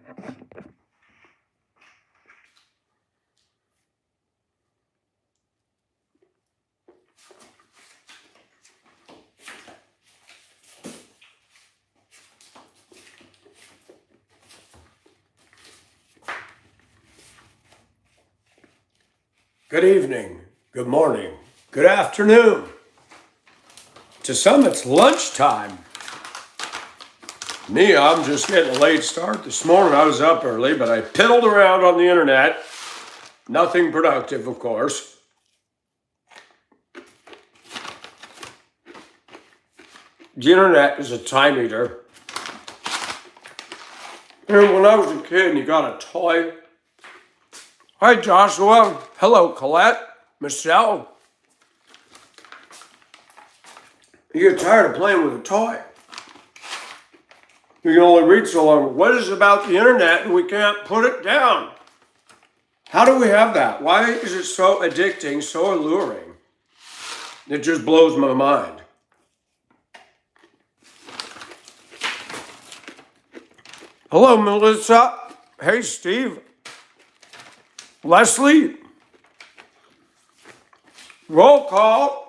Good evening, good morning, good afternoon. To some, it's lunchtime. Me, I'm just getting a late start this morning. I was up early, but I piddled around on the internet. Nothing productive, of course. The internet is a time eater. And when I was a kid and you got a toy. Hi, Joshua. Hello, Colette. Michelle. You get tired of playing with a toy. You can only read so long. What is it about the internet and we can't put it down? How do we have that? Why is it so addicting, so alluring? It just blows my mind. Hello, Melissa. Hey, Steve. Leslie. Roll call.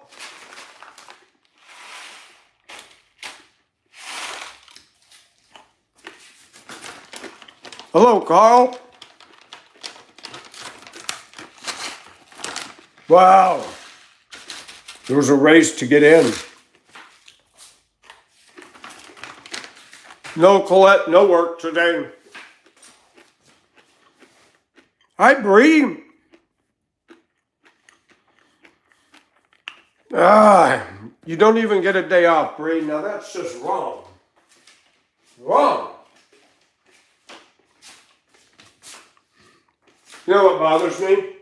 Hello, Carl. Wow. There was a race to get in. No, Colette, no work today. Hi, Bree. You don't even get a day off, Bree. Now that's just wrong. Wrong. You know what bothers me?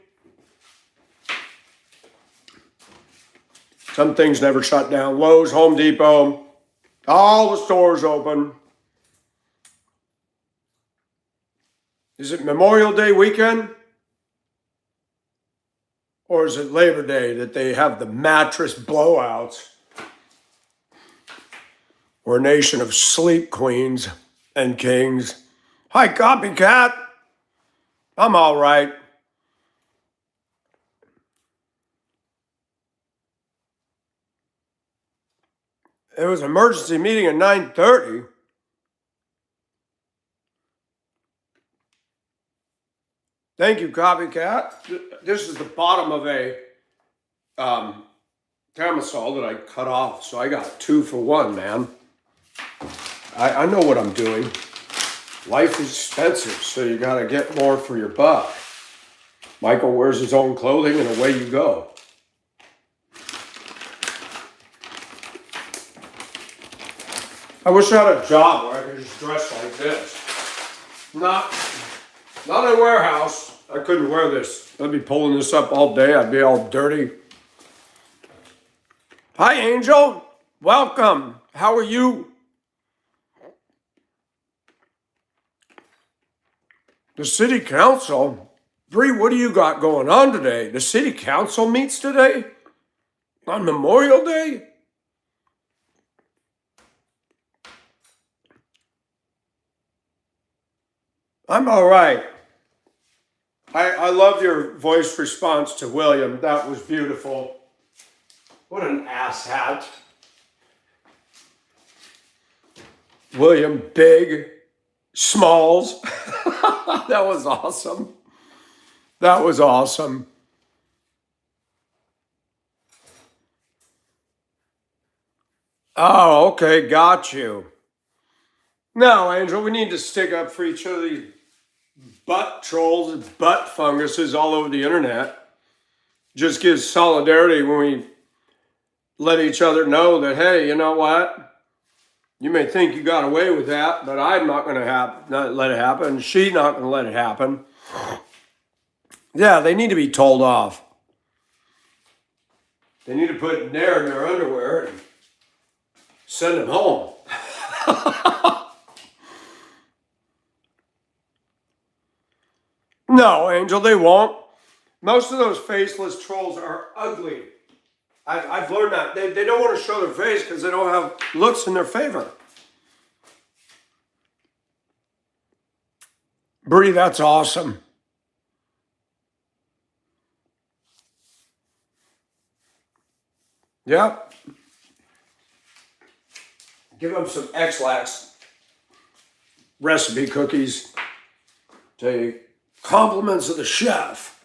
Some things never shut down. Lowe's, Home Depot, all the stores open. Is it Memorial Day weekend? Or is it Labor Day that they have the mattress blowouts? We're a nation of sleep queens and kings. Hi, copycat. I'm all right. It was an emergency meeting at 9:30. Thank you, copycat. This is the bottom of a camisole that I cut off, so I got 2 for 1, man. I know what I'm doing. Life is expensive, so you gotta get more for your buck. Michael wears his own clothing and away you go. I wish I had a job where I could just dress like this. Not in a warehouse. I couldn't wear this. I'd be pulling this up all day. I'd be all dirty. Hi, Angel. Welcome. How are you? The city council? Bree, what do you got going on today? The city council meets today? On Memorial Day? I'm all right. I love your voice response to William. That was beautiful. What an asshat. William Big Smalls. That was awesome. That was awesome. Oh, okay, got you. Now, Angel, we need to stick up for each other. These butt trolls and butt funguses all over the internet. Just gives solidarity when we let each other know that, hey, you know what? You may think you got away with that, but I'm not going to not let it happen. She's not going to let it happen. Yeah, they need to be told off. They need to put Nair in their underwear and send them home. No, Angel, they won't. Most of those faceless trolls are ugly. I've learned that. They don't want to show their face because they don't have looks in their favor. Bree, that's awesome. Yep. Give them some X-Lax recipe cookies. Take compliments of the chef.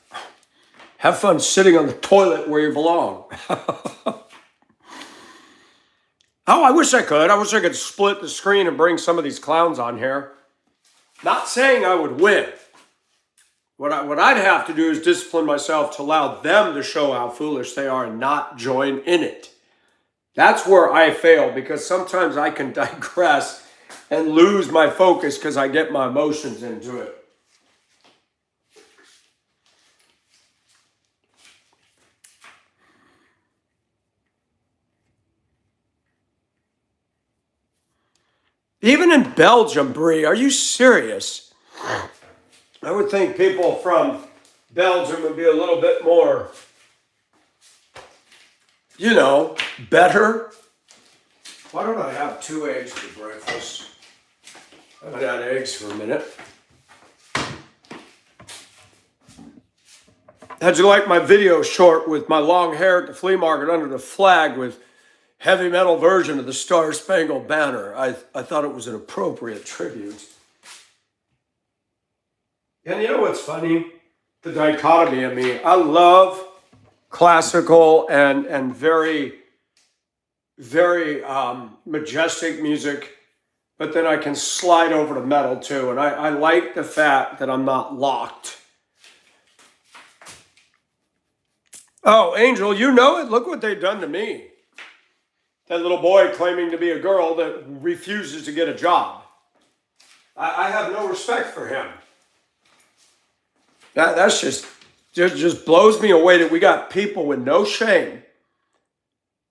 Have fun sitting on the toilet where you belong. Oh, I wish I could. I wish I could split the screen and bring some of these clowns on here. Not saying I would win. What I'd have to do is discipline myself to allow them to show how foolish they are and not join in it. That's where I fail, because sometimes I can digress and lose my focus because I get my emotions into it. Even in Belgium, Brie, are you serious? I would think people from Belgium would be a little bit more, better. Why don't I have 2 eggs for breakfast? I haven't had eggs for a minute. How'd you like my video short with my long hair at the flea market under the flag with heavy metal version of the Star Spangled Banner? I thought it was an appropriate tribute. And you know what's funny? The dichotomy of me. I love classical and very, very majestic music, but then I can slide over to metal too. And I like the fact that I'm not locked. Oh, Angel, you know it. Look what they've done to me. That little boy claiming to be a girl that refuses to get a job. I have no respect for him. That's just blows me away that we got people with no shame,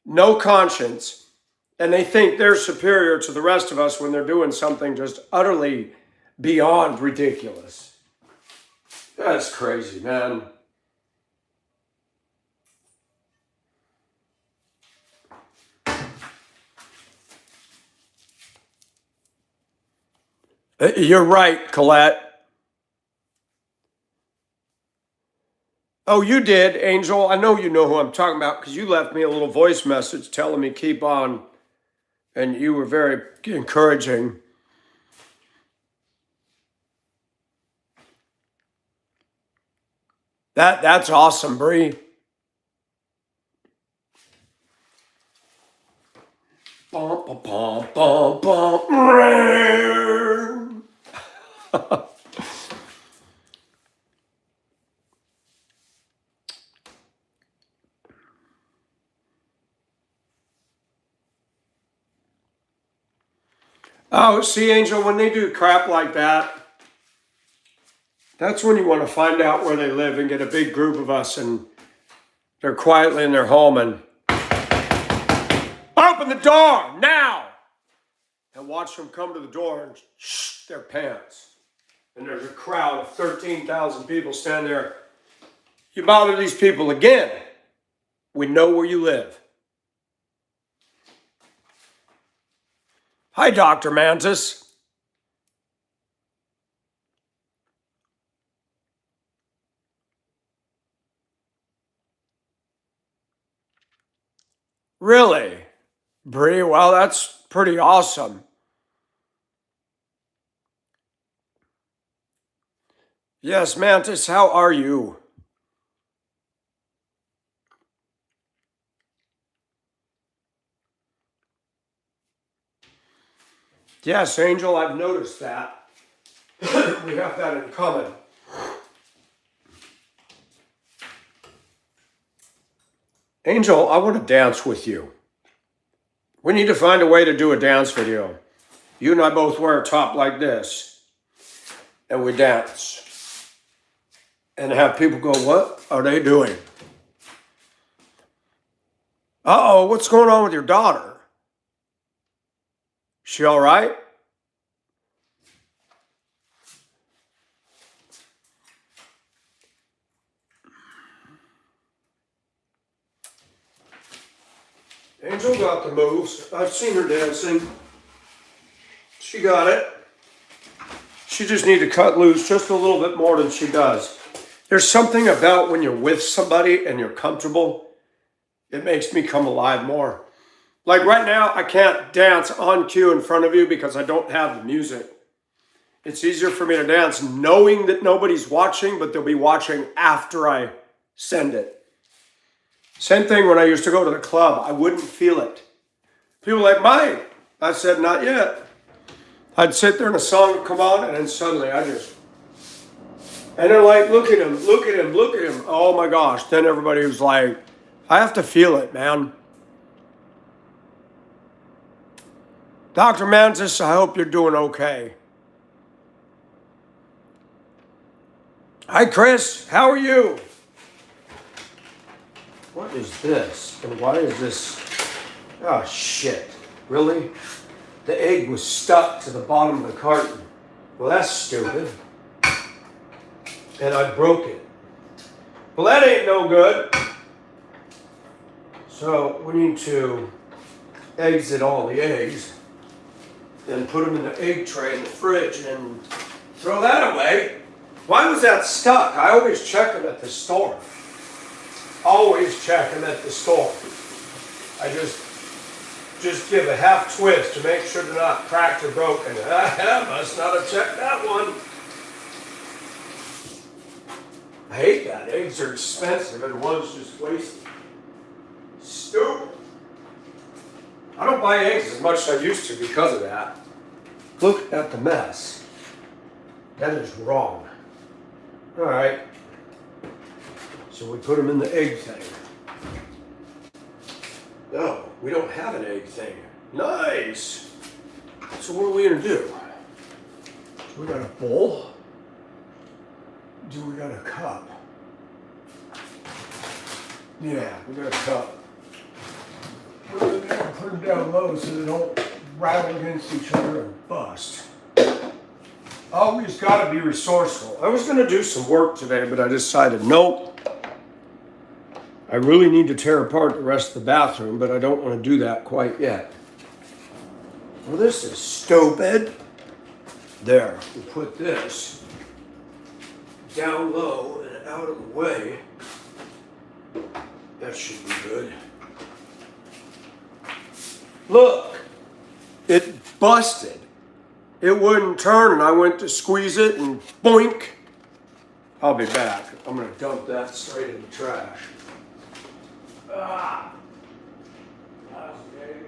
no conscience, and they think they're superior to the rest of us when they're doing something just utterly beyond ridiculous. That's crazy, man. You're right, Colette. Oh, you did, Angel. I know you know who I'm talking about because you left me a little voice message telling me keep on, and you were very encouraging. That's awesome, Bree. Bum, bum, bum, bum, bum. Oh, see, Angel, when they do crap like that, that's when you want to find out where they live and get a big group of us and they're quietly in their home and open the door now and watch them come to the door and shh their pants. And there's a crowd of 13,000 people standing there. You bother these people again, we know where you live. Hi, Dr. Mantis. Really? Bree, well, that's pretty awesome. Yes, Mantis, how are you? Yes, Angel, I've noticed that. We have that in common. Angel, I want to dance with you. We need to find a way to do a dance video. You and I both wear a top like this, and we dance. And have people go, what are they doing? Uh-oh, what's going on with your daughter? She all right? Angel got the moves. I've seen her dancing. She got it. She just needs to cut loose just a little bit more than she does. There's something about when you're with somebody and you're comfortable, it makes me come alive more. Like right now, I can't dance on cue in front of you because I don't have the music. It's easier for me to dance knowing that nobody's watching, but they'll be watching after I send it. Same thing when I used to go to the club. I wouldn't feel it. People were like, Mike. I said, not yet. I'd sit there and a song would come on, and then suddenly and they're like, look at him, look at him, look at him. Oh my gosh. Then everybody was like, I have to feel it, man. Dr. Mantis, I hope you're doing okay. Hi, Chris. How are you? What is this? And why is this? Oh, shit. Really? The egg was stuck to the bottom of the carton. Well, that's stupid. And I broke it. Well, that ain't no good. So we need to exit all the eggs and put them in the egg tray in the fridge and throw that away. Why was that stuck? I always check them at the store. Always check them at the store. I just give a half twist to make sure they're not cracked or broken. I must not have checked that one. I hate that. Eggs are expensive and one's just wasted. Stupid. I don't buy eggs as much as I used to because of that. Look at the mess. That is wrong. All right. So we put them in the egg thing. No, we don't have an egg thing. Nice. So what are we gonna do? We got a bowl. Do we got a cup? Yeah, we got a cup. Put them down low so they don't rattle against each other and bust. Always got to be resourceful. I was going to do some work today, but I decided, nope. I really need to tear apart the rest of the bathroom, but I don't want to do that quite yet. Well, this is stupid. There, we put this down low and out of the way. That should be good. Look, it busted. It wouldn't turn, and I went to squeeze it, and boink. I'll be back. I'm going to dump that straight in the trash. Ah. Okay.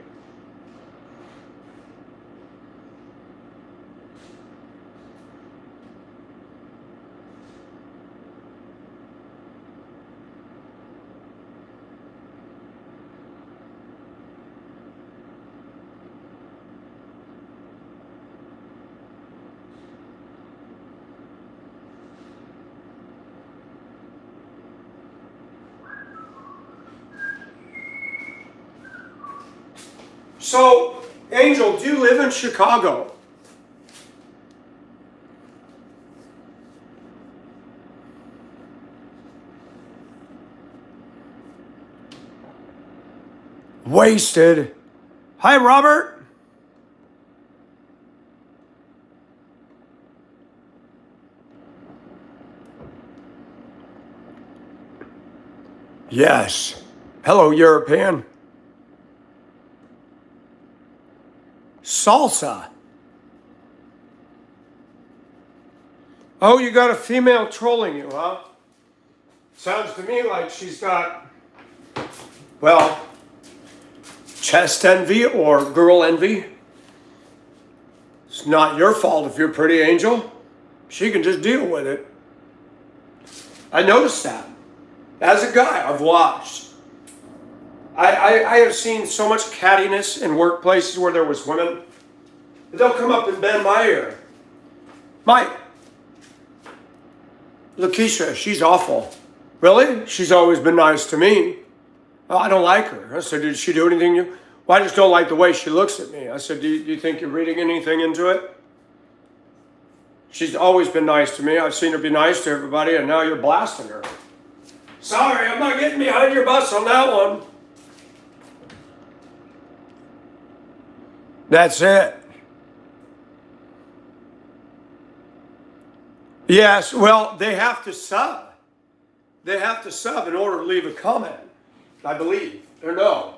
So, Angel, do you live in Chicago? Wasted. Hi, Robert. Yes. Hello, European. Salsa. Oh, you got a female trolling you, huh? Sounds to me like she's got, well, chest envy or girl envy. It's not your fault if you're pretty, Angel. She can just deal with it. I noticed that. As a guy, I've watched. I have seen so much cattiness in workplaces where there was women. They'll come up and bend my ear. Mike, Lakeisha, she's awful. Really? She's always been nice to me. Oh, I don't like her. I said, did she do anything you? Well, I just don't like the way she looks at me. I said, do you think you're reading anything into it? She's always been nice to me. I've seen her be nice to everybody, and now you're blasting her. Sorry, I'm not getting behind your bus on that one. That's it. Yes, well, they have to sub. They have to sub in order to leave a comment, I believe. Or no.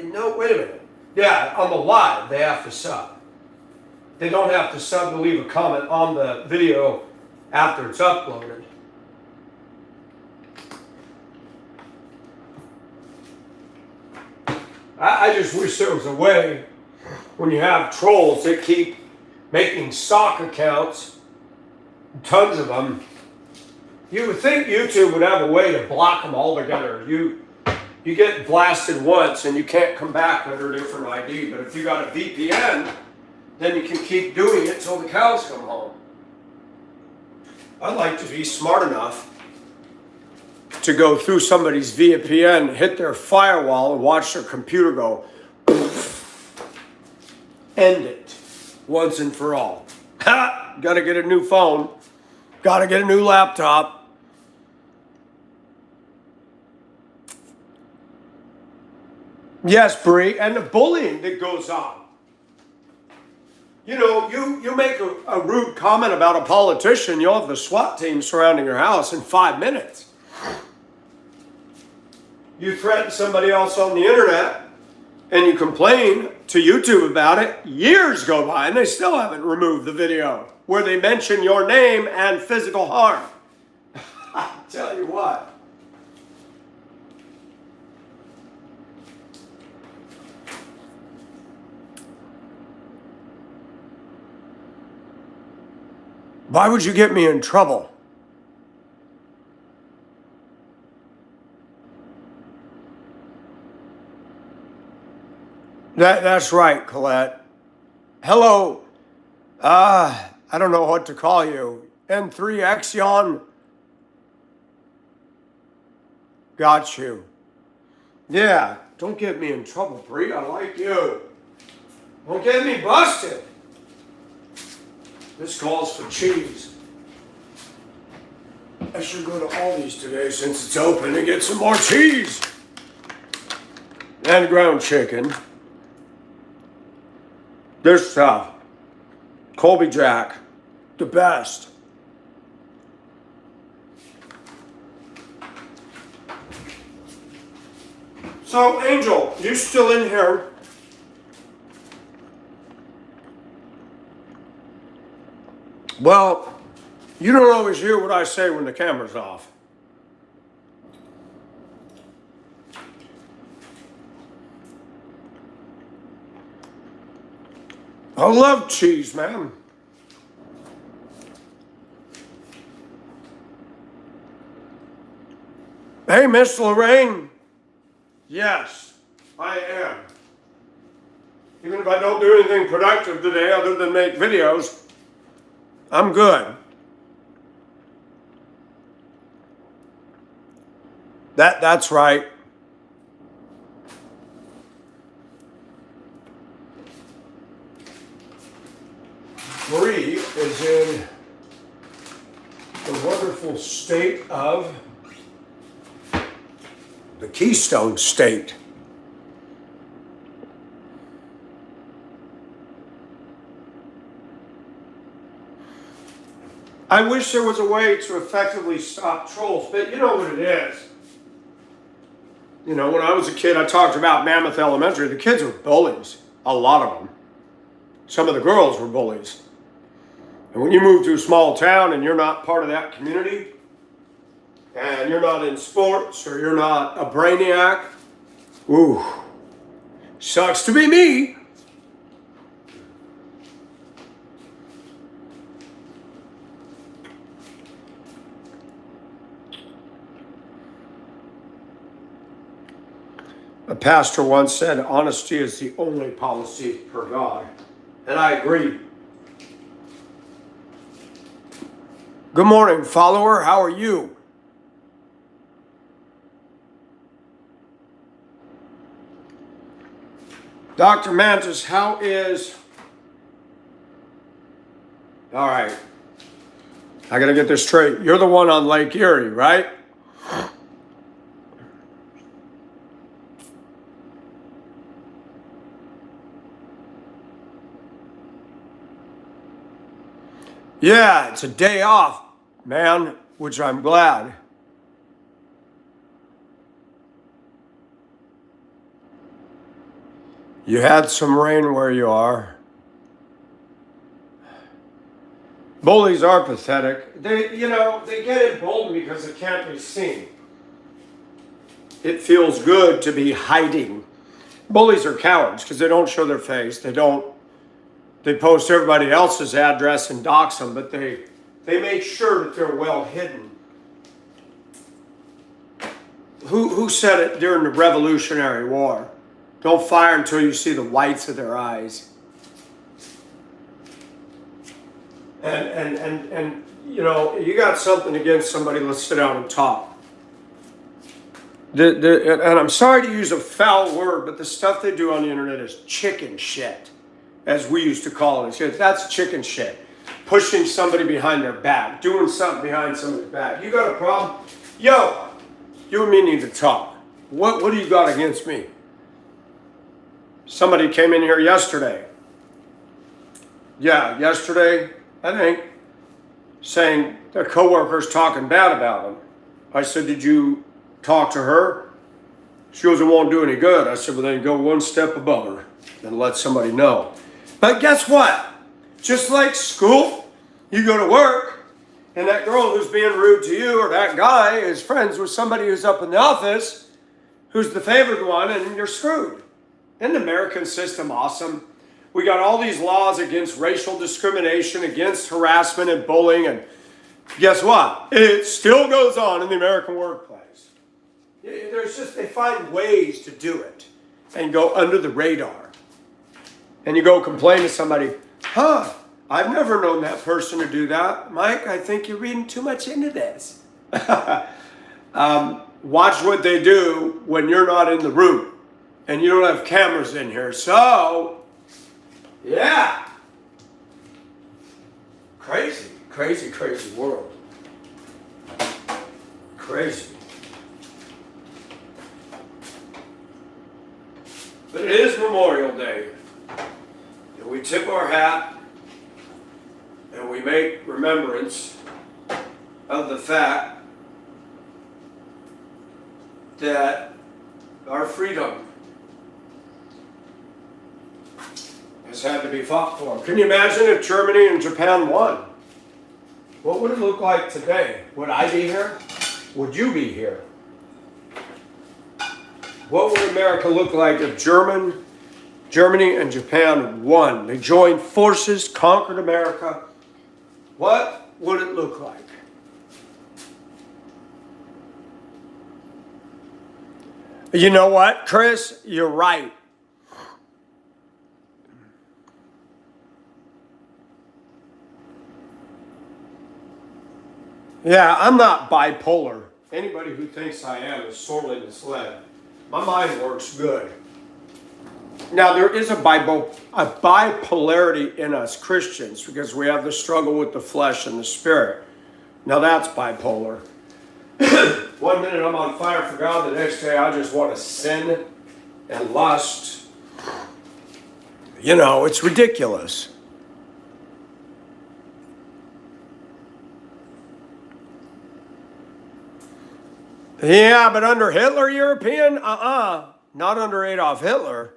No, wait a minute. Yeah, on the live, they have to sub. They don't have to sub to leave a comment on the video after it's uploaded. I just wish there was a way when you have trolls that keep making sock accounts, tons of them. You would think YouTube would have a way to block them all together. You get blasted once and you can't come back under a different ID. But if you got a VPN, then you can keep doing it till the cows come home. I'd like to be smart enough to go through somebody's VPN, hit their firewall, and watch their computer go, end it once and for all. Ha! Gotta get a new phone. Gotta get a new laptop. Yes, Bree, and the bullying that goes on. You know, you make a rude comment about a politician, you'll have the SWAT team surrounding your house in 5 minutes. You threaten somebody else on the internet and you complain to YouTube about it, years go by and they still haven't removed the video where they mention your name and physical harm. I tell you what. Why would you get me in trouble? That's right, Colette. Hello. I don't know what to call you. N3 Exion. Got you. Yeah, don't get me in trouble, Bree. I like you. Don't get me busted. This calls for cheese. I should go to Aldi's today since it's open and get some more cheese. And ground chicken. This stuff. Colby Jack. The best. So, Angel, you still in here? Well, you don't always hear what I say when the camera's off. I love cheese, man. Hey, Miss Lorraine. Yes, I am. Even if I don't do anything productive today other than make videos, I'm good. That's right. Bree is in the wonderful state of the Keystone State. I wish there was a way to effectively stop trolls, but you know what it is. You know, when I was a kid, I talked about Mammoth Elementary. The kids were bullies, a lot of them. Some of the girls were bullies. And when you move to a small town and you're not part of that community, and you're not in sports, or you're not a brainiac, ooh, sucks to be me. A pastor once said, honesty is the only policy per God. And I agree. Good morning, follower. How are you? Dr. Mantis, how is... All right. I got to get this straight. You're the one on Lake Erie, right? Yeah, it's a day off, man, which I'm glad. You had some rain where you are. Bullies are pathetic. They get emboldened because it can't be seen. It feels good to be hiding. Bullies are cowards because they don't show their face. They post everybody else's address and dox them, but they make sure that they're well hidden. Who said it during the Revolutionary War? Don't fire until you see the whites of their eyes. And you got something against somebody, let's sit down and talk. And I'm sorry to use a foul word, but the stuff they do on the internet is chicken shit, as we used to call it. That's chicken shit. Pushing somebody behind their back, doing something behind somebody's back. You got a problem? Yo, you and me need to talk. What do you got against me? Somebody came in here yesterday. Yeah, yesterday, I think, saying their coworker's talking bad about them. I said, did you talk to her? She goes, it won't do any good. I said, well, then go one step above her and let somebody know. But guess what? Just like school, you go to work, and that girl who's being rude to you or that guy is friends with somebody who's up in the office who's the favored one, and you're screwed. Isn't the American system awesome? We got all these laws against racial discrimination, against harassment and bullying, and guess what? It still goes on in the American workplace. They find ways to do it and go under the radar. And you go complain to somebody, I've never known that person to do that. Mike, I think you're reading too much into this. Watch what they do when you're not in the room and you don't have cameras in here. So, yeah. Crazy, crazy, crazy world. Crazy. But it is Memorial Day. And we tip our hat and we make remembrance of the fact that our freedom has had to be fought for. Can you imagine if Germany and Japan won? What would it look like today? Would I be here? Would you be here? What would America look like if Germany and Japan won? They joined forces, conquered America. What would it look like? You know what, Chris? You're right. Yeah, I'm not bipolar. Anybody who thinks I am is sorely misled. My mind works good. Now, there is a bipolarity in us Christians because we have the struggle with the flesh and the spirit. Now, that's bipolar. 1 minute I'm on fire for God, the next day I just want to sin and lust. It's ridiculous. Yeah, but under Hitler, European? Not under Adolf Hitler.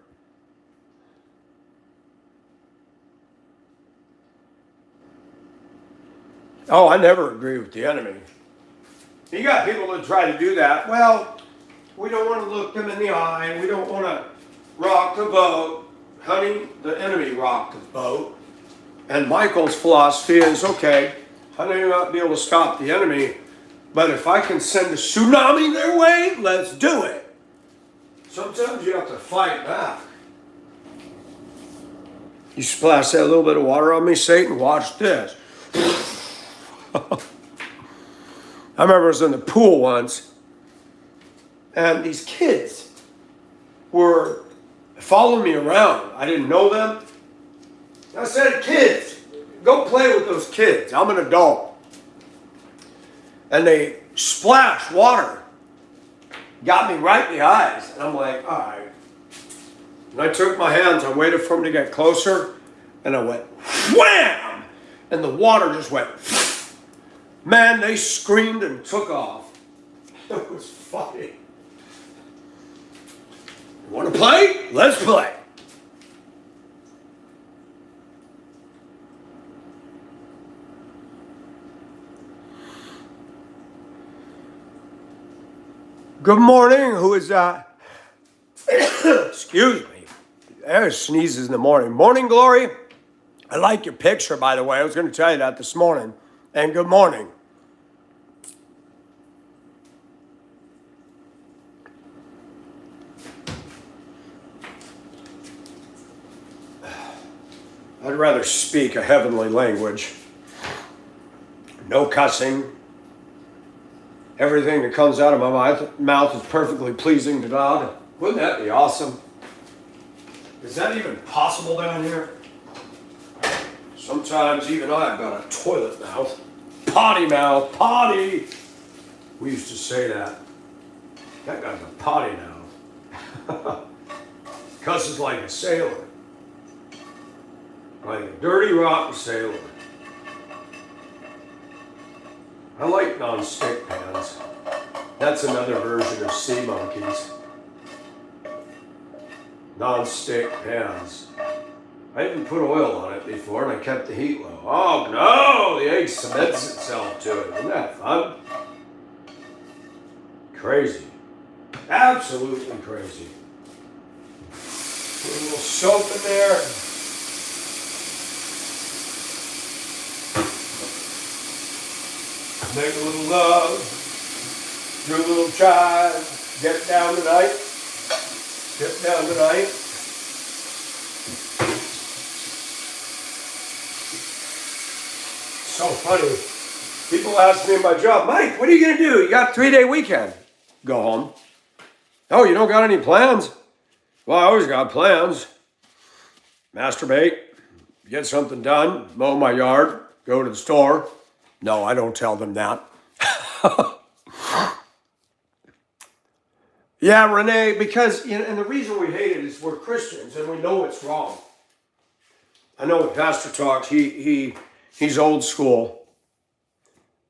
Oh, I never agree with the enemy. You got people that try to do that. Well, we don't want to look them in the eye. We don't want to rock the boat. Honey, the enemy rocked the boat. And Michael's philosophy is, okay, I may not be able to stop the enemy, but if I can send a tsunami their way, let's do it. Sometimes you have to fight back. You splash that little bit of water on me, Satan, watch this. I remember I was in the pool once, and these kids were following me around. I didn't know them. I said, kids, go play with those kids. I'm an adult. And they splashed water. Got me right in the eyes. And I'm like, all right. And I took my hands, I waited for them to get closer, and I went, wham! and the water just went. Man, they screamed and took off. It was funny. You want to play? Let's play. Good morning. Who is that? Excuse me. There's sneezes in the morning. Morning, Glory. I like your picture, by the way. I was going to tell you that this morning. And good morning. I'd rather speak a heavenly language. No cussing. Everything that comes out of my mouth is perfectly pleasing to God. Wouldn't that be awesome? Is that even possible down here? Sometimes even I've got a toilet mouth. Potty mouth, potty! We used to say that. That guy's a potty mouth. Cusses like a sailor. Like a dirty, rotten sailor. I like non-stick pans. That's another version of sea monkeys. Non-stick pans. I didn't put oil on it before and I kept the heat low. Oh no! The egg cements itself to it. Isn't that fun? Crazy. Absolutely crazy. Put a little soap in there. Make a little love, do a little jive, get down tonight, get down tonight. So funny. People ask me in my job, Mike, what are you going to do? You got a 3-day weekend. Go home. Oh, you don't got any plans? Well, I always got plans. Masturbate, get something done, mow my yard, go to the store. No, I don't tell them that. Yeah, Renee, because, and the reason we hate it is we're Christians and we know it's wrong. I know when Pastor talks, he's old school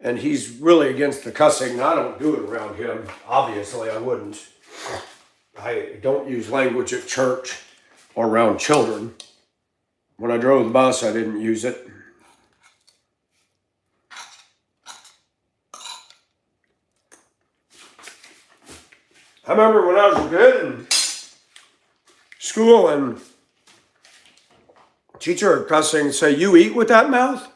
and he's really against the cussing. And I don't do it around him. Obviously, I wouldn't. I don't use language at church or around children. When I drove the bus, I didn't use it. I remember when I was a kid in school and teacher would cussing and say, you eat with that mouth?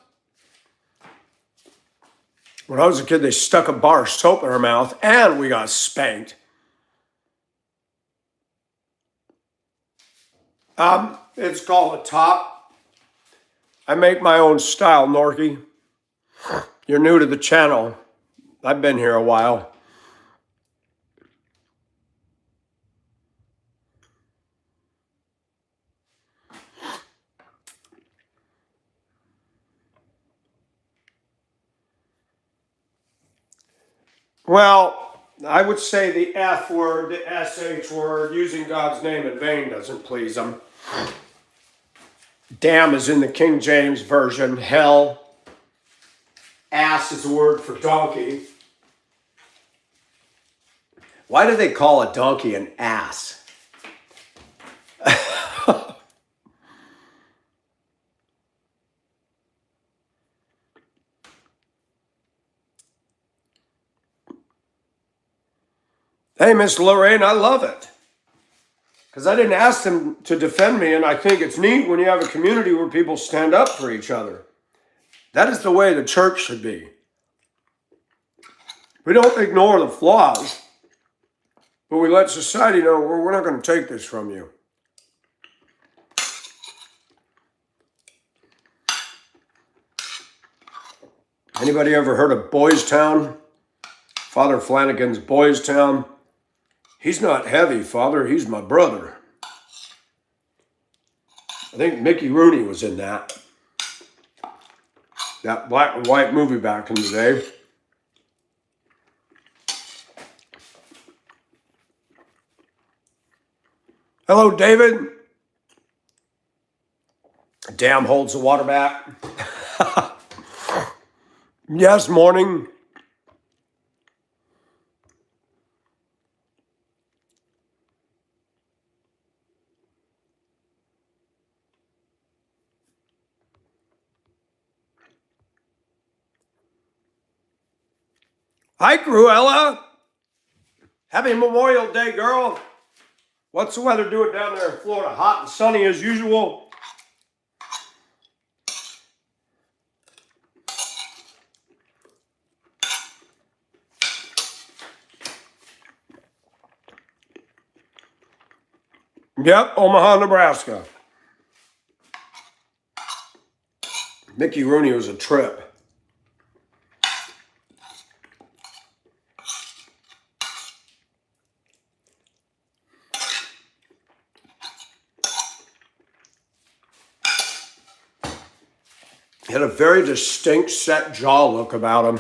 When I was a kid, they stuck a bar of soap in our mouth and we got spanked. It's called a top. I make my own style, Norky. You're new to the channel. I've been here a while. Well, I would say the F word, the SH word, using God's name in vain doesn't please them. Damn is in the King James Version. Hell. Ass is a word for donkey. Why do they call a donkey an ass? Hey, Miss Lorraine, I love it. Because I didn't ask them to defend me, and I think it's neat when you have a community where people stand up for each other. That is the way the church should be. We don't ignore the flaws, but we let society know we're not going to take this from you. Anybody ever heard of Boys Town? Father Flanagan's Boys Town. He's not heavy, Father. He's my brother. I think Mickey Rooney was in that. That black and white movie back in the day. Hello, David. Dam holds the water back. Yes, morning. Hi, Cruella. Happy Memorial Day, girl. What's the weather doing down there in Florida? Hot and sunny as usual? Yep, Omaha, Nebraska. Mickey Rooney was a trip. He had a very distinct set jaw look about him.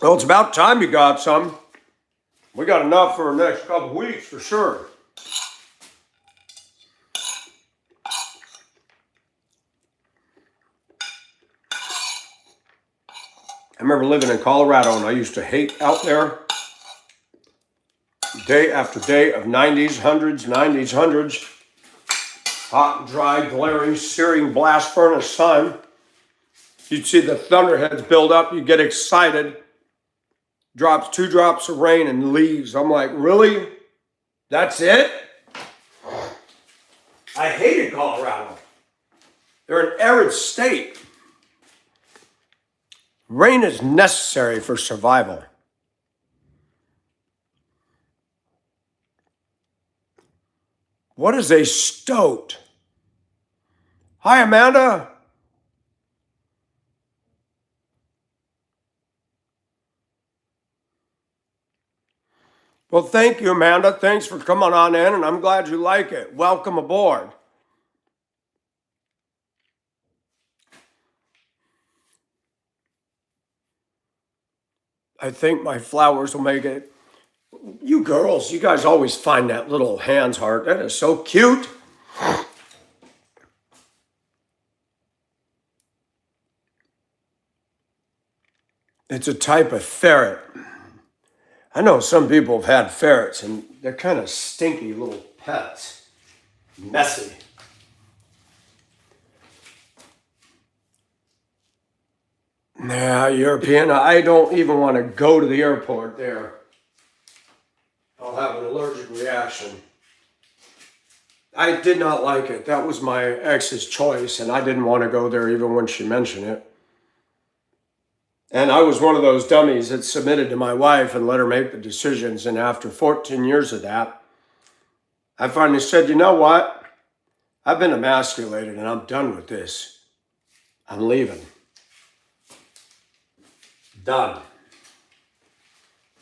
Well, it's about time you got some. We got enough for the next couple of weeks for sure. I remember living in Colorado and I used to hate out there. Day after day of 90s, 100s. Hot and dry, glaring, searing blast furnace sun. You'd see the thunderheads build up, you get excited. Drops 2 drops of rain and leaves. I'm like, really? That's it? I hated Colorado. They're an arid state. Rain is necessary for survival. What is a stoat? Hi, Amanda. Well, thank you, Amanda. Thanks for coming on in, and I'm glad you like it. Welcome aboard. I think my flowers will make it. You girls, you guys always find that little hand's heart. That is so cute. It's a type of ferret. I know some people have had ferrets, and they're kind of stinky little pets. Messy. Nah, European, I don't even want to go to the airport there. I'll have an allergic reaction. I did not like it. That was my ex's choice, and I didn't want to go there even when she mentioned it. And I was one of those dummies that submitted to my wife and let her make the decisions. And after 14 years of that, I finally said, you know what? I've been emasculated and I'm done with this. I'm leaving. Done.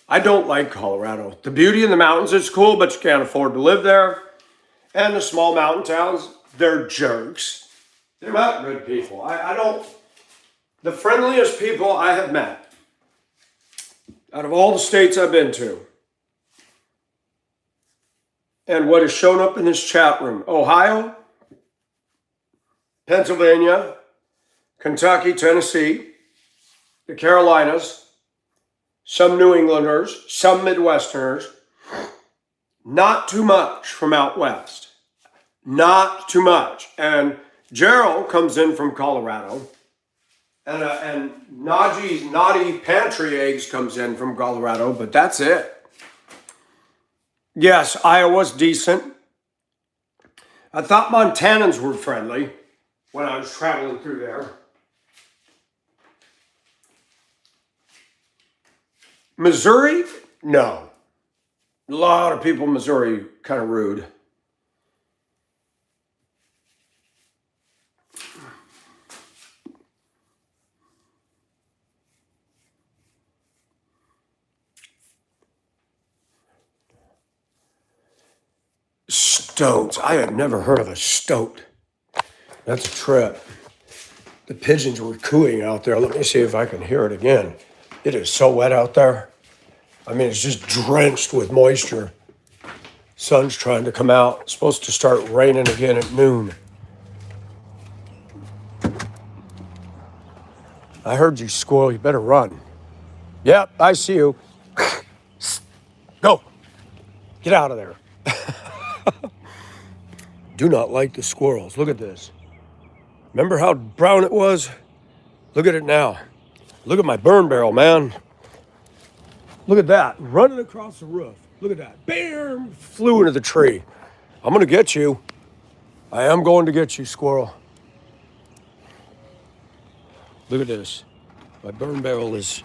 I don't like Colorado. The beauty in the mountains is cool, but you can't afford to live there. And the small mountain towns, they're jerks. They're not good people. I don't. The friendliest people I have met out of all the states I've been to, and what has shown up in this chat room: Ohio, Pennsylvania, Kentucky, Tennessee, the Carolinas, some New Englanders, some Midwesterners, not too much from out west. Not too much. And Gerald comes in from Colorado. And Najee's Naughty Pantry Eggs comes in from Colorado, but that's it. Yes, Iowa's decent. I thought Montanans were friendly when I was traveling through there. Missouri? No. A lot of people in Missouri kind of rude. Stoats. I had never heard of a stoat. That's a trip. The pigeons were cooing out there. Let me see if I can hear it again. It is so wet out there. I mean, it's just drenched with moisture. Sun's trying to come out. It's supposed to start raining again at noon. I heard you, squirrel. You better run. Yep, I see you. Go. Get out of there. Do not like the squirrels. Look at this. Remember how brown it was? Look at it now. Look at my burn barrel, man. Look at that. Running across the roof. Look at that. Bam! Flew into the tree. I'm going to get you. I am going to get you, squirrel. Look at this. My burn barrel it's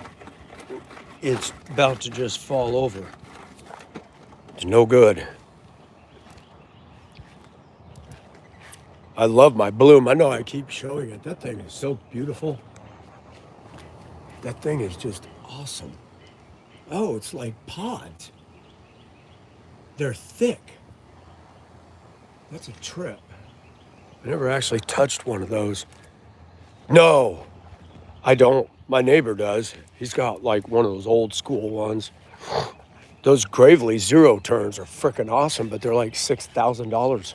about to just fall over. It's no good. I love my bloom. I know I keep showing it. That thing is so beautiful. That thing is just awesome. Oh, it's like pods. They're thick. That's a trip. I never actually touched one of those. No, I don't. My neighbor does. He's got like one of those old school ones. Those Gravely zero turns are freaking awesome, but they're like $6,000.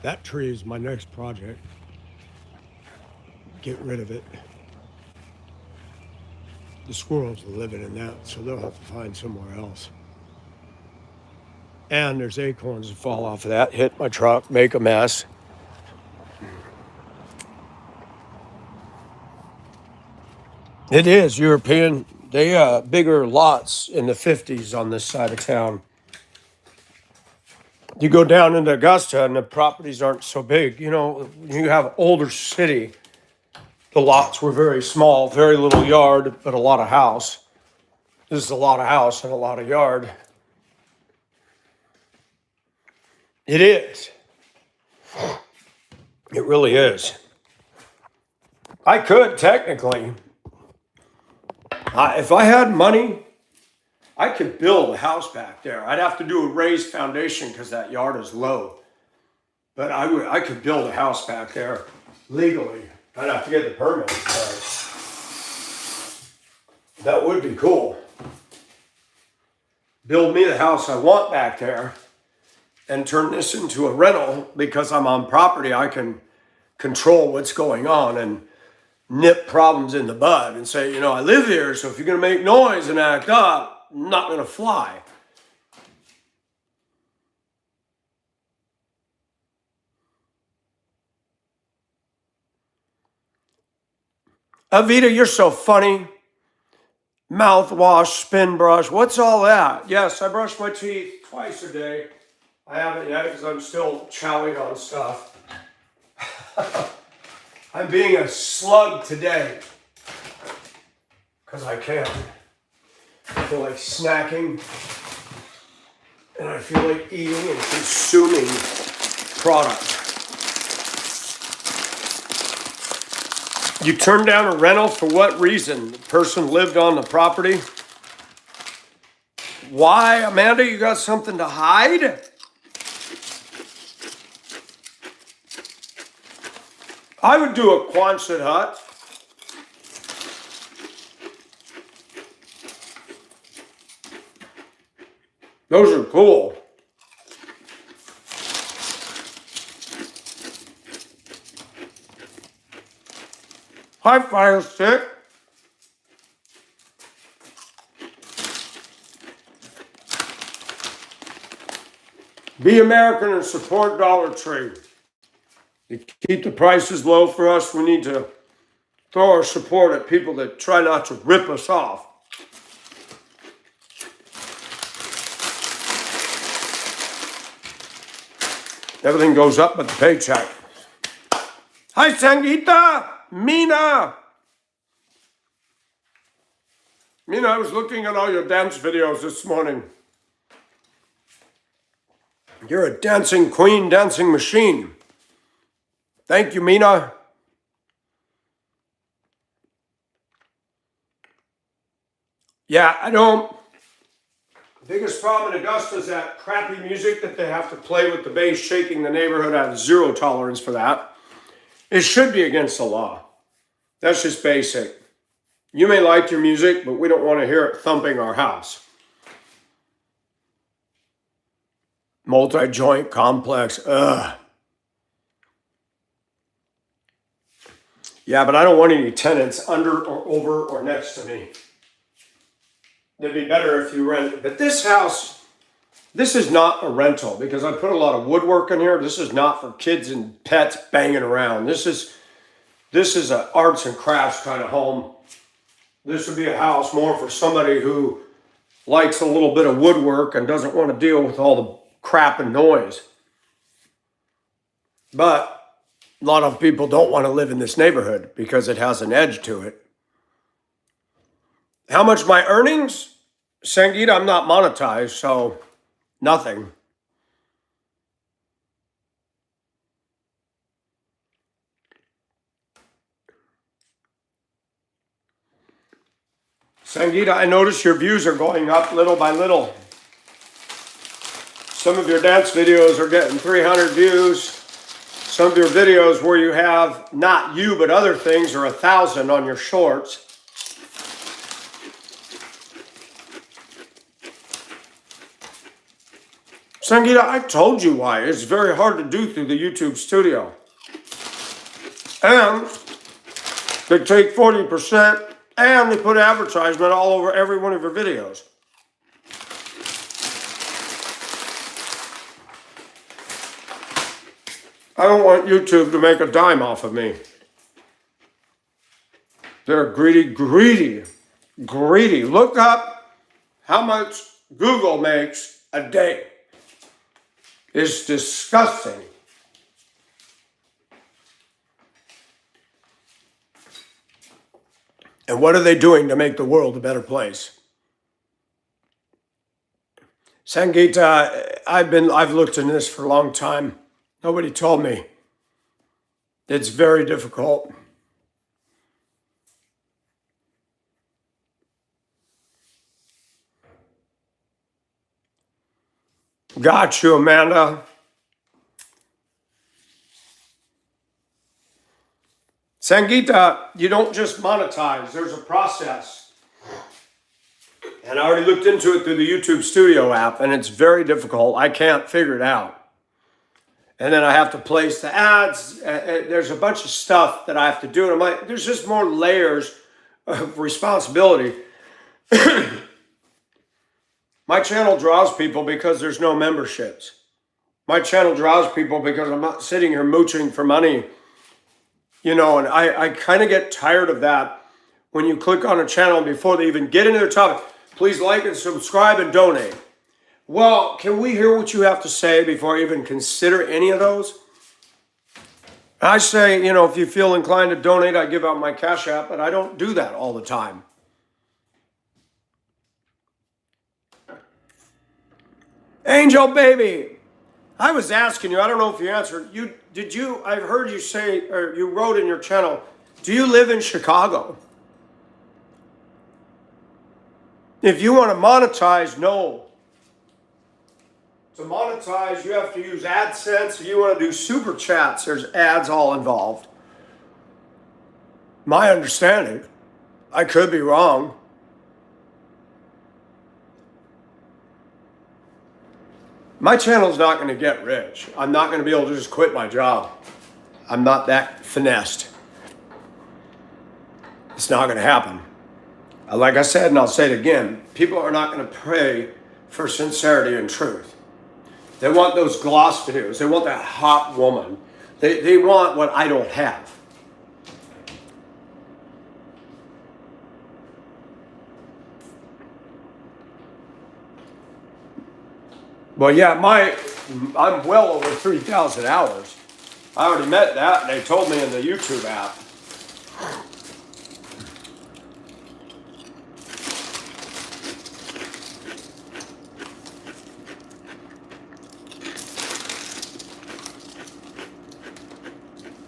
That tree is my next project. Get rid of it. The squirrels are living in that, so they'll have to find somewhere else. And there's acorns that fall off of that, hit my truck, make a mess. It is European. They bigger lots in the 50s on this side of town. You go down into Augusta and the properties aren't so big. You know, you have older city. The lots were very small, very little yard, but a lot of house. This is a lot of house and a lot of yard. It is. It really is. I could technically. If I had money, I could build a house back there. I'd have to do a raised foundation because that yard is low. But I could build a house back there legally. I'd have to get the permit. That would be cool. Build me the house I want back there and turn this into a rental. Because I'm on property, I can control what's going on and nip problems in the bud and say, you know, I live here, so if you're going to make noise and act up, I'm not going to fly. Avita, you're so funny. Mouthwash, spin brush, what's all that? Yes, I brush my teeth twice a day. I haven't yet because I'm still chowing on stuff. I'm being a slug today because I can. I feel like snacking and I feel like eating and consuming product. You turned down a rental for what reason? The person lived on the property? Why, Amanda? You got something to hide? I would do a Quonset hut. Those are cool. Hi, Fire Stick. Be American and support Dollar Tree. To keep the prices low for us, we need to throw our support at people that try not to rip us off. Everything goes up but the paycheck. Hi, Sangeeta. Mina. Mina, I was looking at all your dance videos this morning. You're a dancing queen, dancing machine. Thank you, Mina. Yeah, I don't. The biggest problem in Augusta is that crappy music that they have to play with the bass shaking the neighborhood. I have zero tolerance for that. It should be against the law. That's just basic. You may like your music, but we don't want to hear it thumping our house. Multi-joint complex, ugh. Yeah, but I don't want any tenants under or over or next to me. It'd be better if you rent it. But this house, this is not a rental because I put a lot of woodwork in here. This is not for kids and pets banging around. This is an arts and crafts kind of home. This would be a house more for somebody who likes a little bit of woodwork and doesn't want to deal with all the crap and noise. But a lot of people don't want to live in this neighborhood because it has an edge to it. How much my earnings? Sangeeta, I'm not monetized, so nothing. Sangeeta, I notice your views are going up little by little. Some of your dance videos are getting 300 views. Some of your videos where you have not you but other things are 1,000 on your shorts. Sangeeta, I told you why. It's very hard to do through the YouTube studio. And they take 40% and they put advertisement all over every one of your videos. I don't want YouTube to make a dime off of me. They're greedy, greedy, greedy. Look up how much Google makes a day. It's disgusting. And what are they doing to make the world a better place? Sangeeta, I've looked into this for a long time. Nobody told me. It's very difficult. Got you, Amanda. Sangeeta, you don't just monetize. There's a process. And I already looked into it through the YouTube Studio app, and it's very difficult. I can't figure it out. And then I have to place the ads. There's a bunch of stuff that I have to do. And I'm like, there's just more layers of responsibility. My channel draws people because there's no memberships. My channel draws people because I'm not sitting here mooching for money. You know, and I kind of get tired of that when you click on a channel before they even get into their topic. Please like and subscribe and donate. Well, can we hear what you have to say before I even consider any of those? I say, you know, if you feel inclined to donate, I give out my Cash App, but I don't do that all the time. Angel baby, I was asking you, I don't know if you answered. I've heard you say, or you wrote in your channel, do you live in Chicago? If you want to monetize, no. To monetize, you have to use AdSense. If you want to do super chats, there's ads all involved. My understanding. I could be wrong. My channel's not going to get rich. I'm not going to be able to just quit my job. I'm not that finessed. It's not going to happen. Like I said, and I'll say it again, people are not going to pay for sincerity and truth. They want those gloss videos. They want that hot woman. They want what I don't have. Well, yeah, I'm well over 3,000 hours. I already met that, and they told me in the YouTube app.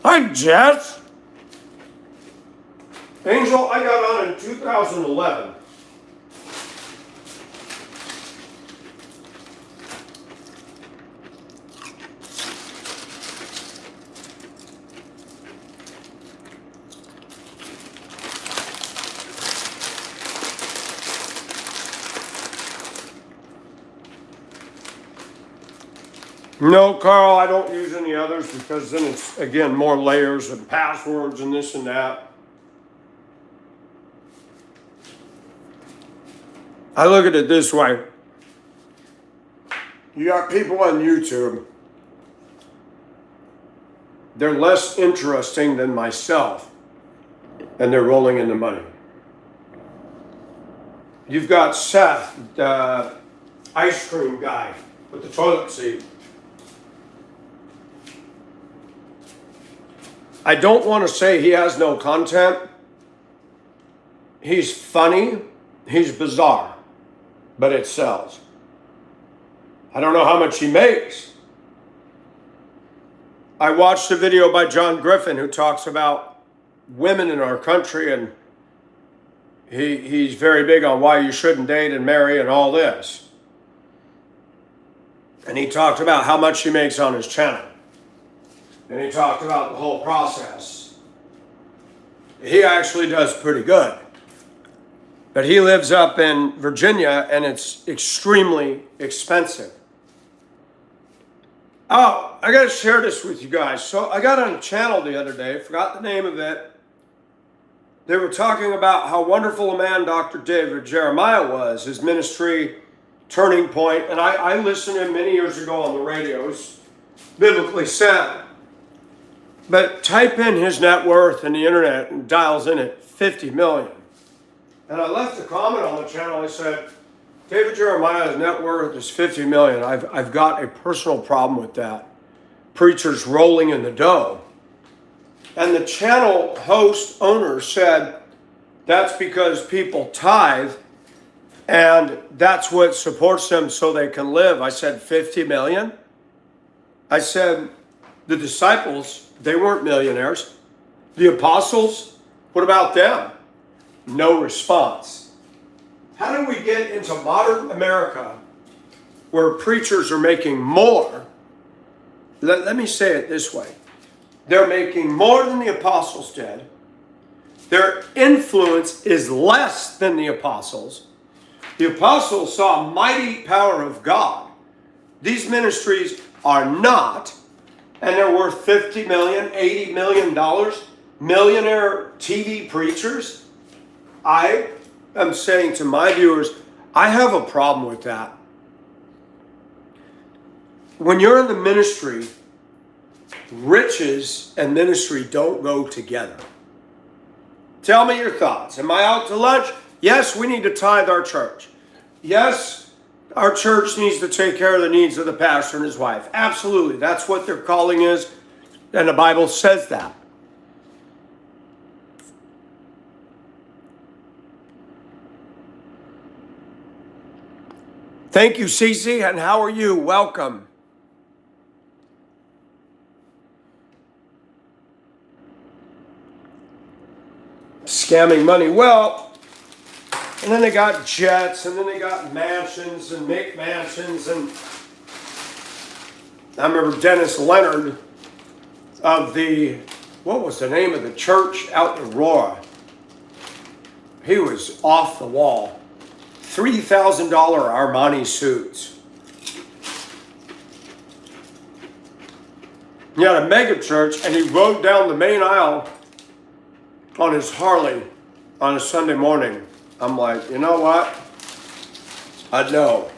Hi, Jess. Angel, I got on in 2011. No, Carl, I don't use any others because then it's, again, more layers and passwords and this and that. I look at it this way. You got people on YouTube. They're less interesting than myself, and they're rolling in the money. You've got Seth, the ice cream guy with the toilet seat. I don't want to say he has no content. He's funny, he's bizarre, but it sells. I don't know how much he makes. I watched a video by John Griffin who talks about women in our country, and he's very big on why you shouldn't date and marry and all this. And he talked about how much he makes on his channel. And he talked about the whole process. He actually does pretty good. But he lives up in Virginia, and it's extremely expensive. Oh, I got to share this with you guys. So I got on a channel the other day, forgot the name of it. They were talking about how wonderful a man Dr. David Jeremiah was, his ministry turning point. And I listened to him many years ago on the radio. It's biblically sound. But type in his net worth in the internet and dials in at 50 million. And I left a comment on the channel. I said, David Jeremiah's net worth is 50 million. I've got a personal problem with that. Preachers rolling in the dough. And the channel host owner said, that's because people tithe and that's what supports them so they can live. I said, 50 million? I said, the disciples, they weren't millionaires. The apostles, what about them? No response. How do we get into modern America where preachers are making more? Let me say it this way. They're making more than the apostles did. Their influence is less than the apostles. The apostles saw mighty power of God. These ministries are not, and they're worth 50 million, 80 million dollars. Millionaire TV preachers. I am saying to my viewers, I have a problem with that. When you're in the ministry, riches and ministry don't go together. Tell me your thoughts. Am I out to lunch? Yes, we need to tithe our church. Yes, our church needs to take care of the needs of the pastor and his wife. Absolutely. That's what their calling is, and the Bible says that. Thank you, Cece, and how are you? Welcome. Scamming money. Well, and then they got jets, and then they got mansions and McMansions, and I remember Dennis Leonard of the, what was the name of the church out in Aurora? He was off the wall. $3,000 Armani suits. He had a mega church, and he rode down the main aisle on his Harley on a Sunday morning. I'm like, you know what? I know.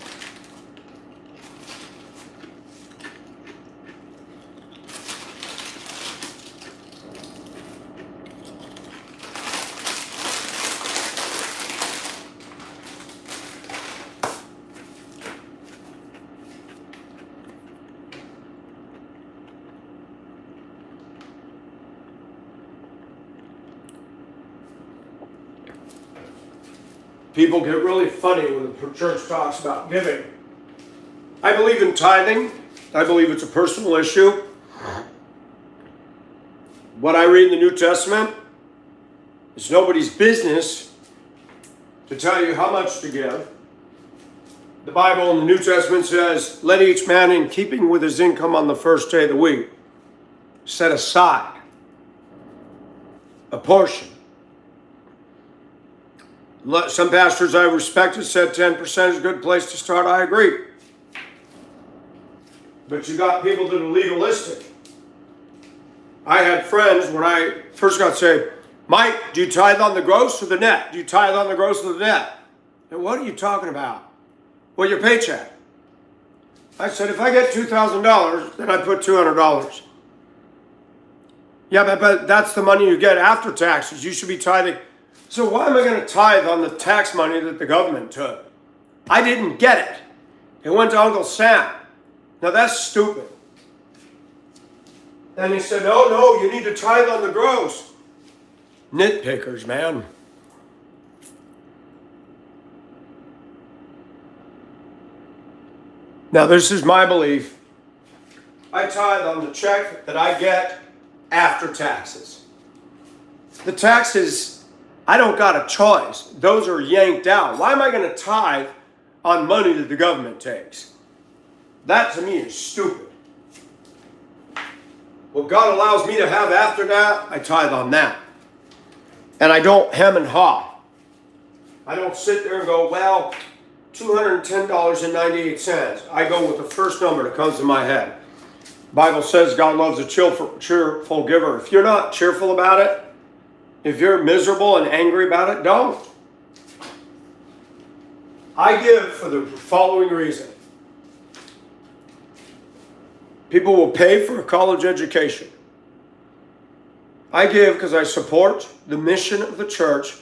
People get really funny when the church talks about giving. I believe in tithing. I believe it's a personal issue. What I read in the New Testament, it's nobody's business to tell you how much to give. The Bible in the New Testament says, let each man in keeping with his income on the first day of the week set aside a portion. Some pastors I respected said 10% is a good place to start. I agree. But you got people that are legalistic. I had friends when I first got saved, Mike, do you tithe on the gross or the net? Do you tithe on the gross or the net? And what are you talking about? Well, your paycheck. I said, if I get $2,000, then I put $200. Yeah, but that's the money you get after taxes. You should be tithing. So why am I going to tithe on the tax money that the government took? I didn't get it. It went to Uncle Sam. Now that's stupid. And he said, no, you need to tithe on the gross. Nitpickers, man. Now this is my belief. I tithe on the check that I get after taxes. The taxes, I don't got a choice. Those are yanked out. Why am I going to tithe on money that the government takes? That to me is stupid. What God allows me to have after that, I tithe on that. And I don't hem and haw. I don't sit there and go, well, $210.98. I go with the first number that comes to my head. Bible says God loves a cheerful giver. If you're not cheerful about it, if you're miserable and angry about it, don't. I give for the following reason. People will pay for a college education. I give because I support the mission of the church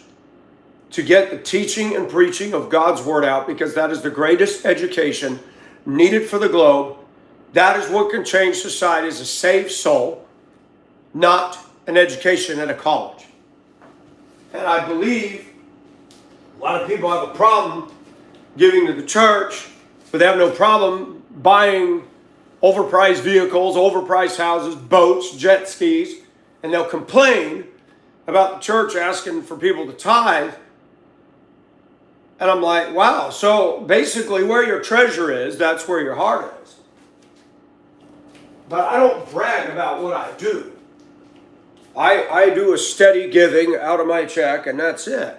to get the teaching and preaching of God's word out, because that is the greatest education needed for the globe. That is what can change society, is a saved soul, not an education at a college. And I believe a lot of people have a problem giving to the church, but they have no problem buying overpriced vehicles, overpriced houses, boats, jet skis, and they'll complain about the church asking for people to tithe. And I'm like, wow, so basically where your treasure is, that's where your heart is. But I don't brag about what I do. I do a steady giving out of my check, and that's it.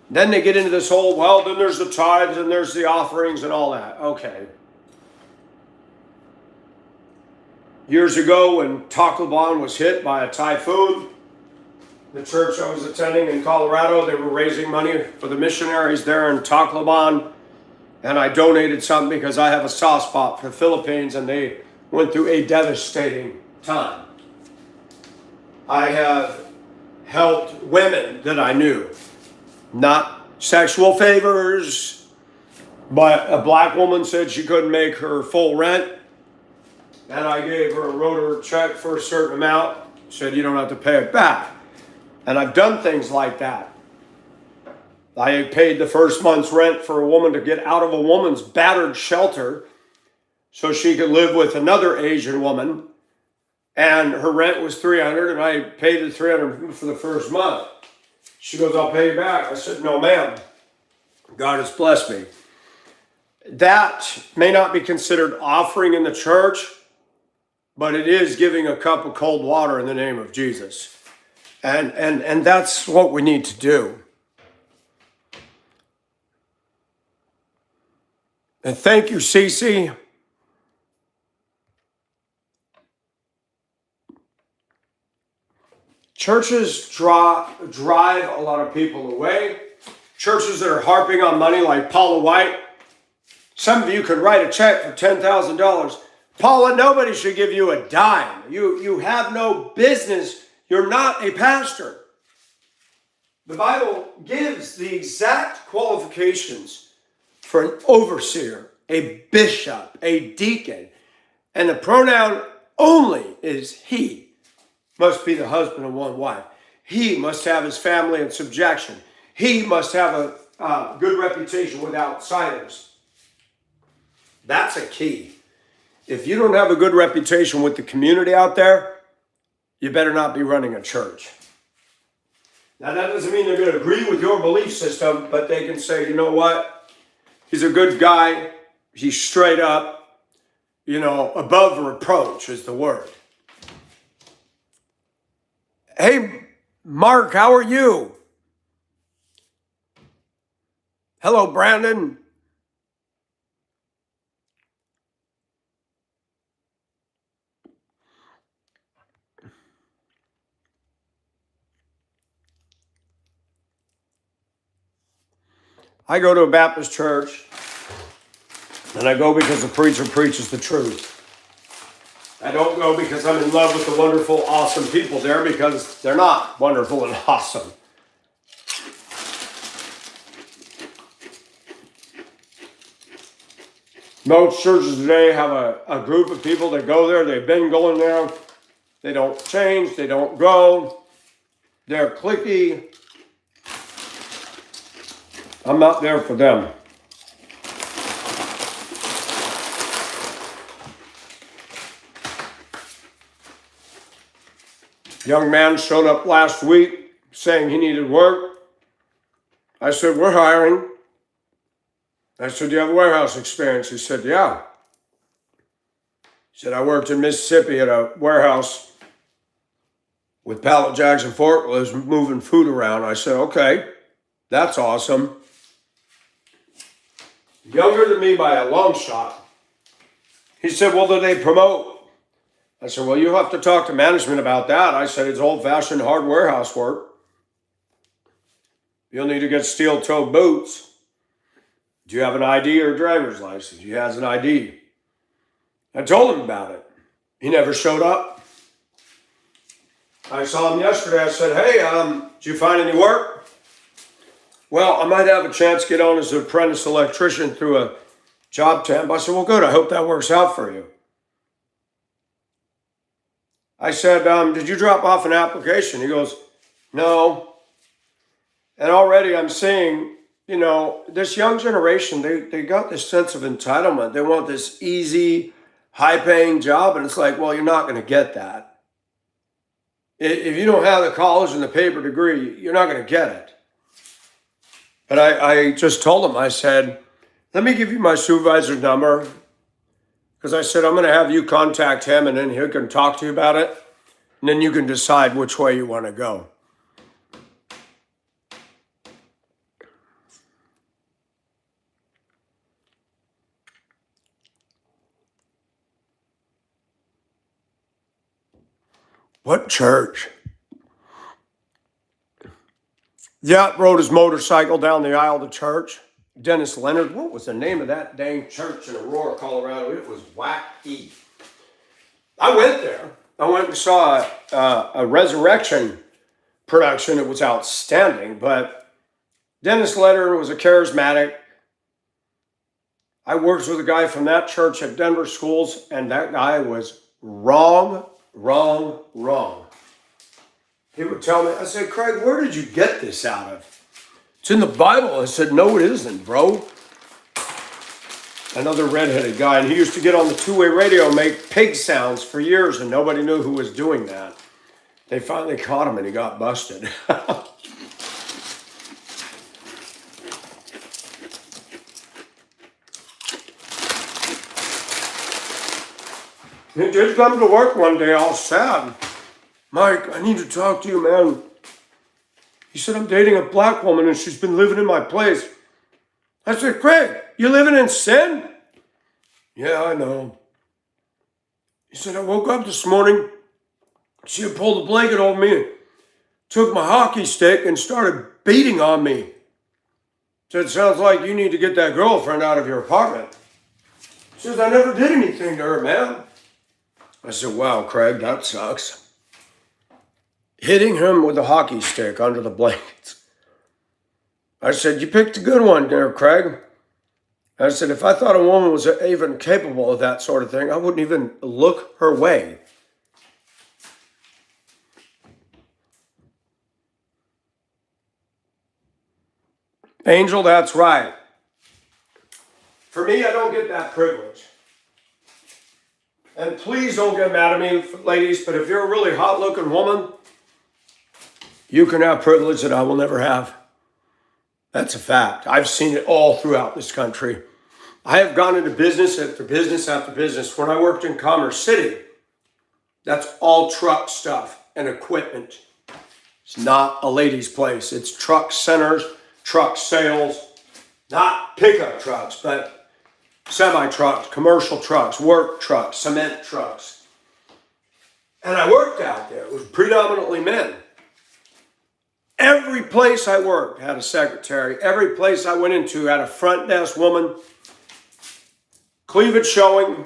Then they get into this whole, well, then there's the tithes and there's the offerings and all that. Okay. Years ago, when Tacloban was hit by a typhoon, the church I was attending in Colorado, they were raising money for the missionaries there in Tacloban, and I donated something because I have a soft spot for the Philippines, and they went through a devastating time. I have helped women that I knew, not sexual favors, but a black woman said she couldn't make her full rent, and I wrote her a check for a certain amount, said you don't have to pay it back. And I've done things like that. I paid the first month's rent for a woman to get out of a woman's battered shelter so she could live with another Asian woman. And her rent was $300, and I paid the $300 for the first month. She goes, I'll pay you back. I said, no, ma'am. God has blessed me. That may not be considered offering in the church, but it is giving a cup of cold water in the name of Jesus. And that's what we need to do. And thank you, Cece. Churches drive a lot of people away. Churches that are harping on money like Paula White. Some of you could write a check for $10,000. Paula, nobody should give you a dime. You have no business. You're not a pastor. The Bible gives the exact qualifications for an overseer, a bishop, a deacon. And the pronoun only is he. Must be the husband of one wife. He must have his family in subjection. He must have a good reputation with outsiders. That's a key. If you don't have a good reputation with the community out there, you better not be running a church. Now, that doesn't mean they're going to agree with your belief system, but they can say, you know what? He's a good guy. He's straight up, above reproach is the word. Hey, Mark, how are you? Hello, Brandon. I go to a Baptist church, and I go because the preacher preaches the truth. I don't go because I'm in love with the wonderful, awesome people there, because they're not wonderful and awesome. Most churches today have a group of people that go there. They've been going there. They don't change. They don't grow. They're cliquey. I'm not there for them. Young man showed up last week saying he needed work. I said, we're hiring. I said, do you have warehouse experience? He said, yeah. He said, I worked in Mississippi at a warehouse with pallet jacks and forklifts moving food around. I said, okay, that's awesome. Younger than me by a long shot. He said, well, do they promote? I said, well, you have to talk to management about that. I said, it's old-fashioned hard warehouse work. You'll need to get steel-toed boots. Do you have an ID or a driver's license? He has an ID. I told him about it. He never showed up. I saw him yesterday. I said, hey, did you find any work? Well, I might have a chance to get on as an apprentice electrician through a job temp. I said, well, good. I hope that works out for you. I said, did you drop off an application? He goes, no. And already I'm seeing, this young generation, they got this sense of entitlement. They want this easy, high-paying job, and it's like, well, you're not going to get that. If you don't have the college and the paper degree, you're not going to get it. But I just told him, I said, let me give you my supervisor's number, because I said, I'm going to have you contact him, and then he can talk to you about it, and then you can decide which way you want to go. What church? Yeah, rode his motorcycle down the aisle of the church. Dennis Leonard, what was the name of that dang church in Aurora, Colorado? It was wacky. I went there. I went and saw a resurrection production. It was outstanding, but Dennis Leonard was a charismatic. I worked with a guy from that church at Denver Schools, and that guy was wrong. He would tell me, I said, Craig, where did you get this out of? It's in the Bible. I said, no, it isn't, bro. Another redheaded guy, and he used to get on the two-way radio and make pig sounds for years, and nobody knew who was doing that. They finally caught him, and he got busted. He did come to work one day all sad. Mike, I need to talk to you, man. He said, I'm dating a black woman and she's been living in my place. I said, Craig, you living in sin? Yeah, I know. He said, I woke up this morning. She had pulled a blanket over me and took my hockey stick and started beating on me. Said, sounds like you need to get that girlfriend out of your apartment. He says, I never did anything to her, man. I said, wow, Craig, that sucks. Hitting him with a hockey stick under the blankets. I said, you picked a good one there, Craig. I said, if I thought a woman was even capable of that sort of thing, I wouldn't even look her way. Angel, that's right. For me, I don't get that privilege. And please don't get mad at me, ladies, but if you're a really hot-looking woman, you can have privilege that I will never have. That's a fact. I've seen it all throughout this country. I have gone into business after business after business. When I worked in Commerce City, that's all truck stuff and equipment. It's not a ladies' place. It's truck centers, truck sales, not pickup trucks, but semi-trucks, commercial trucks, work trucks, cement trucks. And I worked out there. It was predominantly men. Every place I worked had a secretary. Every place I went into had a front desk woman, cleavage showing,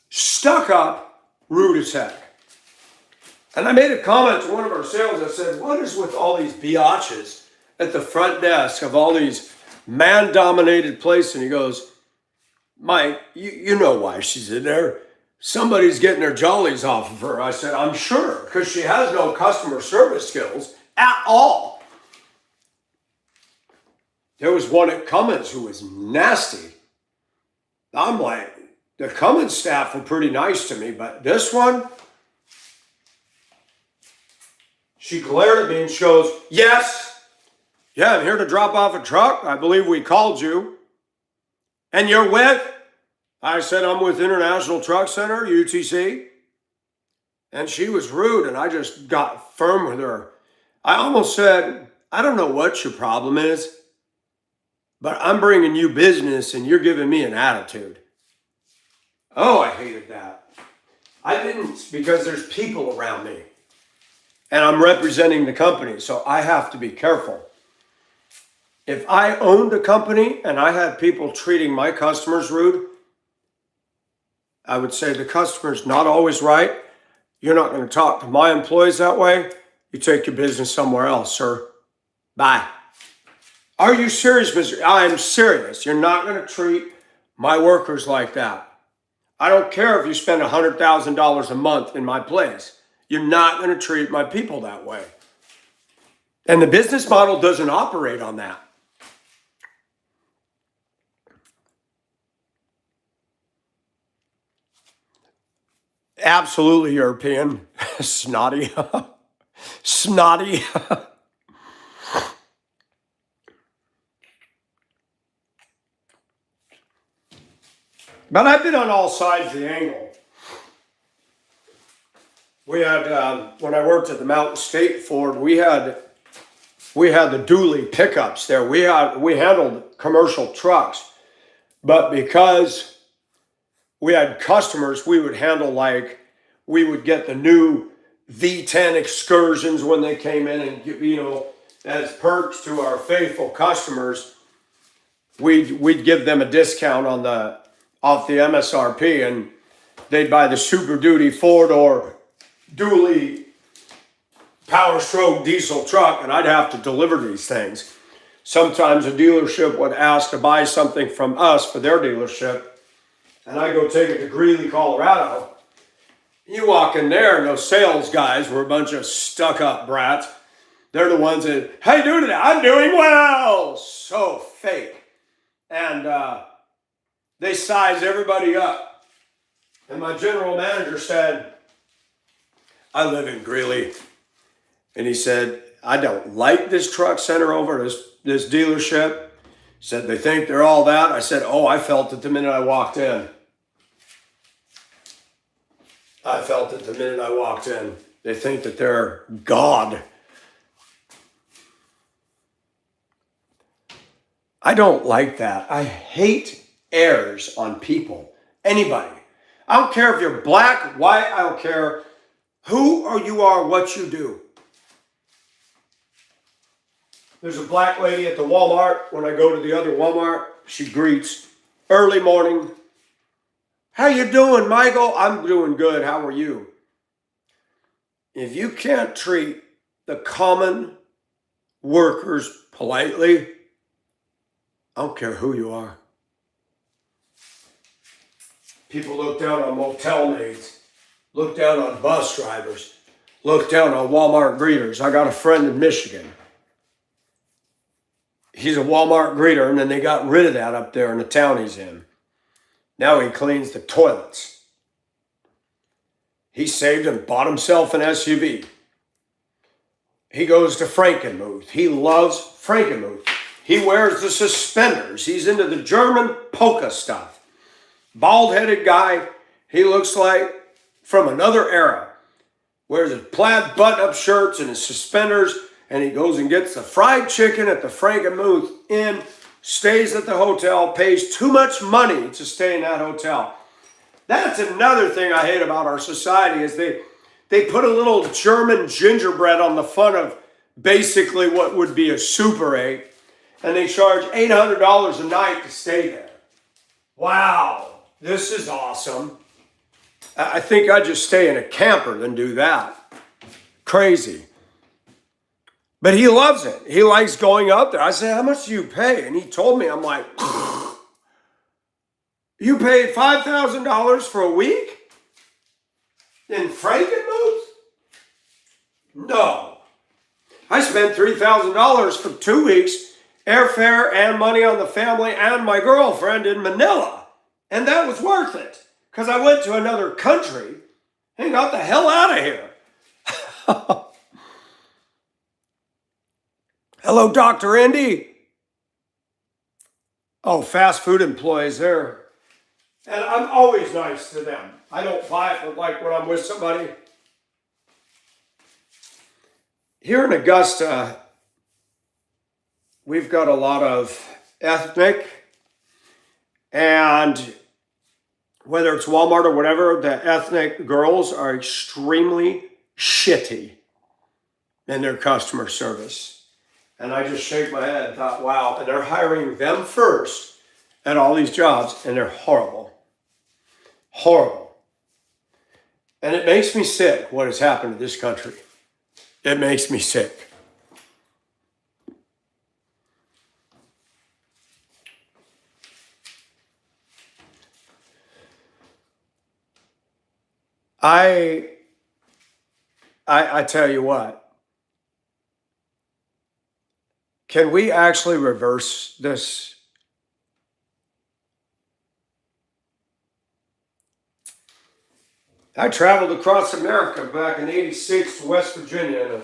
stuck up, rude as heck. And I made a comment to one of our sales. I said, what is with all these biatches at the front desk of all these man-dominated places? And he goes, Mike, you know why she's in there. Somebody's getting their jollies off of her. I said, I'm sure, because she has no customer service skills at all. There was one at Cummins who was nasty. I'm like, the Cummins staff were pretty nice to me, but this one, she glared at me and she goes, yes, yeah, I'm here to drop off a truck. I believe we called you. And you're with? I said, I'm with International Truck Center, UTC. And she was rude, and I just got firm with her. I almost said, I don't know what your problem is, but I'm bringing you business and you're giving me an attitude. Oh, I hated that. I didn't, because there's people around me. And I'm representing the company, so I have to be careful. If I owned a company and I had people treating my customers rude, I would say the customer's not always right. You're not going to talk to my employees that way. You take your business somewhere else, sir. Bye. Are you serious, Mr.? I'm serious. You're not going to treat my workers like that. I don't care if you spend $100,000 a month in my place. You're not going to treat my people that way. And the business model doesn't operate on that. Absolutely European. Snotty. Snotty. But I've been on all sides of the angle. We had, when I worked at the Mountain State Ford, we had the dually pickups there. We handled commercial trucks, but because we had customers, we would handle, like, we would get the new V10 Excursions when they came in, and as perks to our faithful customers, we'd give them a discount off the MSRP, and they'd buy the Super Duty 4-door dually Power Stroke diesel truck, and I'd have to deliver these things. Sometimes a dealership would ask to buy something from us for their dealership, and I go take it to Greeley, Colorado. You walk in there, and those sales guys were a bunch of stuck-up brats. They're the ones that, how you doing today? I'm doing well. So fake. And they size everybody up. And my general manager said, I live in Greeley. And he said, I don't like this truck center over this dealership. He said, they think they're all that. I said, oh, I felt it the minute I walked in. I felt it the minute I walked in. They think that they're God. I don't like that. I hate airs on people. Anybody. I don't care if you're black, white, I don't care who or you are, what you do. There's a black lady at the Walmart. When I go to the other Walmart, she greets early morning. How you doing, Michael? I'm doing good. How are you? If you can't treat the common workers politely, I don't care who you are. People look down on motel maids, look down on bus drivers, look down on Walmart greeters. I got a friend in Michigan. He's a Walmart greeter, and then they got rid of that up there in the town he's in. Now he cleans the toilets. He saved and bought himself an SUV. He goes to Frankenmuth. He loves Frankenmuth. He wears the suspenders. He's into the German polka stuff. Bald-headed guy. He looks like from another era. Wears his plaid button-up shirts and his suspenders, and he goes and gets the fried chicken at the Frankenmuth Inn, stays at the hotel, pays too much money to stay in that hotel. That's another thing I hate about our society is they put a little German gingerbread on the front of basically what would be a Super 8, and they charge $800 a night to stay there. Wow, this is awesome. I think I'd just stay in a camper than do that. Crazy. But he loves it. He likes going up there. I said, how much do you pay? And he told me, I'm like, you paid $5,000 for a week in Frankenmuth? No. I spent $3,000 for 2 weeks, airfare and money on the family and my girlfriend in Manila. And that was worth it because I went to another country and got the hell out of here. Hello, Dr. Indy. Oh, fast food employees there. And I'm always nice to them. I don't buy it, but like when I'm with somebody. Here in Augusta, we've got a lot of ethnic, and whether it's Walmart or whatever, the ethnic girls are extremely shitty in their customer service. And I just shake my head and thought, wow, and they're hiring them first at all these jobs, and they're horrible. Horrible. And it makes me sick what has happened to this country. It makes me sick. I tell you what, can we actually reverse this? I traveled across America back in '86 to West Virginia in a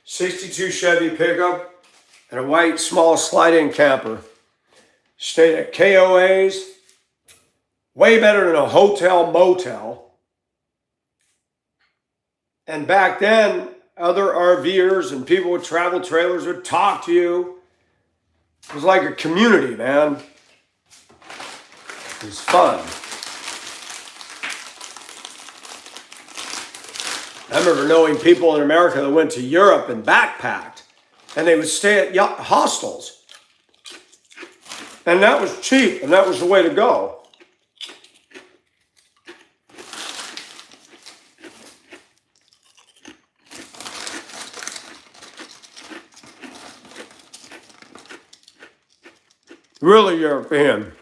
'62 Chevy pickup and a white small slide-in camper. Stayed at KOAs, way better than a hotel motel. And back then, other RVers and people with travel trailers would talk to you. It was like a community, man. It was fun. I remember knowing people in America that went to Europe and backpacked, and they would stay at hostels. And that was cheap, and that was the way to go. Really European.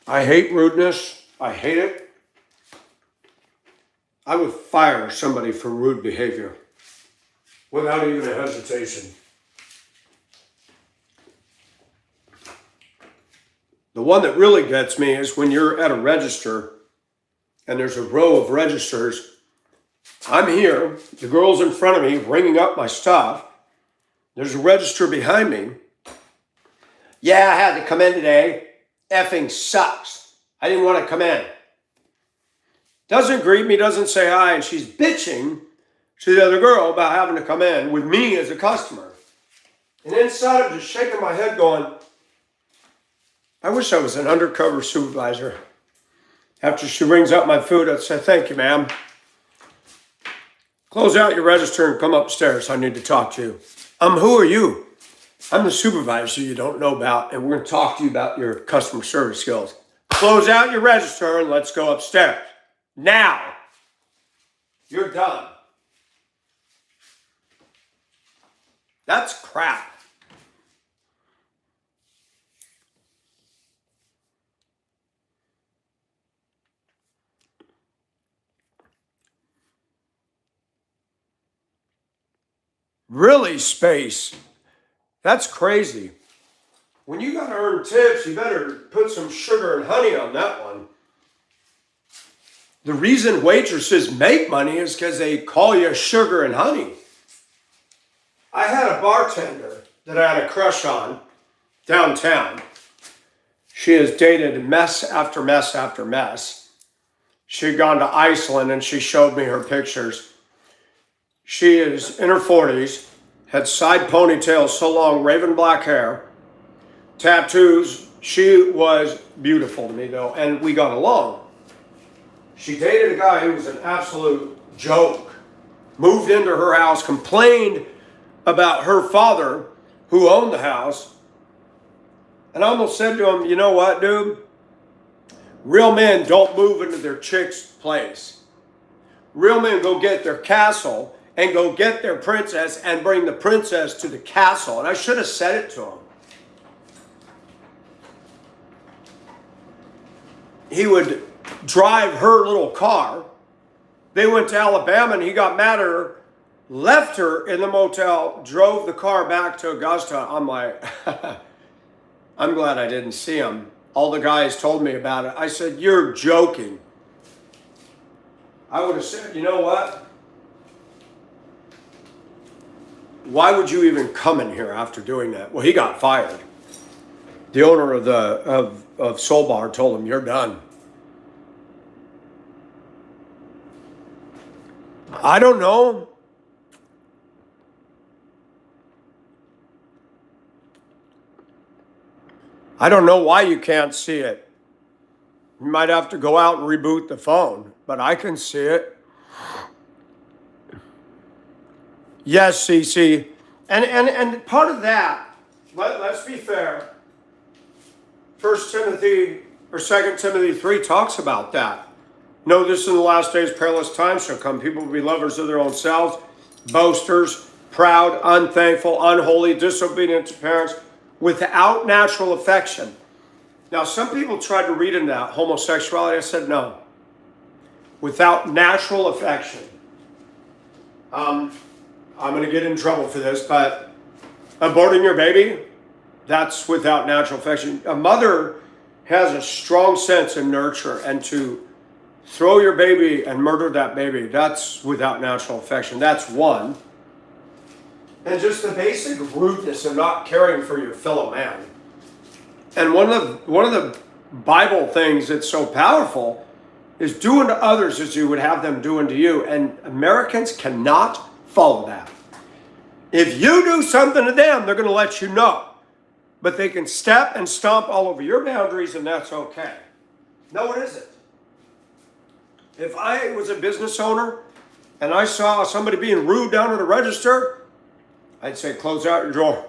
I hate rudeness. I hate it. I would fire somebody for rude behavior without even a hesitation. The one that really gets me is when you're at a register and there's a row of registers. I'm here, the girl's in front of me ringing up my stuff. There's a register behind me. Yeah, I had to come in today. Effing sucks. I didn't want to come in. Doesn't greet me, doesn't say hi, and she's bitching to the other girl about having to come in with me as a customer. And inside I'm just shaking my head going, I wish I was an undercover supervisor. After she rings up my food, I'd say, thank you, ma'am. Close out your register and come upstairs. I need to talk to you. Who are you? I'm the supervisor you don't know about, and we're going to talk to you about your customer service skills. Close out your register and let's go upstairs. Now. You're done. That's crap. Really, space. That's crazy. When you got to earn tips, you better put some sugar and honey on that one. The reason waitresses make money is because they call you sugar and honey. I had a bartender that I had a crush on downtown. She has dated mess after mess after mess. She had gone to Iceland and she showed me her pictures. She is in her 40s, had side ponytails so long, raven black hair, tattoos. She was beautiful to me, though, and we got along. She dated a guy who was an absolute joke. Moved into her house, complained about her father, who owned the house. And I almost said to him, you know what, dude? Real men don't move into their chick's place. Real men go get their castle and go get their princess and bring the princess to the castle. And I should have said it to him. He would drive her little car. They went to Alabama and he got mad at her, left her in the motel, drove the car back to Augusta. I'm like, I'm glad I didn't see him. All the guys told me about it. I said, you're joking. I would have said, you know what? Why would you even come in here after doing that? Well, he got fired. The owner of Soul Bar told him, you're done. I don't know. I don't know why you can't see it. You might have to go out and reboot the phone, but I can see it. Yes, Cece. And part of that, let's be fair. 1 Timothy or 2 Timothy 3 talks about that. Know this, in the last days perilous times shall come. People will be lovers of their own selves, boasters, proud, unthankful, unholy, disobedient to parents, without natural affection. Now, some people tried to read into that homosexuality. I said no. Without natural affection. I'm going to get in trouble for this, but aborting your baby, that's without natural affection. A mother has a strong sense of nurture, and to throw your baby and murder that baby, that's without natural affection. That's one. And just the basic rudeness of not caring for your fellow man. And one of the Bible things that's so powerful is do unto others as you would have them do unto you. And Americans cannot follow that. If you do something to them, they're going to let you know. But they can step and stomp all over your boundaries, and that's okay. No, it isn't. If I was a business owner and I saw somebody being rude down at the register, I'd say, close out your drawer.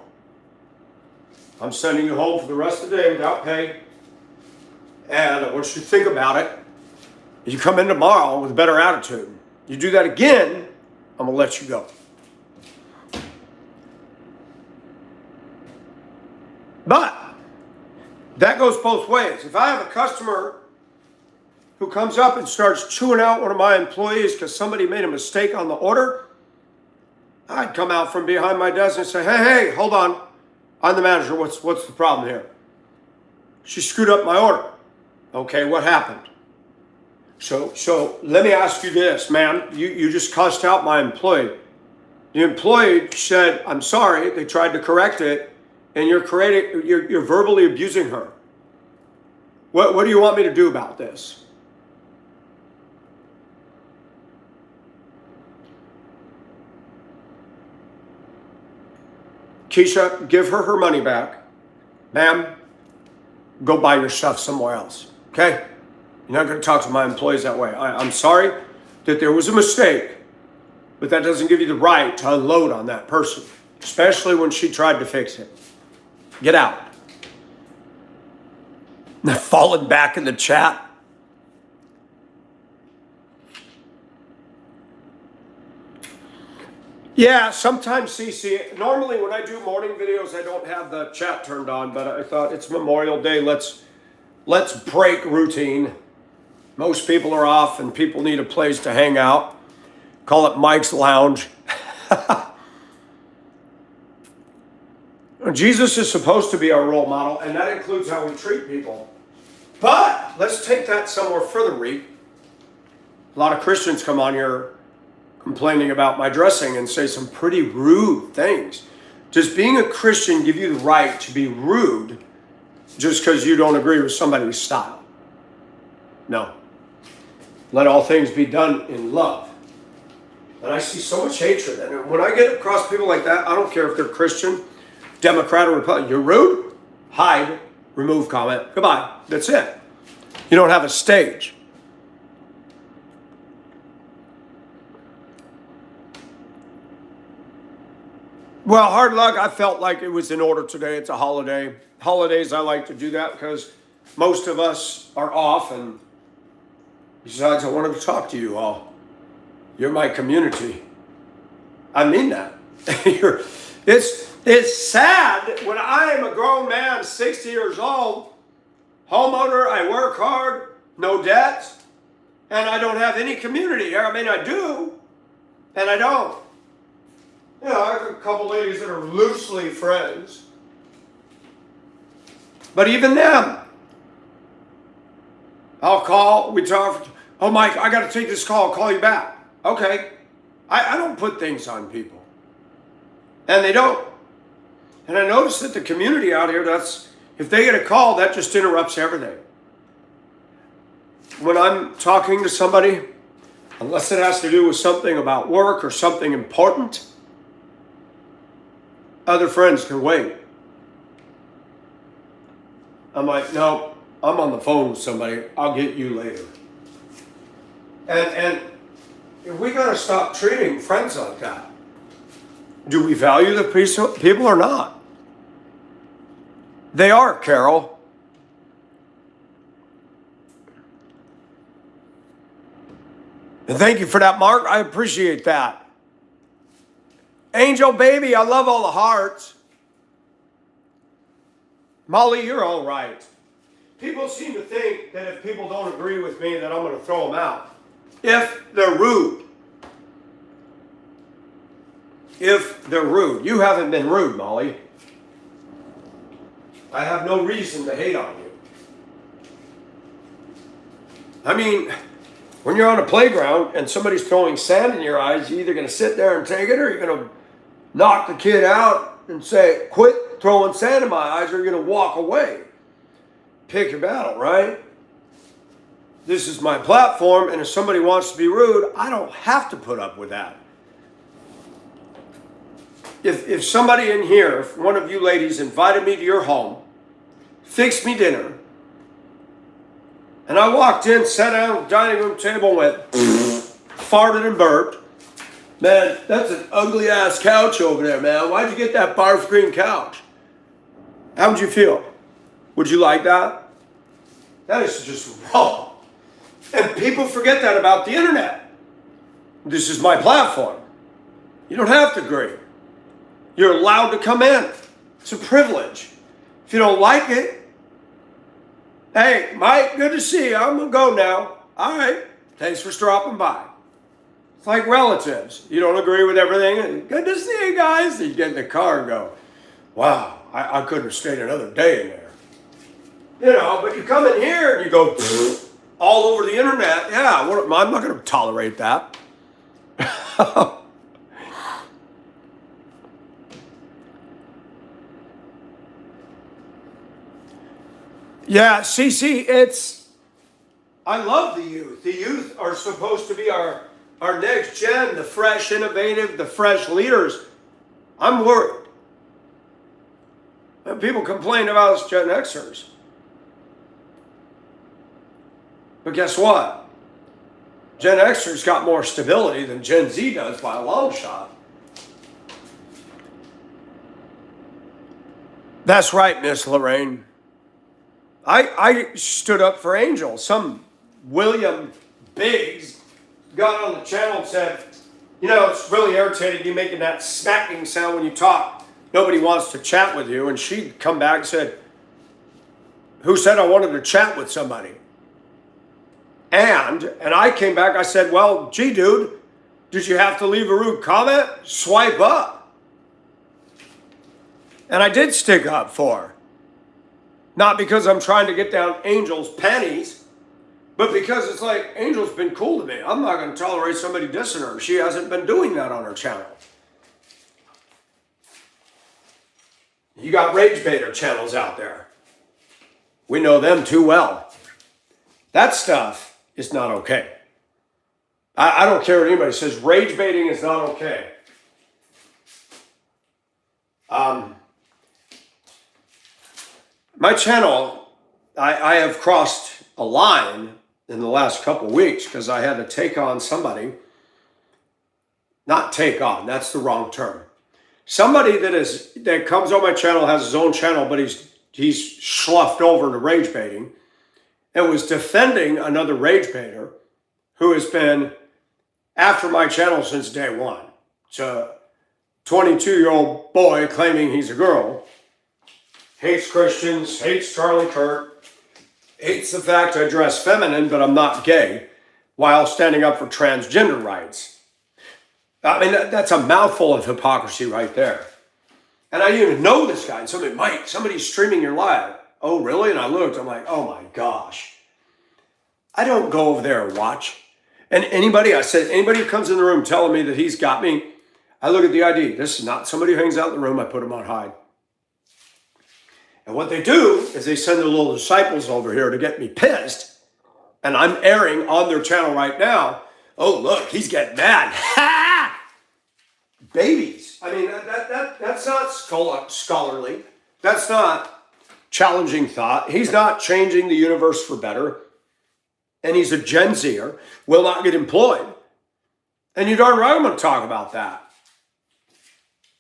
I'm sending you home for the rest of the day without pay. And I want you to think about it. You come in tomorrow with a better attitude. You do that again, I'm going to let you go. But that goes both ways. If I have a customer who comes up and starts chewing out one of my employees because somebody made a mistake on the order, I'd come out from behind my desk and say, hey, hold on. I'm the manager. What's the problem here? She screwed up my order. Okay, what happened? So let me ask you this, ma'am. You just cussed out my employee. The employee said, I'm sorry. They tried to correct it, and you're verbally abusing her. What do you want me to do about this? Keisha, give her money back. Ma'am, go buy your stuff somewhere else, okay? You're not going to talk to my employees that way. I'm sorry that there was a mistake, but that doesn't give you the right to unload on that person, especially when she tried to fix it. Get out. They're falling back in the chat. Yeah, sometimes, CC. Normally when I do morning videos, I don't have the chat turned on, but I thought it's Memorial Day. Let's break routine. Most people are off and people need a place to hang out. Call it Mike's Lounge. Jesus is supposed to be our role model, and that includes how we treat people. But let's take that somewhere further, Reed. A lot of Christians come on here complaining about my dressing and say some pretty rude things. Does being a Christian give you the right to be rude just because you don't agree with somebody's style? No. Let all things be done in love. And I see so much hatred. And when I get across people like that, I don't care if they're Christian, Democrat, or Republican. You're rude? hide, remove comment, goodbye. That's it. You don't have a stage. Well, hard luck. I felt like it was in order today. It's a holiday. Holidays, I like to do that because most of us are off. And besides, I wanted to talk to you all. You're my community. I mean that. It's sad when I am a grown man, 60 years old, homeowner, I work hard, no debts, and I don't have any community here. I mean, I do, and I don't. You know, I have a couple ladies that are loosely friends. But even them, I'll call, we talk, oh, Mike, I got to take this call, I'll call you back. Okay. I don't put things on people. And they don't. And I notice that the community out here, if they get a call, that just interrupts everything. When I'm talking to somebody, unless it has to do with something about work or something important, other friends can wait. I'm like, no, I'm on the phone with somebody. I'll get you later. And we got to stop treating friends like that. Do we value the people or not? They are, Carol. And thank you for that, Mark. I appreciate that. Angel baby, I love all the hearts. Molly, you're all right. People seem to think that if people don't agree with me that I'm going to throw them out. If they're rude. If they're rude. You haven't been rude, Molly. I have no reason to hate on you. I mean, when you're on a playground and somebody's throwing sand in your eyes, you're either going to sit there and take it or you're going to knock the kid out and say, quit throwing sand in my eyes, or you're going to walk away. Pick your battle, right? This is my platform, and if somebody wants to be rude, I don't have to put up with that. If somebody in here, if one of you ladies invited me to your home, fixed me dinner, and I walked in, sat down at the dining room table, went, farted and burped, man, that's an ugly ass couch over there, man. Why'd you get that barf green couch? How would you feel? Would you like that? That is just wrong. And people forget that about the internet. This is my platform. You don't have to agree. You're allowed to come in. It's a privilege. If you don't like it, hey, Mike, good to see you. I'm going to go now. All right. Thanks for stopping by. It's like relatives. You don't agree with everything. Good to see you guys. You get in the car and go, wow, I couldn't have stayed another day in there. You know, but you come in here and you go all over the internet. Yeah, I'm not going to tolerate that. Yeah, Cece, I love the youth. The youth are supposed to be our next gen, the fresh, innovative, the fresh leaders. I'm worried. And people complain about us Gen Xers. But guess what? Gen Xers got more stability than Gen Z does by a long shot. That's right, Miss Lorraine. I stood up for Angel. Some William Biggs got on the channel and said, you know, it's really irritating you making that smacking sound when you talk. Nobody wants to chat with you. And she'd come back and said, who said I wanted to chat with somebody? And I came back, I said, well, gee, dude, did you have to leave a rude comment? Swipe up. And I did stick up for her. Not because I'm trying to get down Angel's panties, but because it's like, Angel's been cool to me. I'm not going to tolerate somebody dissing her. She hasn't been doing that on her channel. You got rage baiter channels out there. We know them too well. That stuff is not okay. I don't care what anybody says. Rage baiting is not okay. My channel, I have crossed a line in the last couple of weeks because I had to take on somebody. Not take on, that's the wrong term. Somebody that comes on my channel, has his own channel, but he's sloughed over to rage baiting and was defending another rage baiter who has been after my channel since day one. It's a 22-year-old boy claiming he's a girl, hates Christians, hates Charlie Kirk, hates the fact I dress feminine, but I'm not gay, while standing up for transgender rights. I mean, that's a mouthful of hypocrisy right there. And I didn't even know this guy. And somebody, Mike, somebody's streaming your live. Oh, really? And I looked, I'm like, oh my gosh. I don't go over there and watch. And anybody who comes in the room telling me that he's got me, I look at the ID. This is not somebody who hangs out in the room. I put him on hide. And what they do is they send their little disciples over here to get me pissed. And I'm airing on their channel right now. Oh, look, he's getting mad. Ha! Babies. I mean, that's not scholarly. That's not challenging thought. He's not changing the universe for better. And he's a Gen Zer, will not get employed. And you darn right I'm going to talk about that.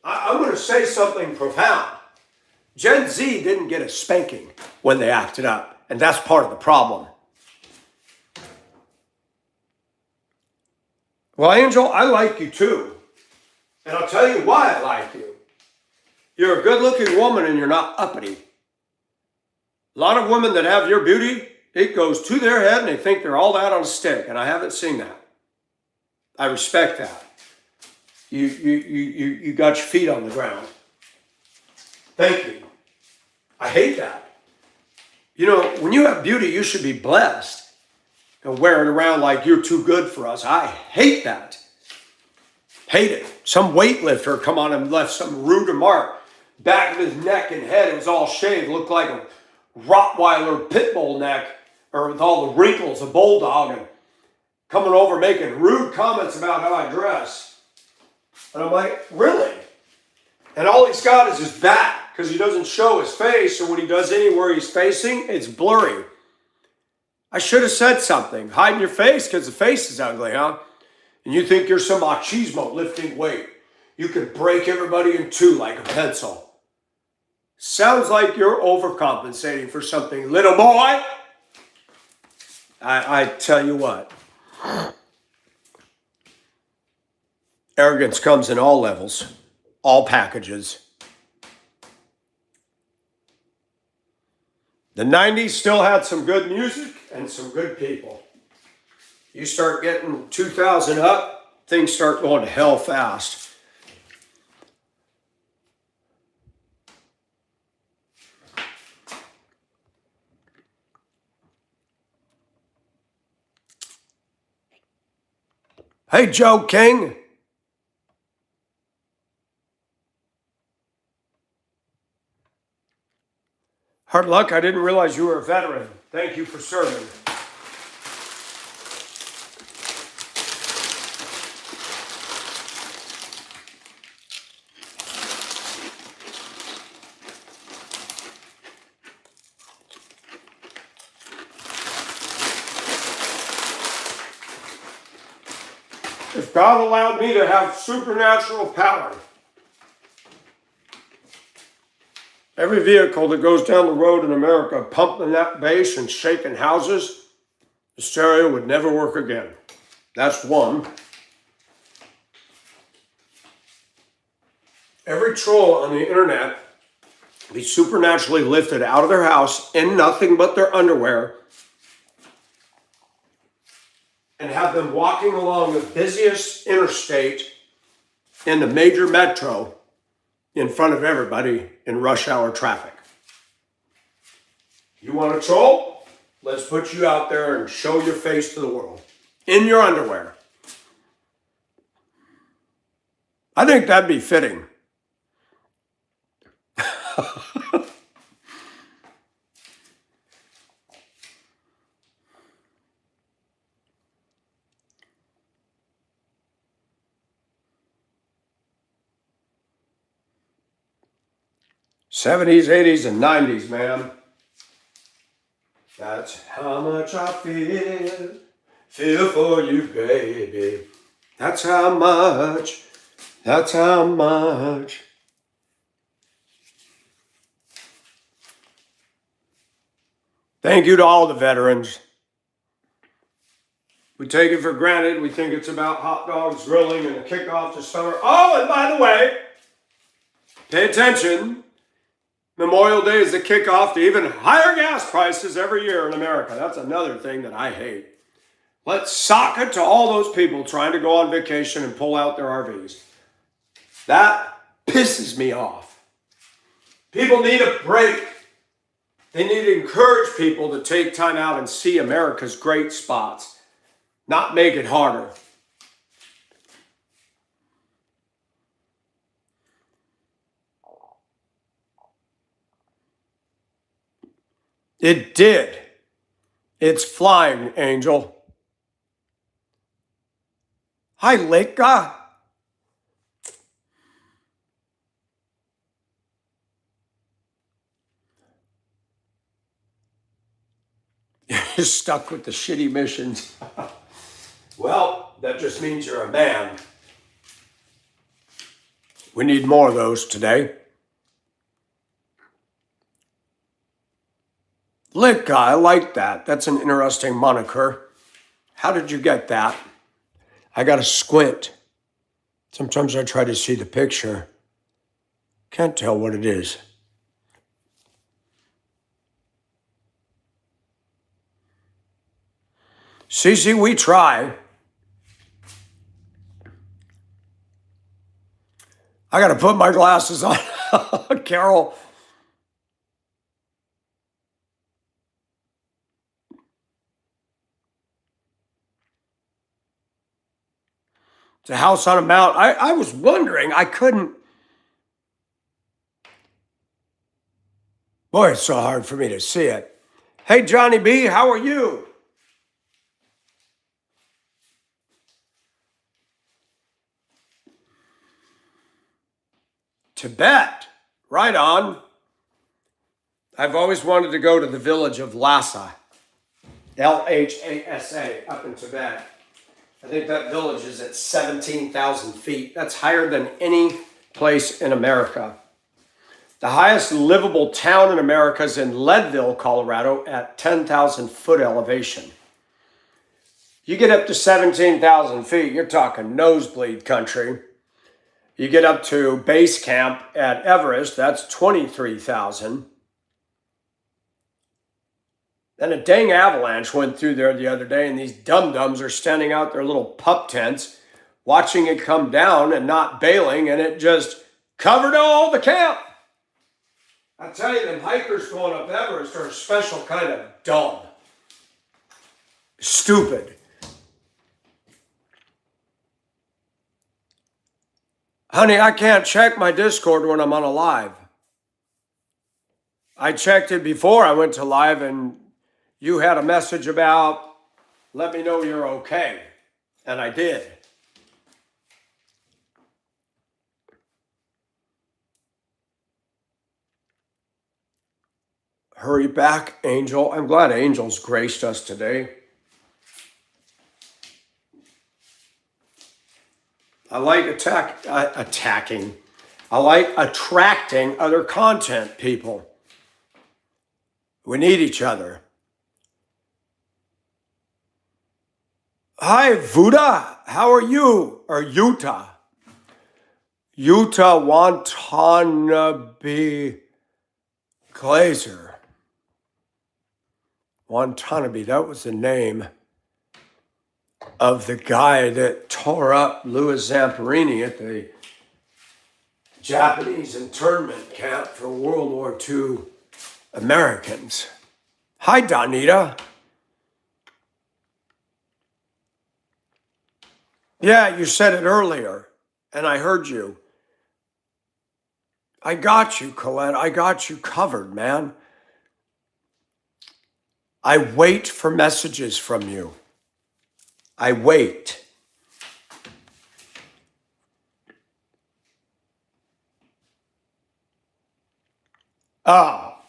I'm going to say something profound. Gen Z didn't get a spanking when they acted up. And that's part of the problem. Well, Angel, I like you too. And I'll tell you why I like you. You're a good-looking woman and you're not uppity. A lot of women that have your beauty, it goes to their head and they think they're all that on a stick. And I haven't seen that. I respect that. You got your feet on the ground. Thank you. I hate that. You know, when you have beauty, you should be blessed. And wear it around like you're too good for us. I hate that. Hate it. Some weightlifter come on and left some rude remark. Back of his neck and head, it was all shaved. Looked like a Rottweiler pit bull neck, or with all the wrinkles, a bulldog, and coming over making rude comments about how I dress. And I'm like, really? And all he's got is his back, because he doesn't show his face, so when he does anywhere he's facing, it's blurry. I should have said something. Hiding your face because the face is ugly, huh? And you think you're some machismo lifting weight. You can break everybody in two like a pencil. Sounds like you're overcompensating for something, little boy. I tell you what. Arrogance comes in all levels, all packages. The 90s still had some good music and some good people. You start getting 2000 up, things start going to hell fast. Hey, Joe King. Hard luck, I didn't realize you were a veteran. Thank you for serving. If God allowed me to have supernatural power, every vehicle that goes down the road in America pumping that bass and shaking houses, the stereo would never work again. That's one. Every troll on the internet be supernaturally lifted out of their house in nothing but their underwear and have them walking along the busiest interstate in the major metro in front of everybody in rush hour traffic. You want to troll? Let's put you out there and show your face to the world in your underwear. I think that'd be fitting. '70s, '80s, and '90s, man. That's how much I feel for you, baby. That's how much, that's how much. Thank you to all the veterans. We take it for granted. We think it's about hot dogs, grilling, and a kickoff to summer. Oh, and by the way, pay attention. Memorial Day is the kickoff to even higher gas prices every year in America. That's another thing that I hate. Let's sock it to all those people trying to go on vacation and pull out their RVs. That pisses me off. People need a break. They need to encourage people to take time out and see America's great spots, not make it harder. It did. It's flying, Angel. Hi, Lika. You're stuck with the shitty missions. Well, that just means you're a man. We need more of those today. Lika, I like that. That's an interesting moniker. How did you get that? I got to squint. Sometimes I try to see the picture. Can't tell what it is. Cece, we try. I got to put my glasses on. Carol. It's a house on a mount. I was wondering, I couldn't. Boy, it's so hard for me to see it. Hey, Johnny B, how are you? Tibet. Right on. I've always wanted to go to the village of Lhasa. Lhasa, up in Tibet. I think that village is at 17,000 feet. That's higher than any place in America. The highest livable town in America is in Leadville, Colorado, at 10,000 foot elevation. You get up to 17,000 feet, you're talking nosebleed country. You get up to base camp at Everest, that's 23,000. Then a dang avalanche went through there the other day, and these dum-dums are standing out their little pup tents, watching it come down and not bailing, and it just covered all the camp. I tell you, them hikers going up Everest are a special kind of dumb. Stupid. Honey, I can't check my Discord when I'm on a live. I checked it before I went to live, and you had a message about, let me know you're okay. And I did. Hurry back, Angel. I'm glad Angel's graced us today. I like attacking. I like attracting other content people. We need each other. Hi, Vuda. How are you? Or Utah? Utah Watanabe Glazer. Watanabe, that was the name of the guy that tore up Louis Zamperini at the Japanese internment camp for World War II Americans. Hi, Donita. Yeah, you said it earlier, and I heard you. I got you, Colette. I got you covered, man. I wait for messages from you. I wait. Ah,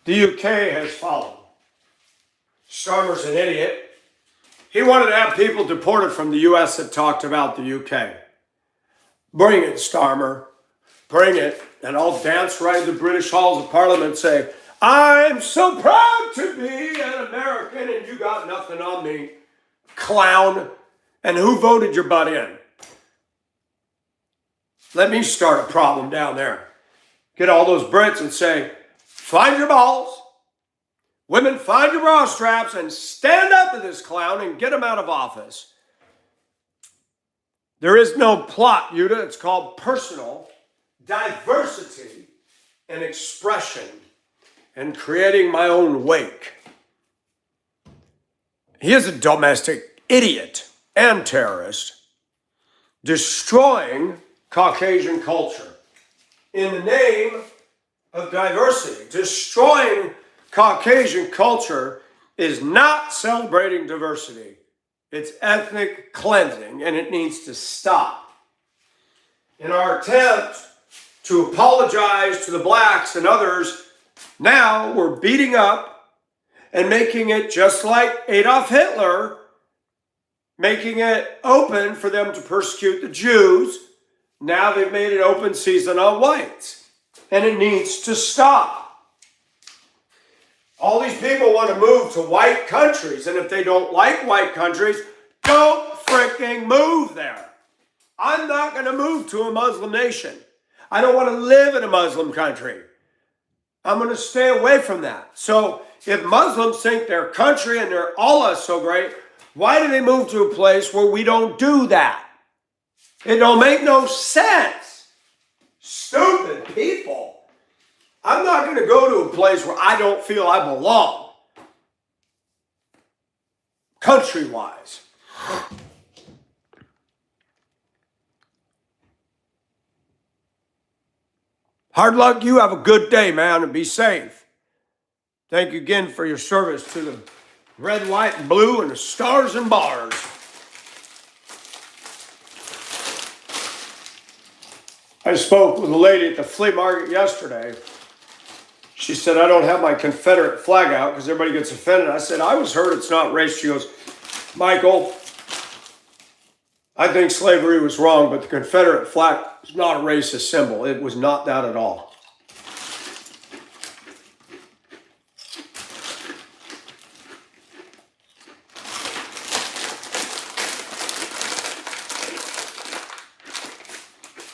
the UK has fallen. Starmer's an idiot. He wanted to have people deported from the U.S. that talked about the U.K. Bring it, Starmer. Bring it. And I'll dance right in the British halls of Parliament and say, I'm so proud to be an American and you got nothing on me, clown. And who voted your butt in? Let me start a problem down there. Get all those Brits and say, find your balls. Women, find your bra straps and stand up to this clown and get him out of office. There is no plot, Yuta. It's called personal diversity and expression and creating my own wake. He is a domestic idiot and terrorist destroying Caucasian culture in the name of diversity. Destroying Caucasian culture is not celebrating diversity. It's ethnic cleansing, and it needs to stop. In our attempt to apologize to the blacks and others, now we're beating up and making it just like Adolf Hitler, making it open for them to persecute the Jews. Now they've made it open season on whites, and it needs to stop. All these people want to move to white countries, and if they don't like white countries, don't freaking move there. I'm not going to move to a Muslim nation. I don't want to live in a Muslim country. I'm going to stay away from that. So if Muslims think their country and their Allah is so great, why do they move to a place where we don't do that? It don't make no sense. Stupid people. I'm not going to go to a place where I don't feel I belong. Country-wise. Hard luck. You have a good day, man, and be safe. Thank you again for your service to the red, white, and blue, and the stars and bars. I spoke with a lady at the flea market yesterday. She said, I don't have my Confederate flag out because everybody gets offended. I said, I was heard it's not race. She goes, Michael, I think slavery was wrong, but the Confederate flag is not a racist symbol. It was not that at all.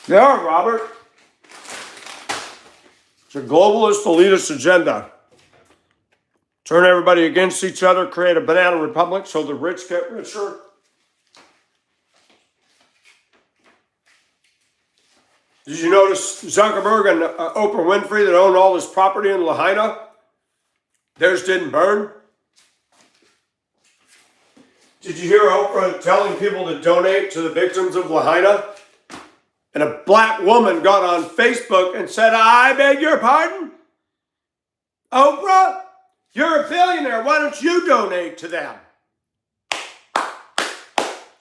They are, Robert. It's a globalist, elitist agenda. Turn everybody against each other, create a banana republic so the rich get richer. Did you notice Zuckerberg and Oprah Winfrey that own all this property in Lahaina? Theirs didn't burn. Did you hear Oprah telling people to donate to the victims of Lahaina? And a black woman got on Facebook and said, I beg your pardon? Oprah, you're a billionaire. Why don't you donate to them?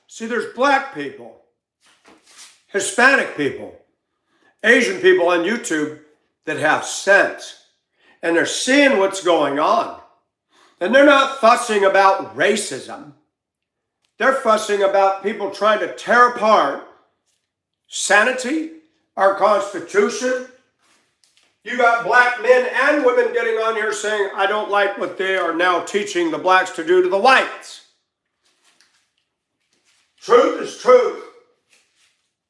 See, there's black people, Hispanic people, Asian people on YouTube that have sense. And they're seeing what's going on. And they're not fussing about racism. They're fussing about people trying to tear apart sanity, our Constitution. You got black men and women getting on here saying, I don't like what they are now teaching the blacks to do to the whites. Truth is truth.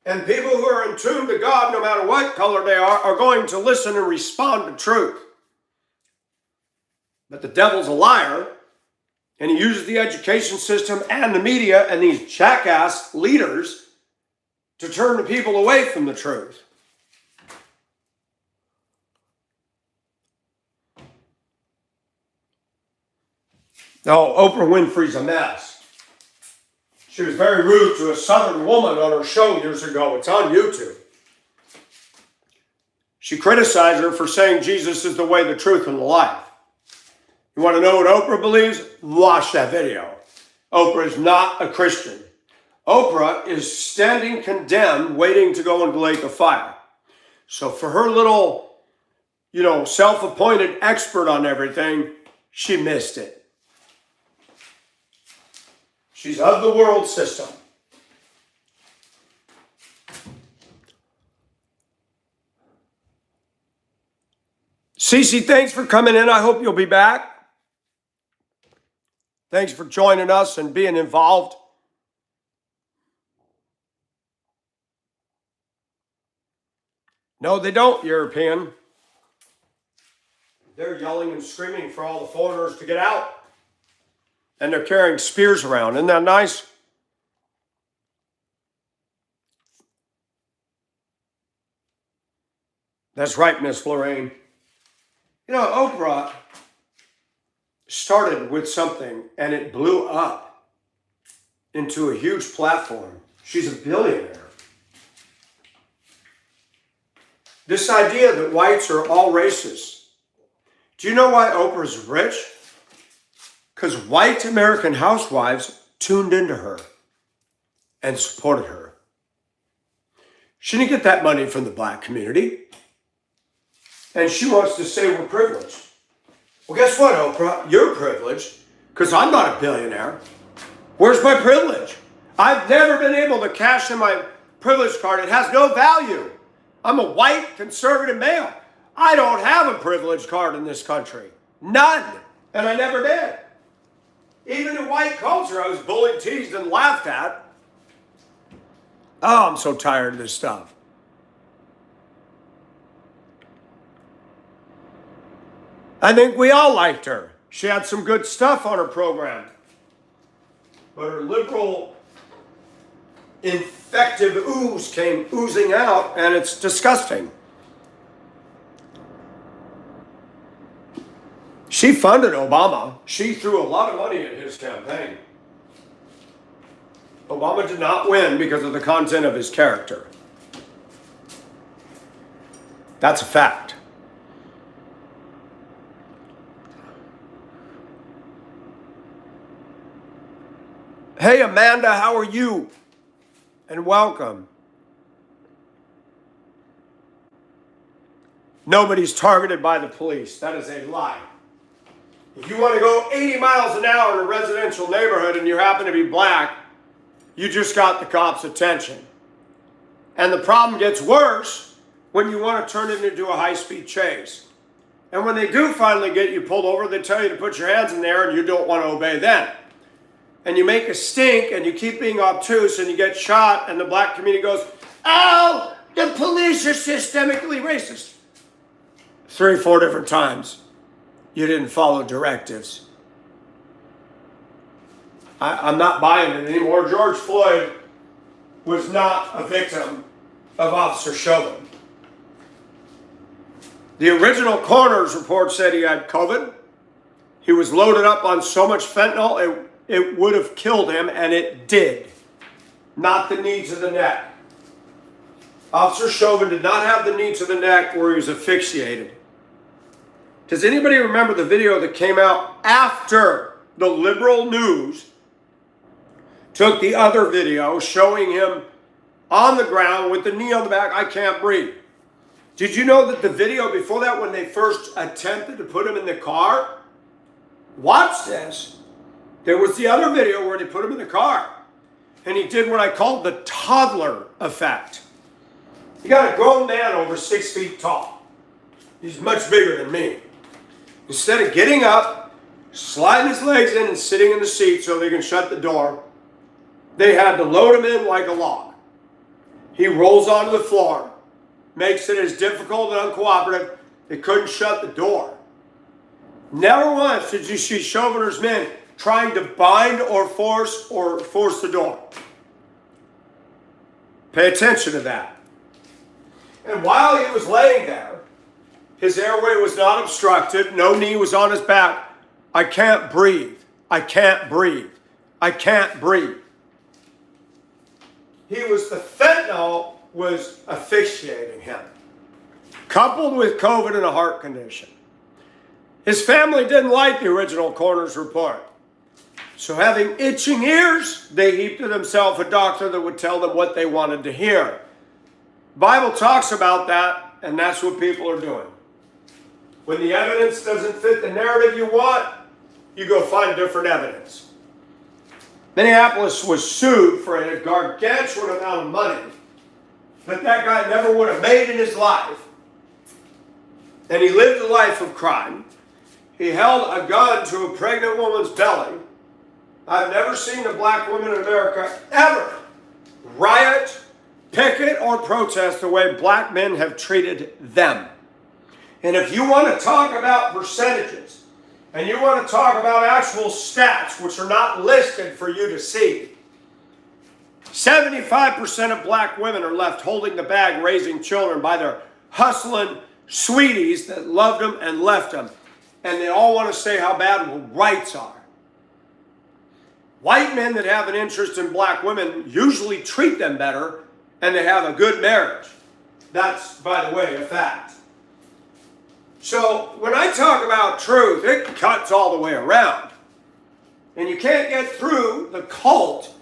And people who are in tune to God, no matter what color they are going to listen and respond to truth. But the devil's a liar, and he uses the education system and the media and these jackass leaders to turn the people away from the truth. No, Oprah Winfrey's a mess. She was very rude to a Southern woman on her show years ago. It's on YouTube. She criticized her for saying Jesus is the way, the truth, and the life. You want to know what Oprah believes? Watch that video. Oprah is not a Christian. Oprah is standing condemned, waiting to go into the lake of fire. So for her little, self-appointed expert on everything, she missed it. She's of the world system. Cece, thanks for coming in. I hope you'll be back. Thanks for joining us and being involved. No, they don't, European. They're yelling and screaming for all the foreigners to get out. And they're carrying spears around. Isn't that nice? That's right, Miss Lorraine. You know, Oprah started with something and it blew up into a huge platform. She's a billionaire. This idea that whites are all racist. Do you know why Oprah's rich? Because white American housewives tuned into her and supported her. She didn't get that money from the black community. And she wants to say we're privileged. Well, guess what, Oprah? You're privileged because I'm not a billionaire. Where's my privilege? I've never been able to cash in my privilege card. It has no value. I'm a white conservative male. I don't have a privilege card in this country. None. And I never did. Even in white culture, I was bullied, teased, and laughed at. Oh, I'm so tired of this stuff. I think we all liked her. She had some good stuff on her program. But her liberal infective ooze came oozing out, and it's disgusting. She funded Obama. She threw a lot of money at his campaign. Obama did not win because of the content of his character. That's a fact. Hey, Amanda, how are you? And welcome. Nobody's targeted by the police. That is a lie. If you want to go 80 miles an hour in a residential neighborhood and you happen to be black, you just got the cops' attention. And the problem gets worse when you want to turn it into a high-speed chase. And when they do finally get you pulled over, they tell you to put your hands in there and you don't want to obey them. And you make a stink and you keep being obtuse and you get shot and the black community goes, oh, the police are systemically racist. 3 or 4 different times. You didn't follow directives. I'm not buying it anymore. George Floyd was not a victim of Officer Chauvin. The original coroner's report said he had COVID. He was loaded up on so much fentanyl, it would have killed him, and it did. Not the knees of the neck. Officer Chauvin did not have the knees of the neck where he was asphyxiated. Does anybody remember the video that came out after the liberal news took the other video showing him on the ground with the knee on the back? I can't breathe. Did you know that the video before that, when they first attempted to put him in the car? Watch this. There was the other video where they put him in the car. And he did what I call the toddler effect. You got a grown man over 6 feet tall. He's much bigger than me. Instead of getting up, sliding his legs in and sitting in the seat so they can shut the door, they had to load him in like a log. He rolls onto the floor, makes it as difficult and uncooperative. They couldn't shut the door. Never once did you see Chauvinist men trying to bind or force the door. Pay attention to that. And while he was laying there, his airway was not obstructed, no knee was on his back. I can't breathe. I can't breathe. I can't breathe. The fentanyl was asphyxiating him, coupled with COVID and a heart condition. His family didn't like the original coroner's report. So having itching ears, they heaped to themselves a doctor that would tell them what they wanted to hear. The Bible talks about that, and that's what people are doing. When the evidence doesn't fit the narrative you want, you go find different evidence. Minneapolis was sued for a gargantuan amount of money that that guy never would have made in his life. And he lived a life of crime. He held a gun to a pregnant woman's belly. I've never seen a black woman in America ever riot, picket, or protest the way black men have treated them. And if you want to talk about percentages, and you want to talk about actual stats, which are not listed for you to see, 75% of black women are left holding the bag raising children by their hustling sweeties that loved them and left them. And they all want to say how bad rights are. White men that have an interest in black women usually treat them better, and they have a good marriage. That's, by the way, a fact. So when I talk about truth, it cuts all the way around. And you can't get through the cult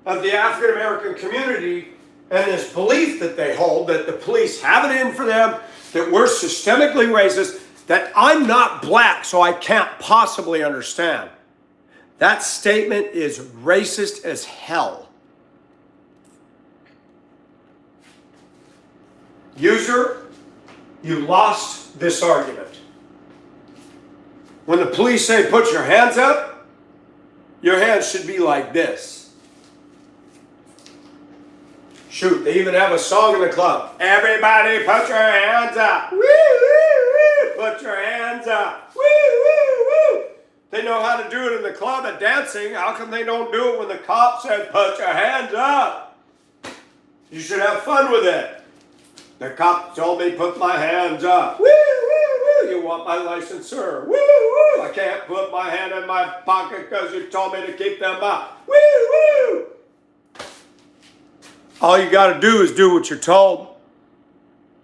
of the African American community and this belief that they hold that the police have it in for them, that we're systemically racist, that I'm not black, so I can't possibly understand. That statement is racist as hell. User, you lost this argument. When the police say put your hands up, your hands should be like this. Shoot, they even have a song in the club. Everybody put your hands up. Woo, woo, woo. Put your hands up. Woo, woo, woo. They know how to do it in the club at dancing. How come they don't do it when the cop says put your hands up? You should have fun with it. The cop told me put my hands up. Woo, woo, woo. You want my license, sir? Woo, woo. I can't put my hand in my pocket because you told me to keep them up. Woo, woo. All you got to do is do what you're told.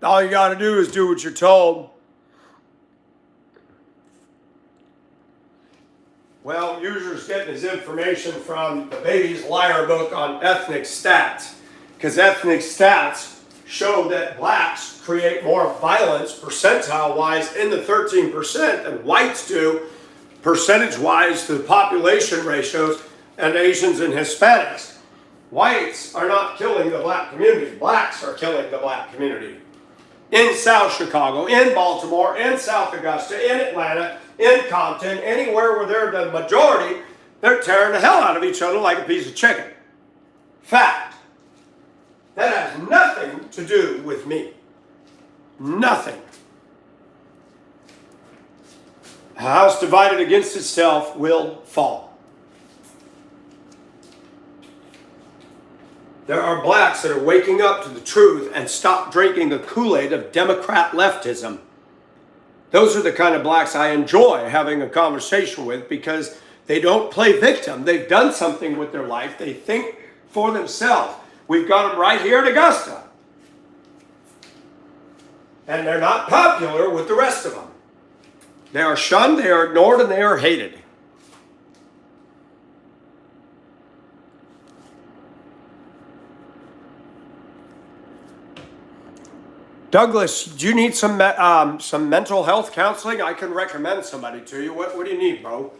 All you got to do is do what you're told. Well, User's getting his information from the Baby's Liar book on ethnic stats. Because ethnic stats show that blacks create more violence percentile-wise in the 13% than whites do percentage-wise to the population ratios and Asians and Hispanics. Whites are not killing the black community. Blacks are killing the black community. In South Chicago, in Baltimore, in South Augusta, in Atlanta, in Compton, anywhere where they're the majority, they're tearing the hell out of each other like a piece of chicken. Fact. That has nothing to do with me. Nothing. A house divided against itself will fall. There are blacks that are waking up to the truth and stop drinking the Kool-Aid of Democrat leftism. Those are the kind of blacks I enjoy having a conversation with because they don't play victim. They've done something with their life. They think for themselves. We've got them right here in Augusta. And they're not popular with the rest of them. They are shunned, they are ignored, and they are hated. Douglas, do you need some mental health counseling? I can recommend somebody to you. What do you need, bro?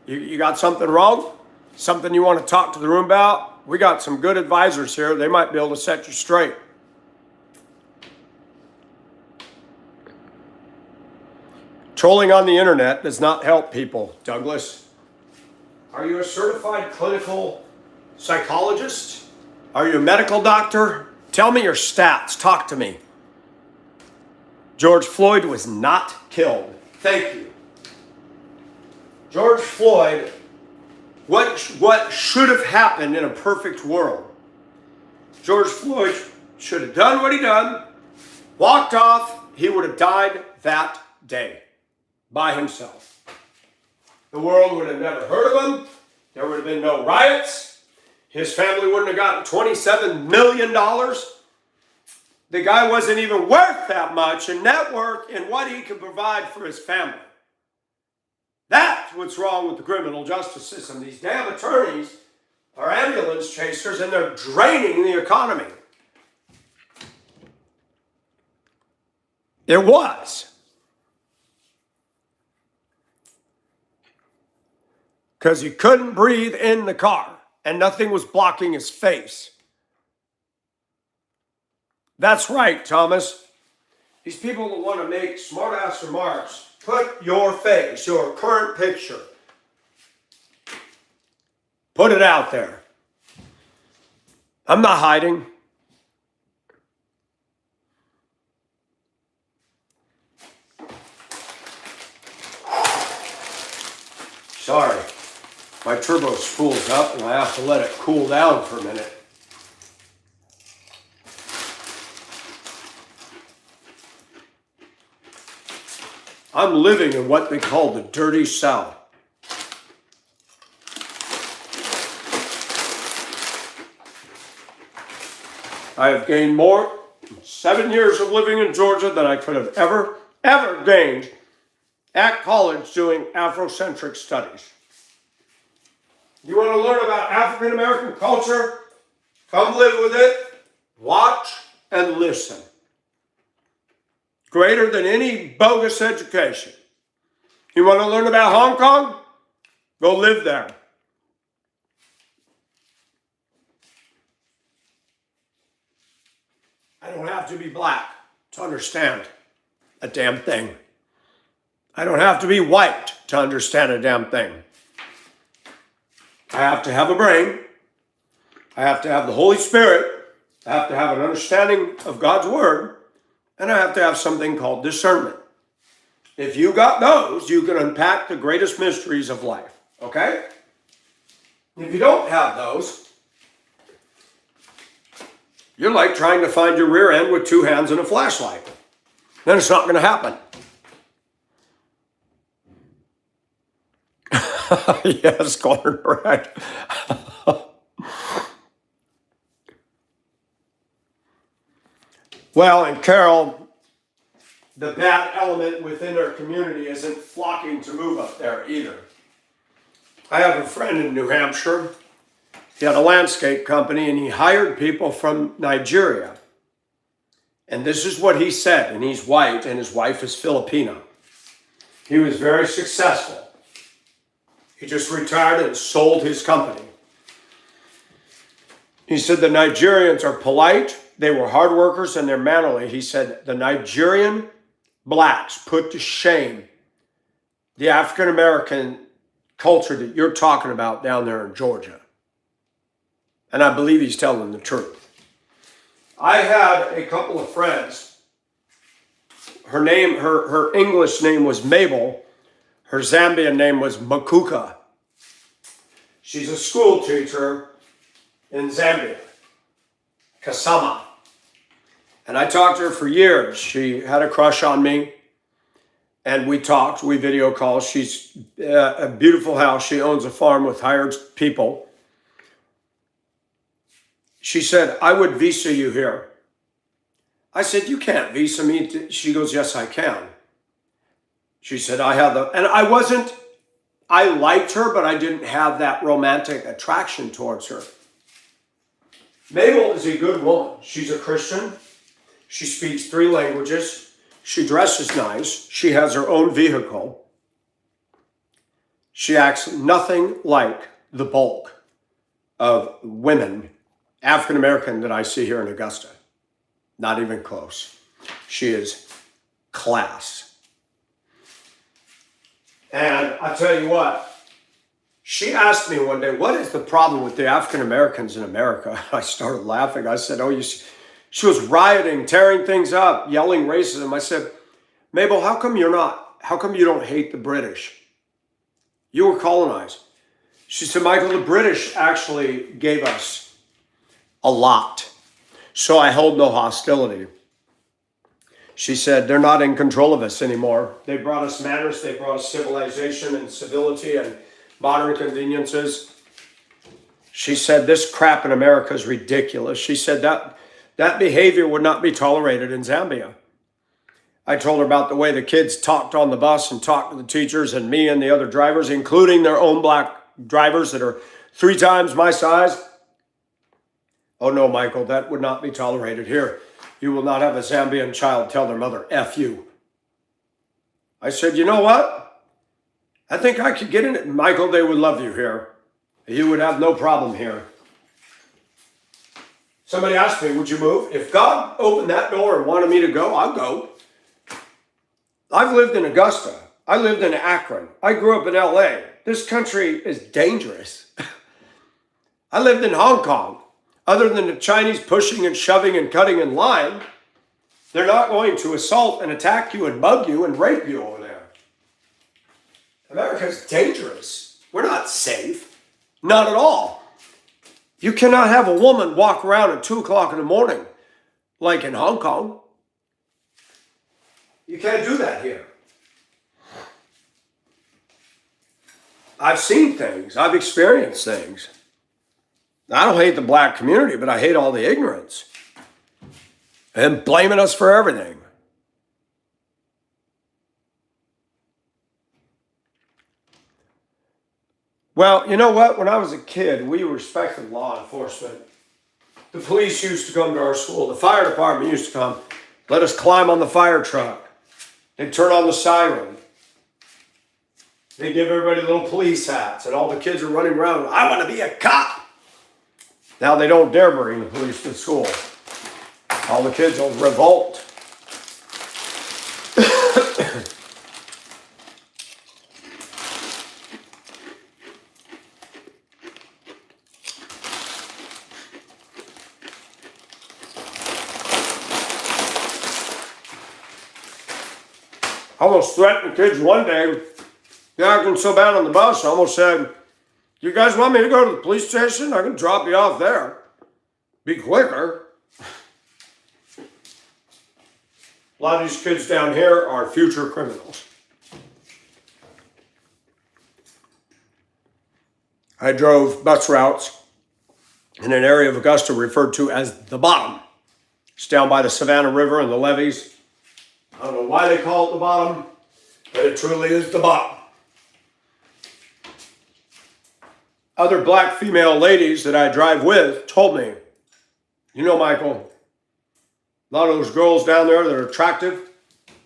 You got something wrong? Something you want to talk to the room about? We got some good advisors here. They might be able to set you straight. Trolling on the internet does not help people, Douglas. Are you a certified clinical psychologist? Are you a medical doctor? Tell me your stats. Talk to me. George Floyd was not killed. Thank you. George Floyd, what should have happened in a perfect world? George Floyd should have done what he done, walked off, he would have died that day by himself. The world would have never heard of him. There would have been no riots. His family wouldn't have gotten $27 million. The guy wasn't even worth that much in net worth and what he could provide for his family. That's what's wrong with the criminal justice system. These damn attorneys are ambulance chasers and they're draining the economy. It was. Because you couldn't breathe in the car. and nothing was blocking his face. That's right, Thomas. These people that want to make smart-ass remarks, put your face, your current picture, put it out there. I'm not hiding. Sorry, my turbo spool's up and I have to let it cool down for a minute. I'm living in what they call the dirty South. I have gained more in 7 years of living in Georgia than I could have ever gained at college doing Afrocentric studies. You want to learn about African American culture? Come live with it, watch, and listen. Greater than any bogus education. You want to learn about Hong Kong? Go live there. I don't have to be black to understand a damn thing. I don't have to be white to understand a damn thing. I have to have a brain. I have to have the Holy Spirit. I have to have an understanding of God's Word. And I have to have something called discernment. If you got those, you can unpack the greatest mysteries of life. Okay? If you don't have those, you're like trying to find your rear end with 2 hands and a flashlight. Then it's not going to happen. Yes, cornbread. Well, and Carol, the bad element within our community isn't flocking to move up there either. I have a friend in New Hampshire. He had a landscape company and he hired people from Nigeria. And this is what he said, and he's white and his wife is Filipino. He was very successful. He just retired and sold his company. He said the Nigerians are polite, they were hard workers, and they're mannerly. He said the Nigerian blacks put to shame the African American culture that you're talking about down there in Georgia. And I believe he's telling the truth. I had a couple of friends. Her English name was Mabel. Her Zambian name was Makuka. She's a school teacher in Zambia, Kasama. And I talked to her for years. She had a crush on me. And we talked, we video called. She's a beautiful house. She owns a farm with hired people. She said, I would visa you here. I said, you can't visa me. She goes, yes, I can. She said, I liked her, but I didn't have that romantic attraction towards her. Mabel is a good woman. She's a Christian. She speaks 3 languages. She dresses nice. She has her own vehicle. She acts nothing like the bulk of women, African American, that I see here in Augusta. Not even close. She is class. And I tell you what, she asked me one day, what is the problem with the African Americans in America? I started laughing. I said, she was rioting, tearing things up, yelling racism. I said, Mabel, how come you don't hate the British? You were colonized. She said, Michael, the British actually gave us a lot. So I hold no hostility. She said, they're not in control of us anymore. They brought us manners, they brought us civilization and civility and modern conveniences. She said, this crap in America is ridiculous. She said that behavior would not be tolerated in Zambia. I told her about the way the kids talked on the bus and talked to the teachers and me and the other drivers, including their own black drivers that are 3 times my size. Oh no, Michael, that would not be tolerated here. You will not have a Zambian child tell their mother, F you. I said, you know what? I think I could get in it. Michael, they would love you here. you would have no problem here. Somebody asked me, would you move? If God opened that door and wanted me to go, I'll go. I've lived in Augusta. I lived in Akron. I grew up in LA. This country is dangerous. I lived in Hong Kong. Other than the Chinese pushing and shoving and cutting in line, they're not going to assault and attack you and mug you and rape you over there. America's dangerous. We're not safe. Not at all. You cannot have a woman walk around at 2 o'clock in the morning like in Hong Kong. You can't do that here. I've seen things. I've experienced things. I don't hate the black community, but I hate all the ignorance and blaming us for everything. Well, you know what? When I was a kid, we respected law enforcement. The police used to come to our school. The fire department used to come, let us climb on the fire truck. They'd turn on the siren. They give everybody little police hats, and all the kids are running around. I want to be a cop. Now they don't dare bring the police to school. All the kids will revolt. I almost threatened the kids one day. They're acting so bad on the bus, I almost said, you guys want me to go to the police station? I can drop you off there. Be quicker. A lot of these kids down here are future criminals. I drove bus routes in an area of Augusta referred to as the bottom. It's down by the Savannah River and the levees. I don't know why they call it the bottom, but it truly is the bottom. Other black female ladies that I drive with told me, you know, Michael, a lot of those girls down there that are attractive,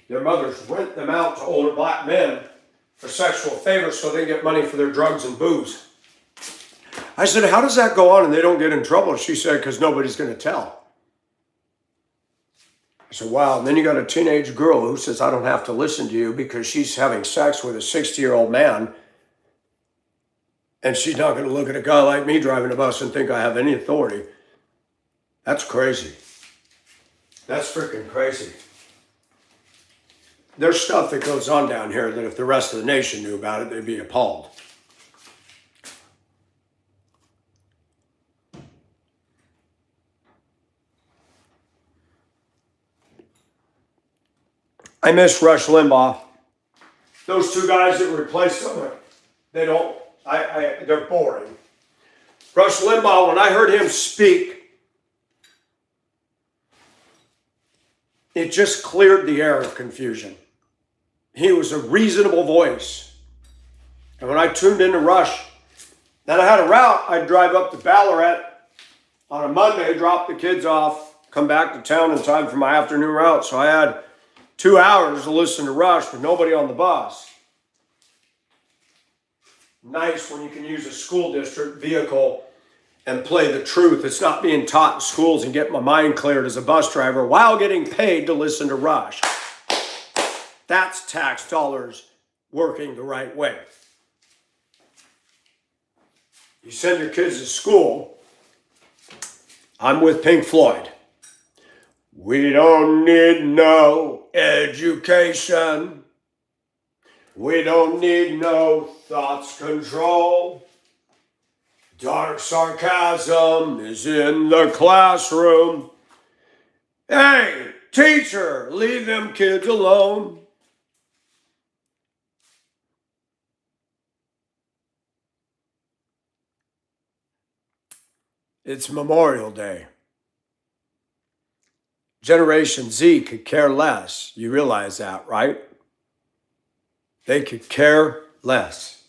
their mothers rent them out to older black men for sexual favors so they get money for their drugs and booze. I said, how does that go on and they don't get in trouble? She said, because nobody's going to tell. I said, wow. And then you got a teenage girl who says, I don't have to listen to you because she's having sex with a 60-year-old man. And she's not going to look at a guy like me driving a bus and think I have any authority. That's crazy. That's freaking crazy. There's stuff that goes on down here that if the rest of the nation knew about it, they'd be appalled. I miss Rush Limbaugh. Those two guys that replaced him, they don't, they're boring. Rush Limbaugh, when I heard him speak, it just cleared the air of confusion. He was a reasonable voice. And when I tuned into Rush, then I had a route. I'd drive up to Ballarat on a Monday, drop the kids off, come back to town in time for my afternoon route. So I had 2 hours to listen to Rush with nobody on the bus. Nice when you can use a school district vehicle and play the truth. It's not being taught in schools and get my mind cleared as a bus driver while getting paid to listen to Rush. That's tax dollars working the right way. You send your kids to school. I'm with Pink Floyd. We don't need no education. We don't need no thoughts control. Dark sarcasm is in the classroom. Hey, teacher, leave them kids alone. It's Memorial Day. Generation Z could care less. You realize that, right? They could care less.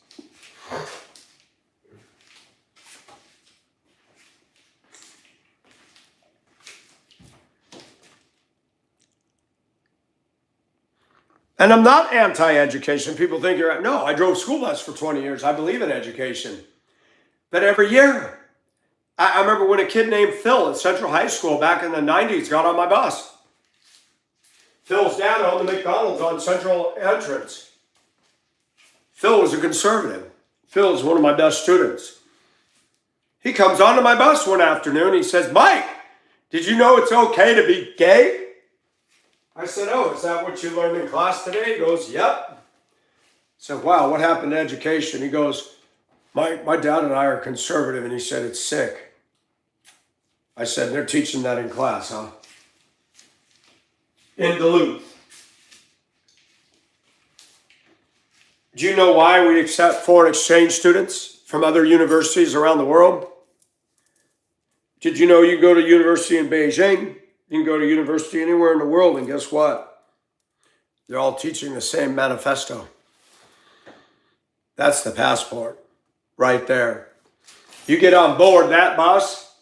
And I'm not anti-education. People think you're, no, I drove school bus for 20 years. I believe in education. But every year, I remember when a kid named Phil at Central High School back in the 90s got on my bus. Phil's dad owned the McDonald's on Central Entrance. Phil was a conservative. Phil is one of my best students. He comes onto my bus one afternoon. He says, Mike, did you know it's okay to be gay? I said, oh, is that what you learned in class today? He goes, yep. I said, wow, what happened to education? He goes, my dad and I are conservative. And he said, it's sick. I said, they're teaching that in class, huh? In Duluth. Do you know why we accept foreign exchange students from other universities around the world? Did you know you can go to university in Beijing, you can go to university anywhere in the world, and guess what? They're all teaching the same manifesto. That's the passport right there. You get on board that bus,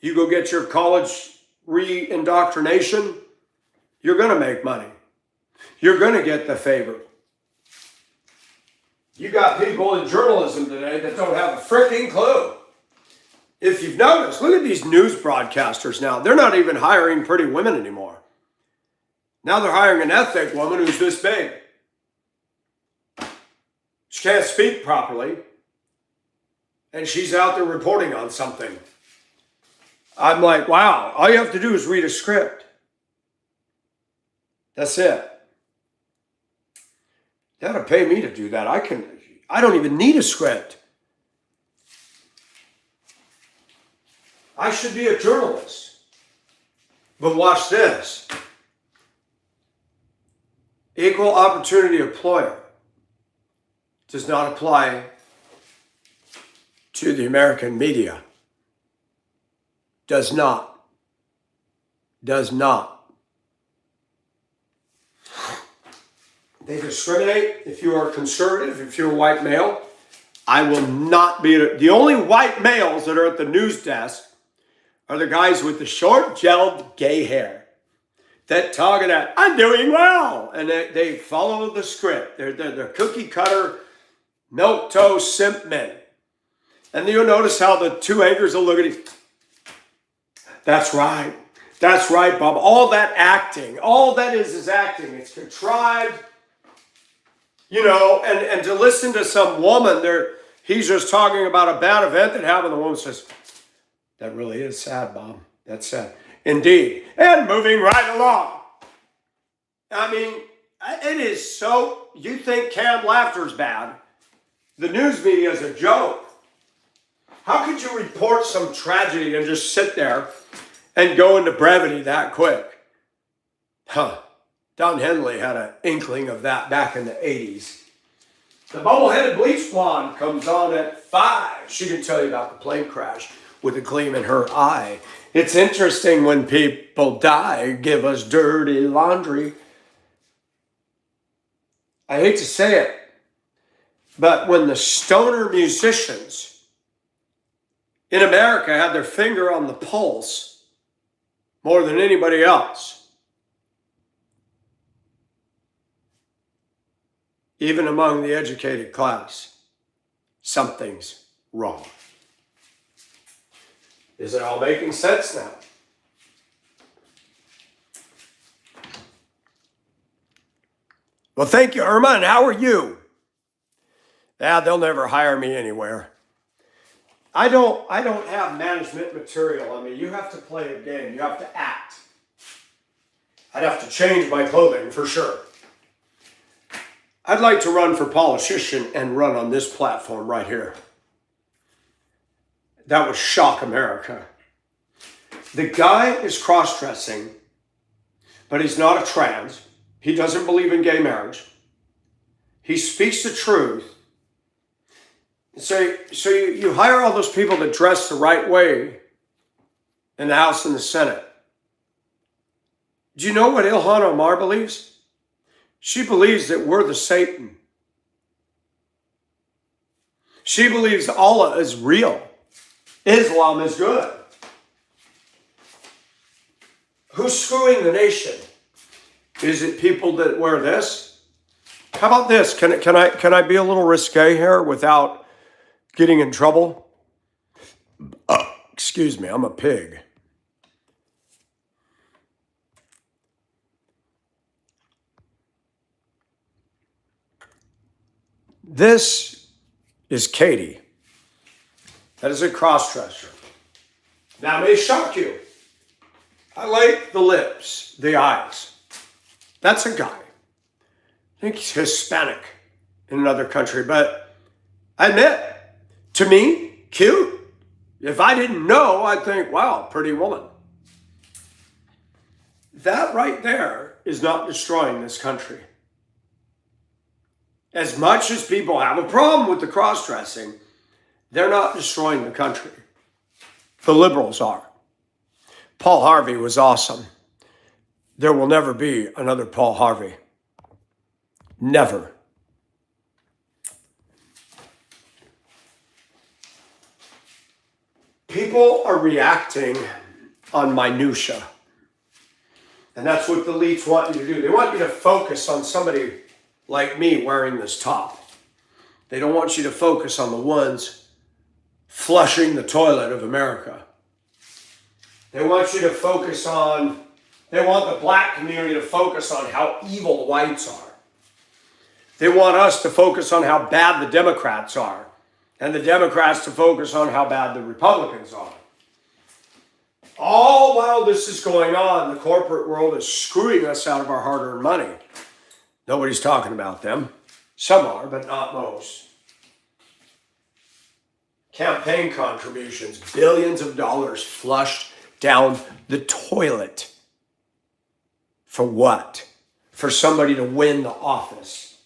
you go get your college re-indoctrination, you're going to make money. You're going to get the favor. You got people in journalism today that don't have a freaking clue. If you've noticed, look at these news broadcasters now. They're not even hiring pretty women anymore. Now they're hiring an ethnic woman who's this big. She can't speak properly. And she's out there reporting on something. I'm like, wow, all you have to do is read a script. That's it. You gotta pay me to do that. I don't even need a script. I should be a journalist. But watch this. Equal opportunity employer does not apply to the American media. Does not. Does not. They discriminate if you are conservative, if you're a white male. I will not be the only white males that are at the news desk are the guys with the short, gelled, gay hair that talk that I'm doing well, and they follow the script. They're cookie cutter, milk toast simp men. And you'll notice how the two anchors will look at each. That's right. That's right, Bob. All that acting, all that is acting. It's contrived. You know, and to listen to some woman there, he's just talking about a bad event that happened. The woman says, that really is sad, Bob. That's sad. Indeed. And moving right along. I mean, it is so, you think canned laughter is bad. The news media is a joke. How could you report some tragedy and just sit there and go into brevity that quick? Don Henley had an inkling of that back in the 80s. The bubble-headed bleach blonde comes on at 5. She can tell you about the plane crash with a gleam in her eye. It's interesting when people die, give us dirty laundry. I hate to say it, but when the stoner musicians in America had their finger on the pulse more than anybody else, even among the educated class, something's wrong. Is it all making sense now? Well, thank you, Irma, and how are you? Yeah, they'll never hire me anywhere. I don't have management material. I mean, you have to play a game. You have to act. I'd have to change my clothing for sure. I'd like to run for politician and run on this platform right here. That would shock America. The guy is cross-dressing, but he's not a trans. He doesn't believe in gay marriage. He speaks the truth. So you hire all those people that dress the right way in the House and the Senate. Do you know what Ilhan Omar believes? She believes that we're the Satan. She believes Allah is real. Islam is good. Who's screwing the nation? Is it people that wear this? How about this? Can I be a little risque here without getting in trouble? Excuse me, I'm a pig. This is Katie. That is a cross-dresser. Now, it may shock you. I like the lips, the eyes. That's a guy. I think he's Hispanic in another country, but I admit, to me, cute. If I didn't know, I'd think, wow, pretty woman. That right there is not destroying this country. As much as people have a problem with the cross-dressing, they're not destroying the country. The liberals are. Paul Harvey was awesome. There will never be another Paul Harvey. Never. People are reacting on minutia. And that's what the elites want you to do. They want you to focus on somebody like me wearing this top. They don't want you to focus on the ones flushing the toilet of America. They want you to focus on, they want the black community to focus on how evil the whites are. They want us to focus on how bad the Democrats are, and the Democrats to focus on how bad the Republicans are. All while this is going on, the corporate world is screwing us out of our hard-earned money. Nobody's talking about them. Some are, but not most. Campaign contributions, billions of dollars flushed down the toilet. For what? For somebody to win the office.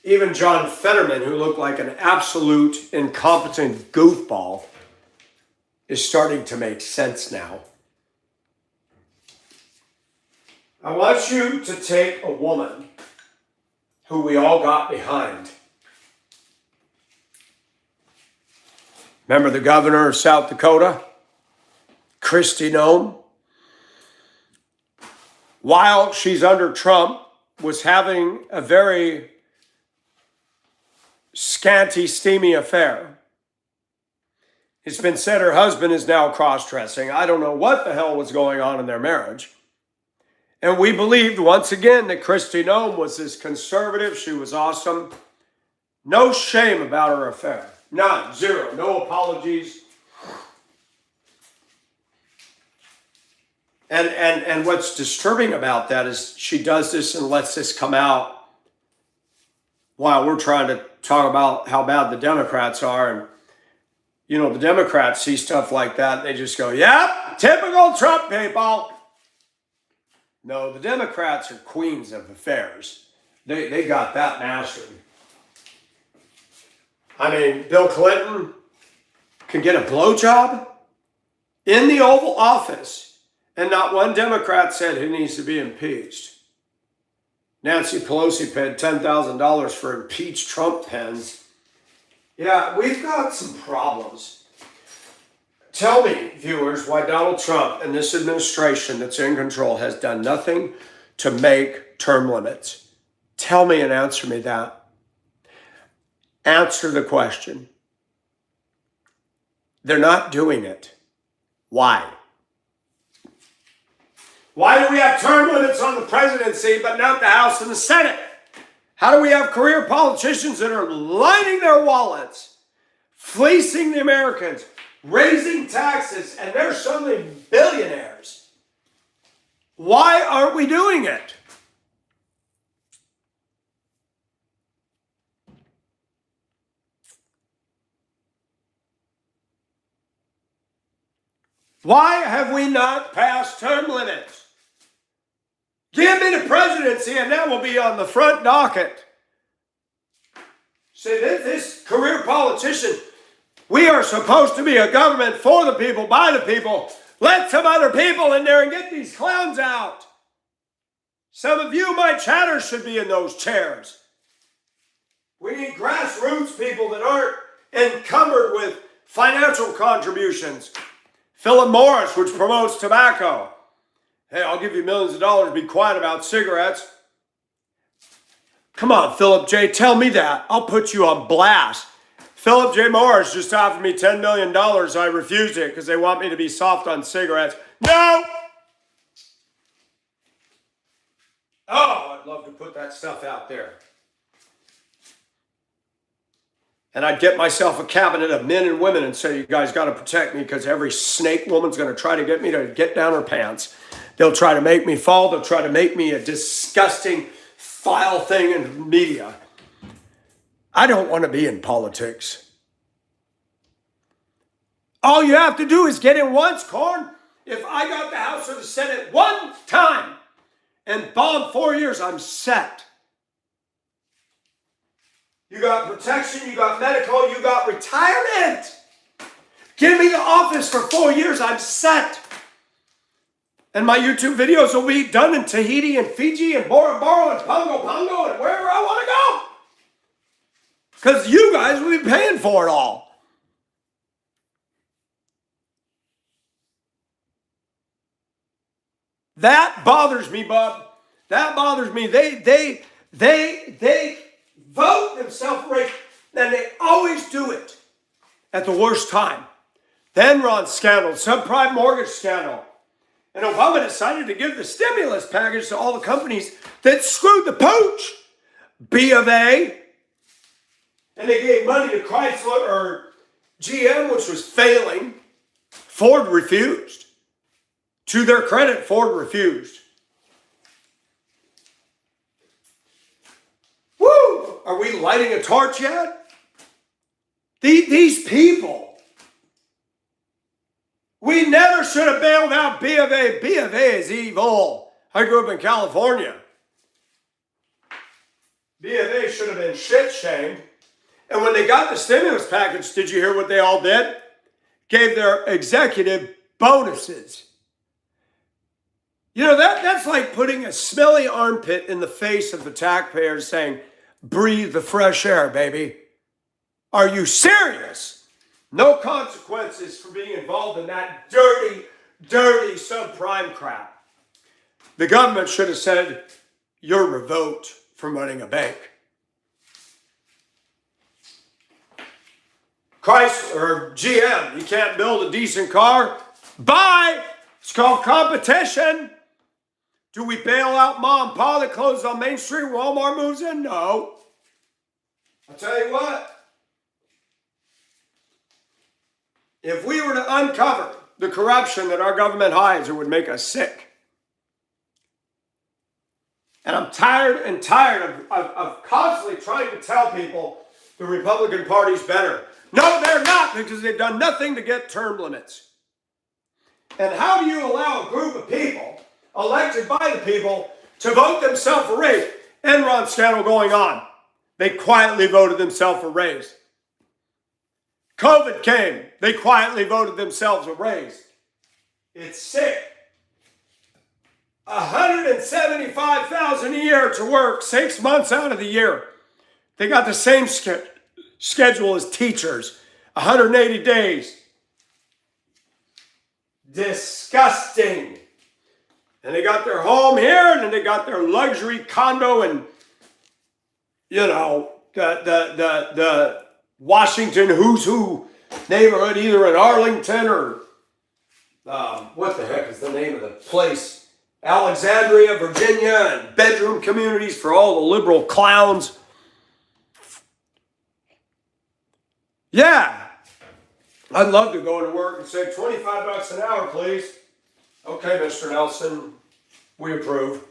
Even John Fetterman, who looked like an absolute incompetent goofball, is starting to make sense now. I want you to take a woman who we all got behind. Remember the governor of South Dakota, Kristi Noem? While she's under Trump, was having a very scanty, steamy affair. It's been said her husband is now cross-dressing. I don't know what the hell was going on in their marriage. And we believed once again that Kristi Noem was this conservative. She was awesome. No shame about her affair. None. Zero. No apologies. And what's disturbing about that is she does this and lets this come out while we're trying to talk about how bad the Democrats are. And, you know, the Democrats see stuff like that. They just go, yep, typical Trump people. No, the Democrats are queens of affairs. They got that mastered. I mean, Bill Clinton can get a blowjob in the Oval Office, and not one Democrat said he needs to be impeached. Nancy Pelosi paid $10,000 for impeached Trump pens. Yeah, we've got some problems. Tell me, viewers, why Donald Trump and this administration that's in control has done nothing to make term limits. Tell me and answer me that. Answer the question. They're not doing it. Why? Why do we have term limits on the presidency but not the House and the Senate? How do we have career politicians that are lining their wallets, fleecing the Americans, raising taxes, and they're suddenly billionaires? Why aren't we doing it? Why have we not passed term limits? Give me the presidency and that will be on the front docket. See, this career politician, we are supposed to be a government for the people, by the people. Let some other people in there and get these clowns out. Some of you, my chatter, should be in those chairs. We need grassroots people that aren't encumbered with financial contributions. Philip Morris, which promotes tobacco. Hey, I'll give you millions of dollars, be quiet about cigarettes. Come on, Philip J., tell me that. I'll put you on blast. Philip J. Morris just offered me $10 million. I refused it because they want me to be soft on cigarettes. No! Oh, I'd love to put that stuff out there. And I'd get myself a cabinet of men and women and say, you guys got to protect me because every snake woman's going to try to get me to get down her pants. They'll try to make me fall. They'll try to make me a disgusting, vile thing in media. I don't want to be in politics. All you have to do is get in once, Corn. If I got the House or the Senate one time and bomb 4 years, I'm set. You got protection, you got medical, you got retirement. Give me the office for 4 years, I'm set. And my YouTube videos will be done in Tahiti and Fiji and Bora Bora and Pongo Pongo and wherever I want to go. Because you guys will be paying for it all. That bothers me, bub. That bothers me. They vote themselves right, and they always do it at the worst time. The Enron scandal, subprime mortgage scandal. And Obama decided to give the stimulus package to all the companies that screwed the pooch. B of A. And they gave money to Chrysler or GM, which was failing. Ford refused. To their credit, Ford refused. Woo! Are we lighting a torch yet? These people. We never should have bailed out B of A. B of A is evil. I grew up in California. B of A should have been shit-shamed. And when they got the stimulus package, did you hear what they all did? Gave their executive bonuses. You know, that's like putting a smelly armpit in the face of the taxpayers saying, breathe the fresh air, baby. Are you serious? No consequences for being involved in that dirty, dirty subprime crap. The government should have said, you're revoked from running a bank. Chrysler or GM, you can't build a decent car? Buy! It's called competition. Do we bail out mom and pa that closed on Main Street? Walmart moves in? No. I'll tell you what. If we were to uncover the corruption that our government hides, it would make us sick. And I'm tired of constantly trying to tell people the Republican Party's better. No, they're not, because they've done nothing to get term limits. And how do you allow a group of people elected by the people to vote themselves a raise? Enron scandal going on. They quietly voted themselves a raise. COVID came. They quietly voted themselves a raise. It's sick. $175,000 a year to work 6 months out of the year. They got the same schedule as teachers. 180 days. Disgusting. And they got their home here, and then they got their luxury condo in, you know, the Washington who's who neighborhood, either in Arlington or what the heck is the name of the place? Alexandria, Virginia, and bedroom communities for all the liberal clowns. Yeah. I'd love to go into work and say, $25 an hour, please. Okay, Mr. Nelson, we approve.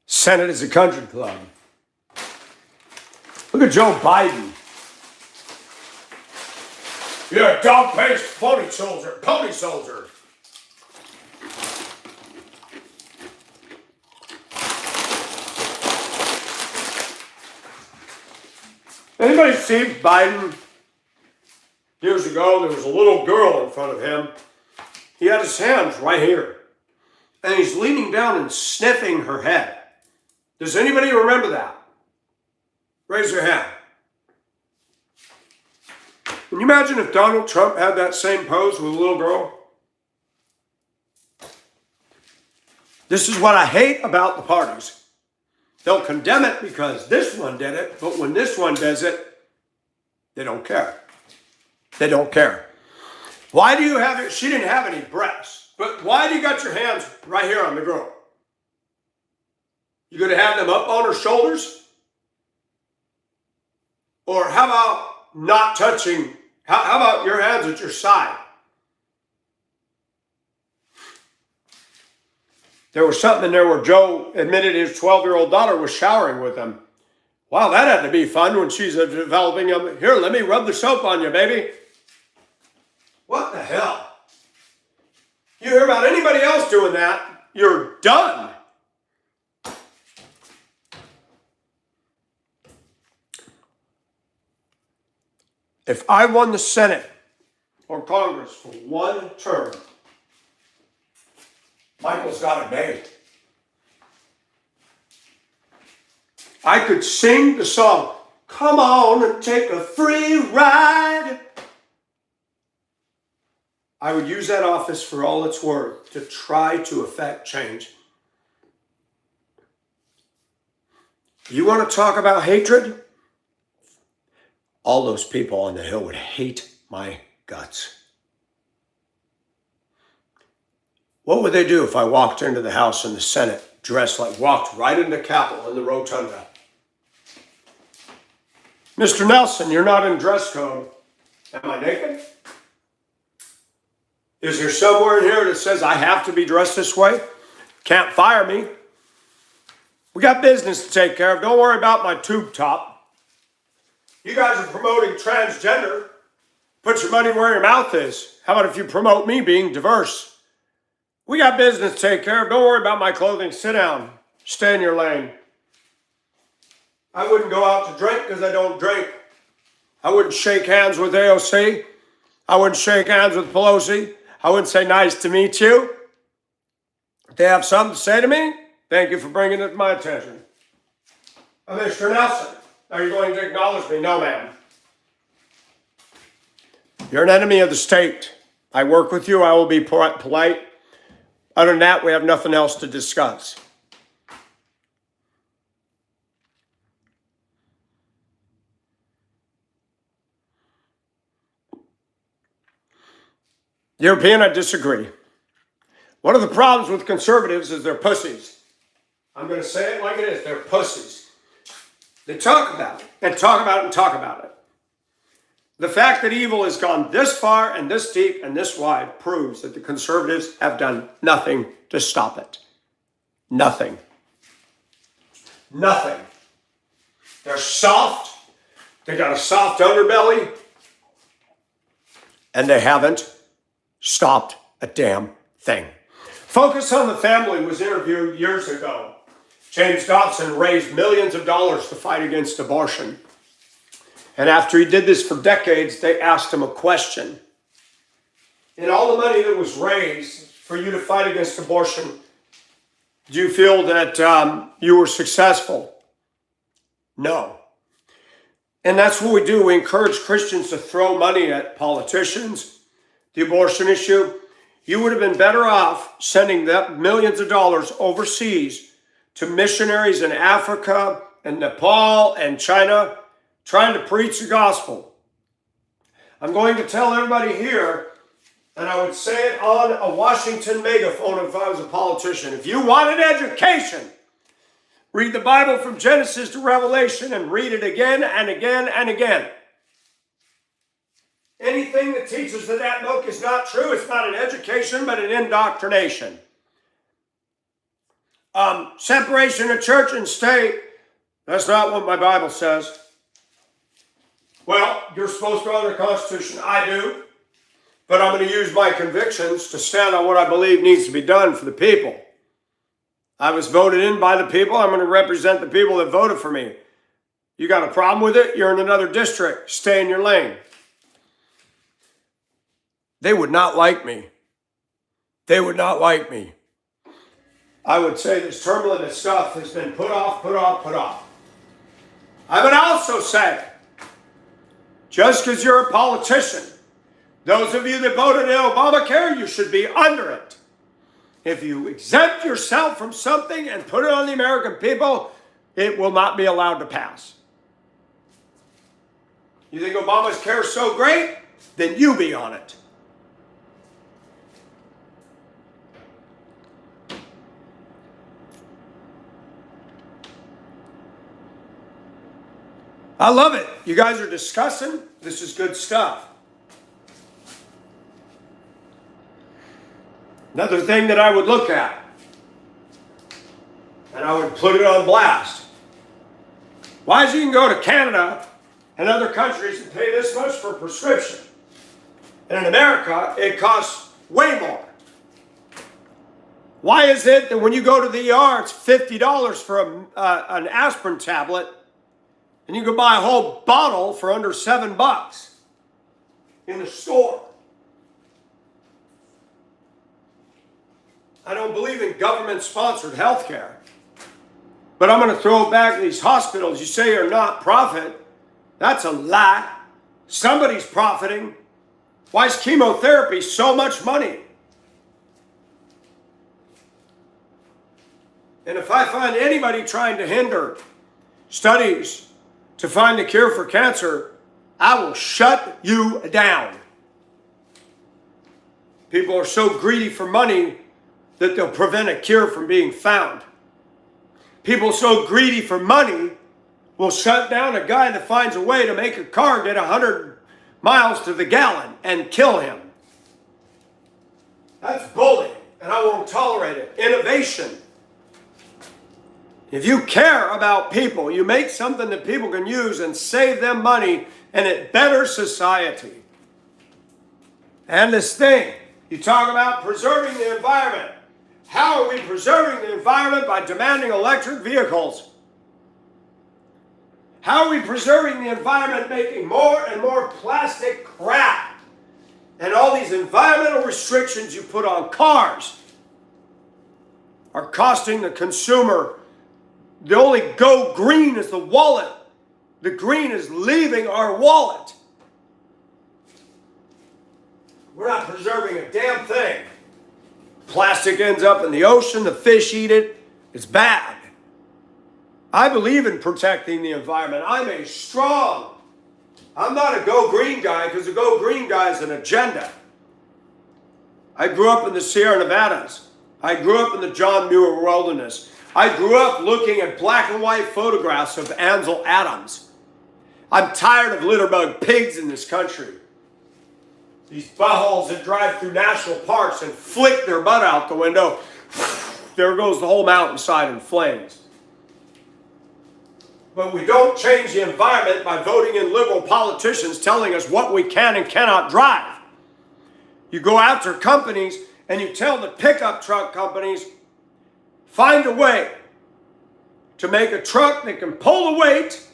Senate is a country club. Look at Joe Biden. You're a dog-faced pony soldier. Anybody see Biden? Years ago, there was a little girl in front of him. He had his hands right here. And he's leaning down and sniffing her head. Does anybody remember that? Raise your hand. Can you imagine if Donald Trump had that same pose with a little girl? This is what I hate about the parties. They'll condemn it because this one did it, but when this one does it, they don't care. They don't care. Why do you have it? She didn't have any breasts, but why do you got your hands right here on the girl? You going to have them up on her shoulders? Or how about not touching? How about your hands at your side? There was something in there where Joe admitted his 12-year-old daughter was showering with him. Wow, that had to be fun when she's developing them. Here, let me rub the soap on you, baby. What the hell? You hear about anybody else doing that, you're done. If I won the Senate or Congress for one term, Michael's got it made. I could sing the song, "Come on and take a free ride." I would use that office for all it's worth to try to affect change. You want to talk about hatred? All those people on the Hill would hate my guts. What would they do if I walked into the House and the Senate dressed like, walked right into Capitol in the rotunda? Mr. Nelson, you're not in dress code. Am I naked? Is there somewhere in here that says I have to be dressed this way? Can't fire me. We got business to take care of. Don't worry about my tube top. You guys are promoting transgender. Put your money where your mouth is. How about if you promote me being diverse? We got business to take care of. Don't worry about my clothing. Sit down. Stay in your lane. I wouldn't go out to drink because I don't drink. I wouldn't shake hands with AOC. I wouldn't shake hands with Pelosi. I wouldn't say nice to meet you. If they have something to say to me, thank you for bringing it to my attention. Mr. Nelson, are you going to acknowledge me? No, ma'am. You're an enemy of the state. I work with you. I will be polite. Other than that, we have nothing else to discuss. European, I disagree. One of the problems with conservatives is they're pussies. I'm going to say it like it is. They're pussies. They talk about it and talk about it and talk about it. The fact that evil has gone this far and this deep and this wide proves that the conservatives have done nothing to stop it. Nothing. Nothing. They're soft. They got a soft underbelly. And they haven't stopped a damn thing. Focus on the Family was interviewed years ago. James Dobson raised millions of dollars to fight against abortion. And after he did this for decades, they asked him a question. In all the money that was raised for you to fight against abortion, do you feel that you were successful? No. And that's what we do. We encourage Christians to throw money at politicians. The abortion issue, you would have been better off sending that millions of dollars overseas to missionaries in Africa and Nepal and China trying to preach the gospel. I'm going to tell everybody here, and I would say it on a Washington megaphone if I was a politician. If you want an education, read the Bible from Genesis to Revelation and read it again and again and again. Anything that teaches that book is not true. It's not an education, but an indoctrination. Separation of church and state, that's not what my Bible says. Well, you're supposed to honor the Constitution. I do. But I'm going to use my convictions to stand on what I believe needs to be done for the people. I was voted in by the people. I'm going to represent the people that voted for me. You got a problem with it? You're in another district. Stay in your lane. They would not like me. They would not like me. I would say this turbulent stuff has been put off, put off, put off. I would also say, just because you're a politician, those of you that voted in Obamacare, you should be under it. If you exempt yourself from something and put it on the American people, it will not be allowed to pass. You think Obama's care is so great? Then you be on it. I love it. You guys are discussing. This is good stuff. Another thing that I would look at, and I would put it on blast. Why is you can go to Canada and other countries and pay this much for a prescription? And in America, it costs way more. Why is it that when you go to the ER, it's $50 for an aspirin tablet, and you can buy a whole bottle for under $7 in the store? I don't believe in government-sponsored health care. But I'm going to throw it back to these hospitals you say are not profit. That's a lie. Somebody's profiting. Why is chemotherapy so much money? And if I find anybody trying to hinder studies to find a cure for cancer, I will shut you down. People are so greedy for money that they'll prevent a cure from being found. People so greedy for money will shut down a guy that finds a way to make a car get 100 miles to the gallon and kill him. That's bullying, and I won't tolerate it. Innovation. If you care about people, you make something that people can use and save them money, and it betters society. And this thing, you talk about preserving the environment. How are we preserving the environment? By demanding electric vehicles. How are we preserving the environment? Making more and more plastic crap. And all these environmental restrictions you put on cars are costing the consumer. The only go green is the wallet. The green is leaving our wallet. We're not preserving a damn thing. Plastic ends up in the ocean, the fish eat it. It's bad. I believe in protecting the environment. I'm not a go green guy, because the go green guy is an agenda. I grew up in the Sierra Nevadas. I grew up in the John Muir Wilderness. I grew up looking at black and white photographs of Ansel Adams. I'm tired of litterbug pigs in this country. These buttholes that drive through national parks and flick their butt out the window. There goes the whole mountainside in flames. But we don't change the environment by voting in liberal politicians telling us what we can and cannot drive. You go after companies and you tell the pickup truck companies, find a way to make a truck that can pull the weight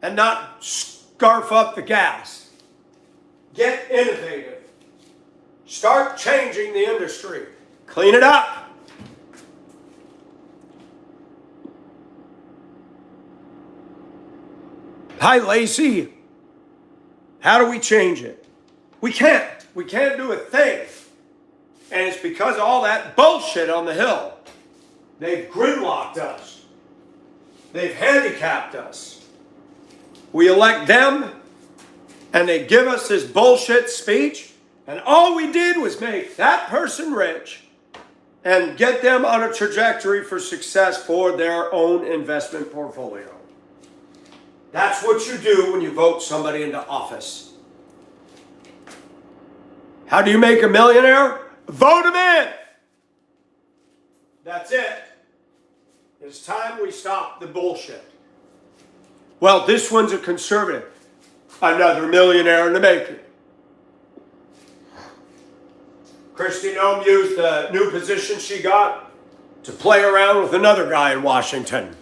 and not scarf up the gas. Get innovative. Start changing the industry. Clean it up. Hi, Lacey. How do we change it? We can't. We can't do a thing. And it's because of all that bullshit on the Hill. They've gridlocked us. They've handicapped us. We elect them, and they give us this bullshit speech, and all we did was make that person rich and get them on a trajectory for success for their own investment portfolio. That's what you do when you vote somebody into office. How do you make a millionaire? Vote him in. That's it. It's time we stop the bullshit. Well, this one's a conservative. Another millionaire in the making. Kristi Noem used the new position she got to play around with another guy in Washington.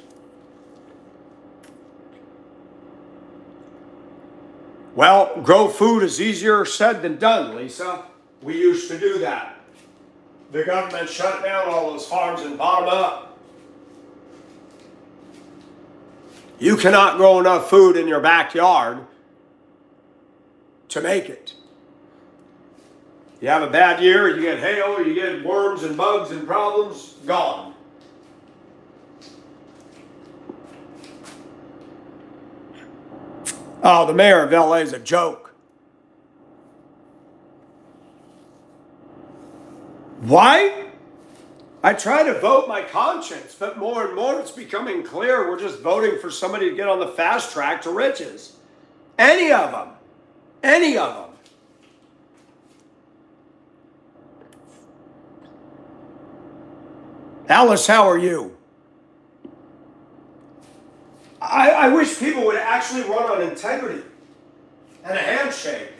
Well, grow food is easier said than done, Lisa. We used to do that. The government shut down all those farms and bought them up. You cannot grow enough food in your backyard to make it. You have a bad year, you get hail, you get worms and bugs and problems, gone. Oh, the mayor of LA is a joke. Why? I try to vote my conscience, but more and more it's becoming clear we're just voting for somebody to get on the fast track to riches. Any of them. Any of them. Alice, how are you? I wish people would actually run on integrity and a handshake.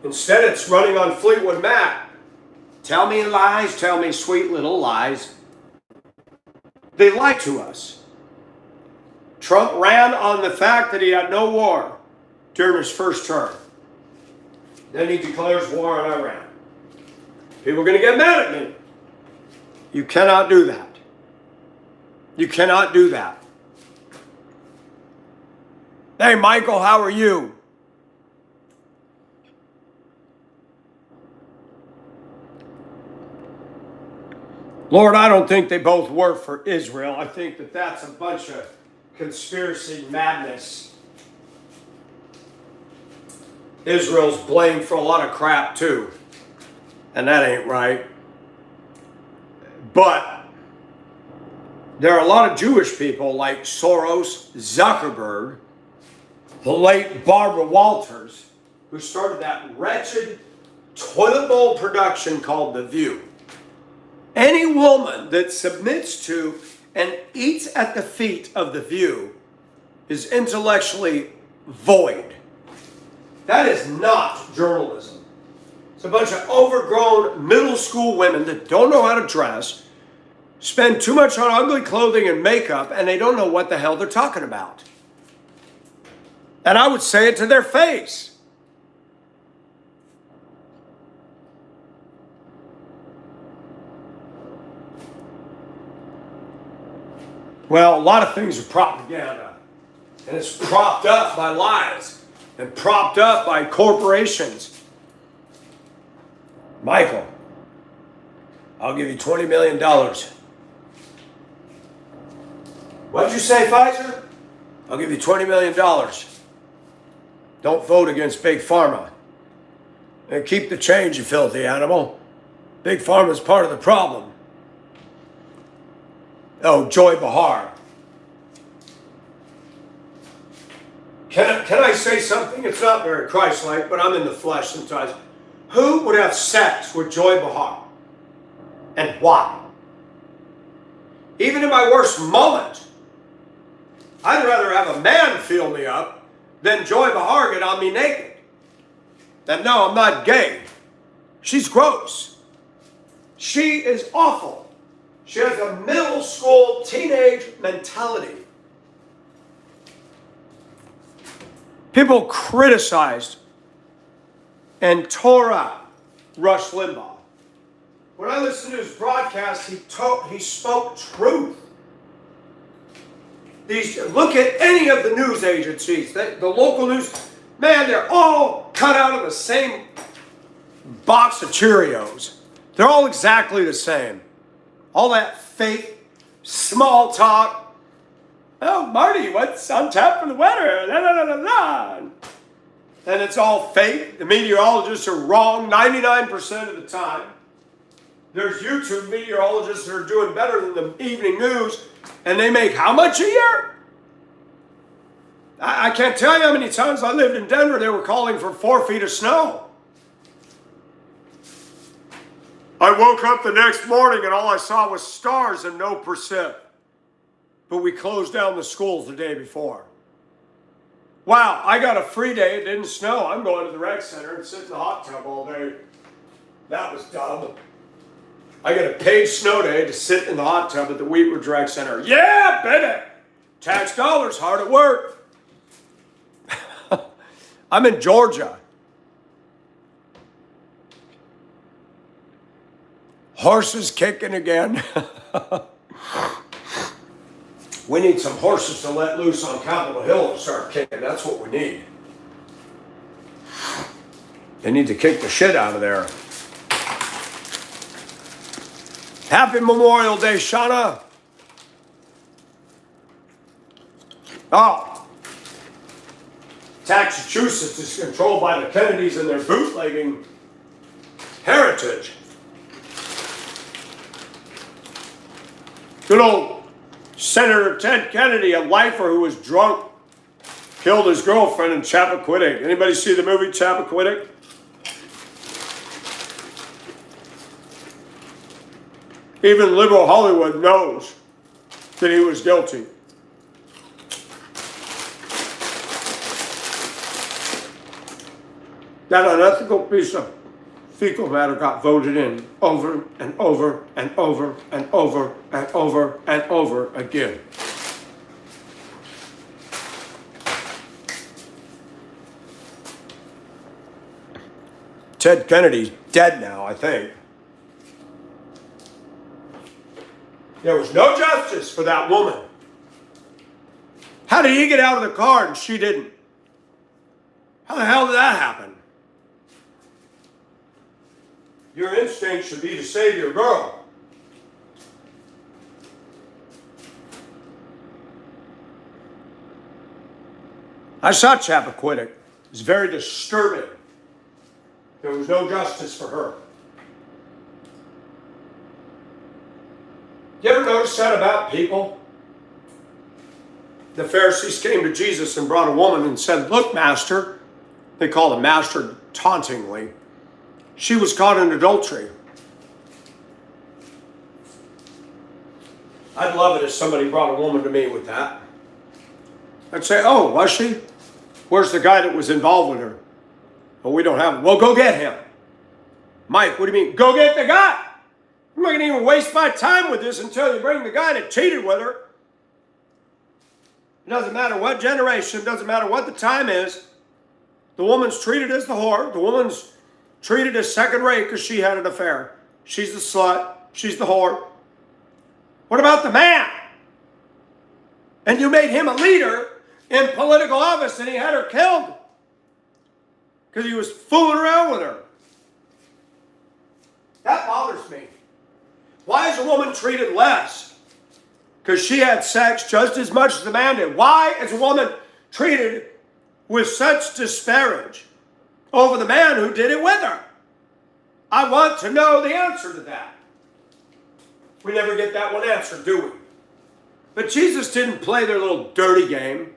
Instead, it's running on Fleetwood Mac. Tell me lies, tell me sweet little lies. They lie to us. Trump ran on the fact that he had no war during his first term. Then he declares war on Iran. People are going to get mad at me. You cannot do that. You cannot do that. Hey, Michael, how are you? Lord, I don't think they both work for Israel. I think that that's a bunch of conspiracy madness. Israel's blamed for a lot of crap too. And that ain't right. But there are a lot of Jewish people like Soros, Zuckerberg, the late Barbara Walters, who started that wretched toilet bowl production called The View. Any woman that submits to and eats at the feet of The View is intellectually void. That is not journalism. It's a bunch of overgrown middle school women that don't know how to dress, spend too much on ugly clothing and makeup, and they don't know what the hell they're talking about. And I would say it to their face. Well, a lot of things are propaganda. And it's propped up by lies and propped up by corporations. Michael, I'll give you $20 million. What'd you say, Pfizer? I'll give you $20 million. Don't vote against Big Pharma. And keep the change, you filthy animal. Big Pharma's part of the problem. Oh, Joy Behar. Can I say something? It's not very Christ-like, but I'm in the flesh sometimes. Who would have sex with Joy Behar? And why? Even in my worst moment, I'd rather have a man feel me up than Joy Behar get on me naked. And no, I'm not gay. She's gross. She is awful. She has a middle school teenage mentality. People criticized and tore up Rush Limbaugh. When I listened to his broadcast, he spoke truth. Look at any of the news agencies, the local news, man, they're all cut out of the same box of Cheerios. They're all exactly the same. All that fake, small talk. Oh, Marty, what's on tap for the weather? La, la, la, la, la. And it's all fake. The meteorologists are wrong 99% of the time. There's YouTube meteorologists that are doing better than the evening news, and they make how much a year? I can't tell you how many times I lived in Denver, they were calling for 4 feet of snow. I woke up the next morning and all I saw was stars and no precip. But we closed down the schools the day before. Wow, I got a free day. It didn't snow. I'm going to the rec center and sit in the hot tub all day. That was dumb. I got a paid snow day to sit in the hot tub at the Wheatridge Rec Center. Yeah, baby! Tax dollars hard at work. I'm in Georgia. Horses kicking again. We need some horses to let loose on Capitol Hill and start kicking. That's what we need. They need to kick the shit out of there. Happy Memorial Day, Shauna. Oh. Massachusetts is controlled by the Kennedys and their bootlegging heritage. Good old Senator Ted Kennedy, a lifer who was drunk, killed his girlfriend in Chappaquiddick. Anybody see the movie Chappaquiddick? Even liberal Hollywood knows that he was guilty. That unethical piece of fecal matter got voted in over and over and over and over and over and over again. Ted Kennedy's dead now, I think. There was no justice for that woman. How did he get out of the car and she didn't? How the hell did that happen? Your instinct should be to save your girl. I saw Chappaquiddick. It was very disturbing. There was no justice for her. You ever notice that about people? The Pharisees came to Jesus and brought a woman and said, "Look, Master," they called him Master tauntingly, "she was caught in adultery." I'd love it if somebody brought a woman to me with that. I'd say, "Oh, was she? Where's the guy that was involved with her?" "Well, we don't have him." "Well, go get him." "Mike, what do you mean?" "Go get the guy. I'm not going to even waste my time with this until you bring the guy that cheated with her." It doesn't matter what generation, doesn't matter what the time is. The woman's treated as the whore. The woman's treated as second rate because she had an affair. She's the slut. She's the whore. What about the man? And you made him a leader in political office and he had her killed because he was fooling around with her. That bothers me. Why is a woman treated less? Because she had sex just as much as the man did. Why is a woman treated with such disparage over the man who did it with her? I want to know the answer to that. We never get that one answer, do we? But Jesus didn't play their little dirty game.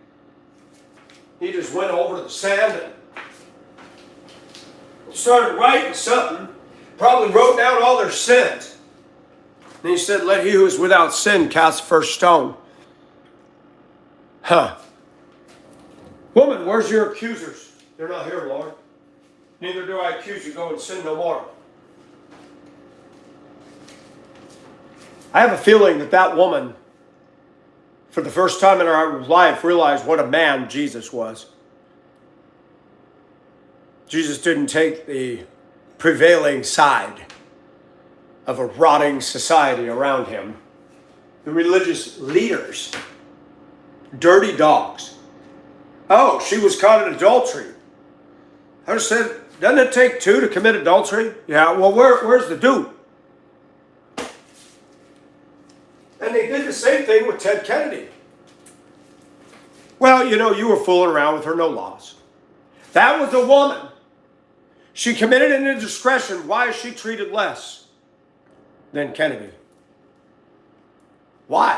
He just went over to the sand and started writing something. Probably wrote down all their sins. And he said, "Let he who is without sin cast the first stone." Woman, where's your accusers? They're not here, Lord. Neither do I accuse you. Go and sin no more. I have a feeling that that woman, for the first time in her life, realized what a man Jesus was. Jesus didn't take the prevailing side of a rotting society around him. The religious leaders, dirty dogs. "Oh, she was caught in adultery." I just said, doesn't it take two to commit adultery? Yeah, well, where's the dude? And they did the same thing with Ted Kennedy. "Well, you were fooling around with her, no loss." That was a woman. She committed an indiscretion. Why is she treated less than Kennedy? Why?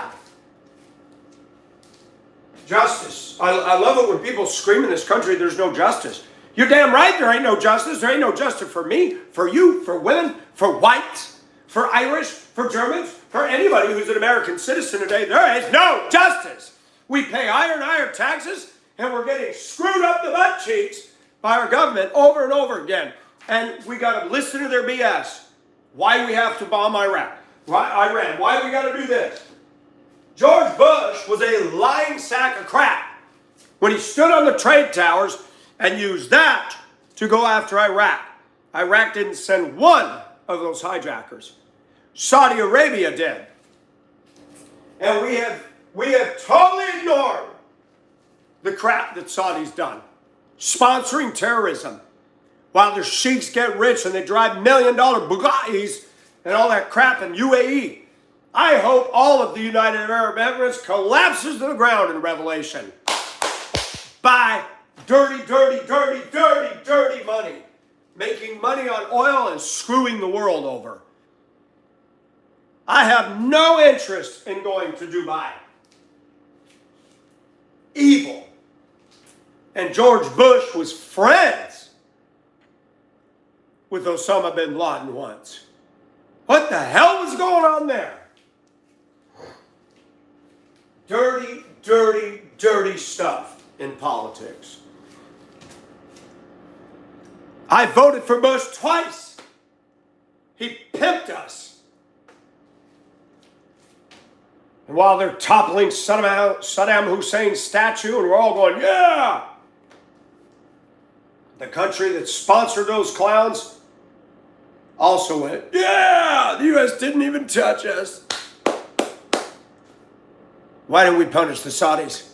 Justice. I love it when people scream in this country there's no justice. You're damn right there ain't no justice. There ain't no justice for me, for you, for women, for whites, for Irish, for Germans, for anybody who's an American citizen today. There is no justice. We pay iron taxes and we're getting screwed up the butt cheeks by our government over and over again. And we got to listen to their BS. Why we have to bomb Iran. Why we got to do this. George Bush was a lying sack of crap when he stood on the trade towers and used that to go after Iraq. Iraq didn't send one of those hijackers. Saudi Arabia did. And we have totally ignored the crap that Saudi's done. Sponsoring terrorism. while the sheiks get rich and they drive $1 million Bugattis and all that crap in UAE. I hope all of the United Arab Emirates collapses to the ground in Revelation by dirty, dirty, dirty, dirty, dirty money. Making money on oil and screwing the world over. I have no interest in going to Dubai. Evil. And George Bush was friends with Osama bin Laden once. What the hell was going on there? Dirty, dirty, dirty stuff in politics. I voted for Bush twice. He pimped us. And while they're toppling Saddam Hussein's statue and we're all going, yeah! The country that sponsored those clowns also went, yeah! The U.S. didn't even touch us. Why didn't we punish the Saudis?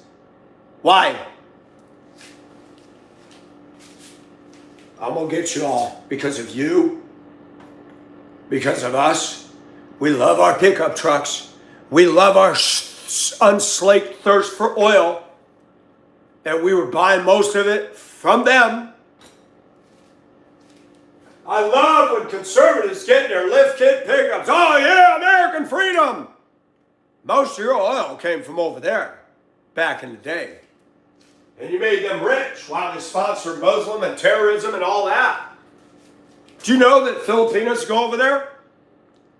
Why? I'm going to get you all because of you, because of us. We love our pickup trucks. We love our unslaked thirst for oil. And we were buying most of it from them. I love when conservatives get in their lift kit pickups. Oh yeah, American freedom. Most of your oil came from over there back in the day. And you made them rich while they sponsored Muslim and terrorism and all that. Do you know that Filipinos go over there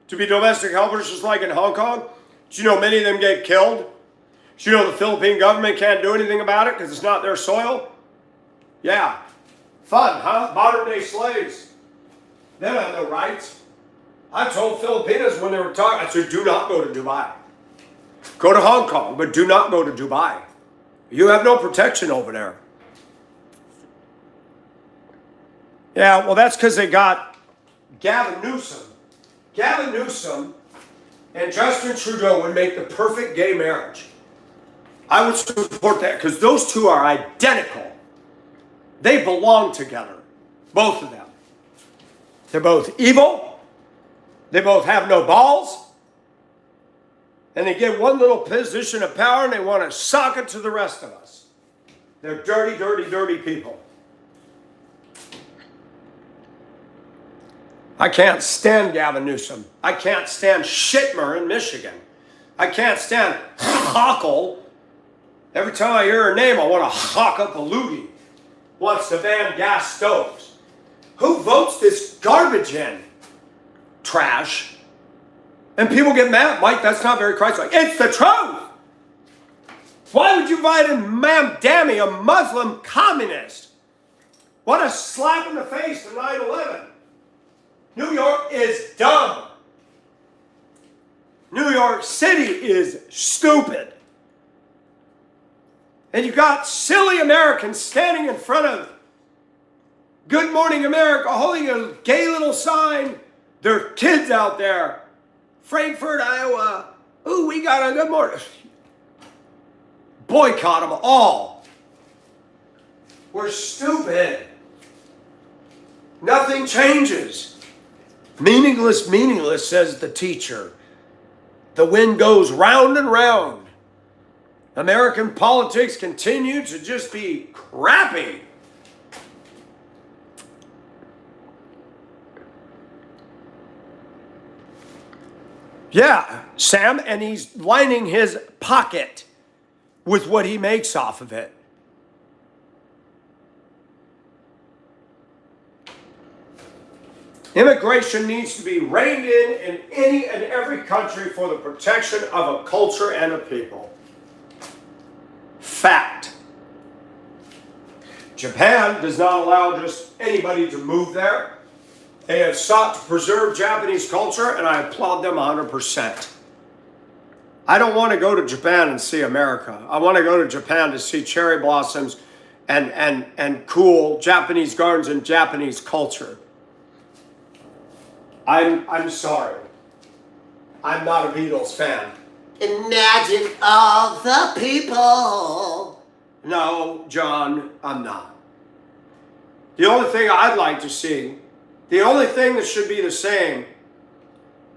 to be domestic helpers just like in Hong Kong? Do you know many of them get killed? Do you know the Philippine government can't do anything about it because it's not their soil? Yeah. Fun, huh? Modern day slaves. They don't have no rights. I told Filipinos when they were talking, I said, do not go to Dubai. Go to Hong Kong, but do not go to Dubai. You have no protection over there. Yeah, well, that's because they got Gavin Newsom. Gavin Newsom and Justin Trudeau would make the perfect gay marriage. I would support that because those two are identical. They belong together, both of them. They're both evil. They both have no balls. And they get one little position of power and they want to sock it to the rest of us. They're dirty, dirty, dirty people. I can't stand Gavin Newsom. I can't stand Schittmer in Michigan. I can't stand Hochul. Every time I hear her name, I want to hawk up a loogie. Wants to ban gas stoves. Who votes this garbage in? Trash. And people get mad. Mike, that's not very Christ-like. It's the truth. Why would you invite in Ma'am Dammy, a Muslim communist? What a slap in the face to 9/11. New York is dumb. New York City is stupid. And you got silly Americans standing in front of Good Morning America holding a gay little sign. There are kids out there. Frankfurt, Iowa. Ooh, we got a good morning. Boycott them all. We're stupid. Nothing changes. Meaningless, meaningless, says the teacher. The wind goes round and round. American politics continue to just be crappy. Yeah, Sam, and he's lining his pocket with what he makes off of it. Immigration needs to be reined in any and every country for the protection of a culture and a people. Fact. Japan does not allow just anybody to move there. They have sought to preserve Japanese culture, and I applaud them 100%. I don't want to go to Japan and see America. I want to go to Japan to see cherry blossoms and cool Japanese gardens and Japanese culture. I'm sorry. I'm not a Beatles fan. Imagine all the people. No, John, I'm not. The only thing I'd like to see, the only thing that should be the same,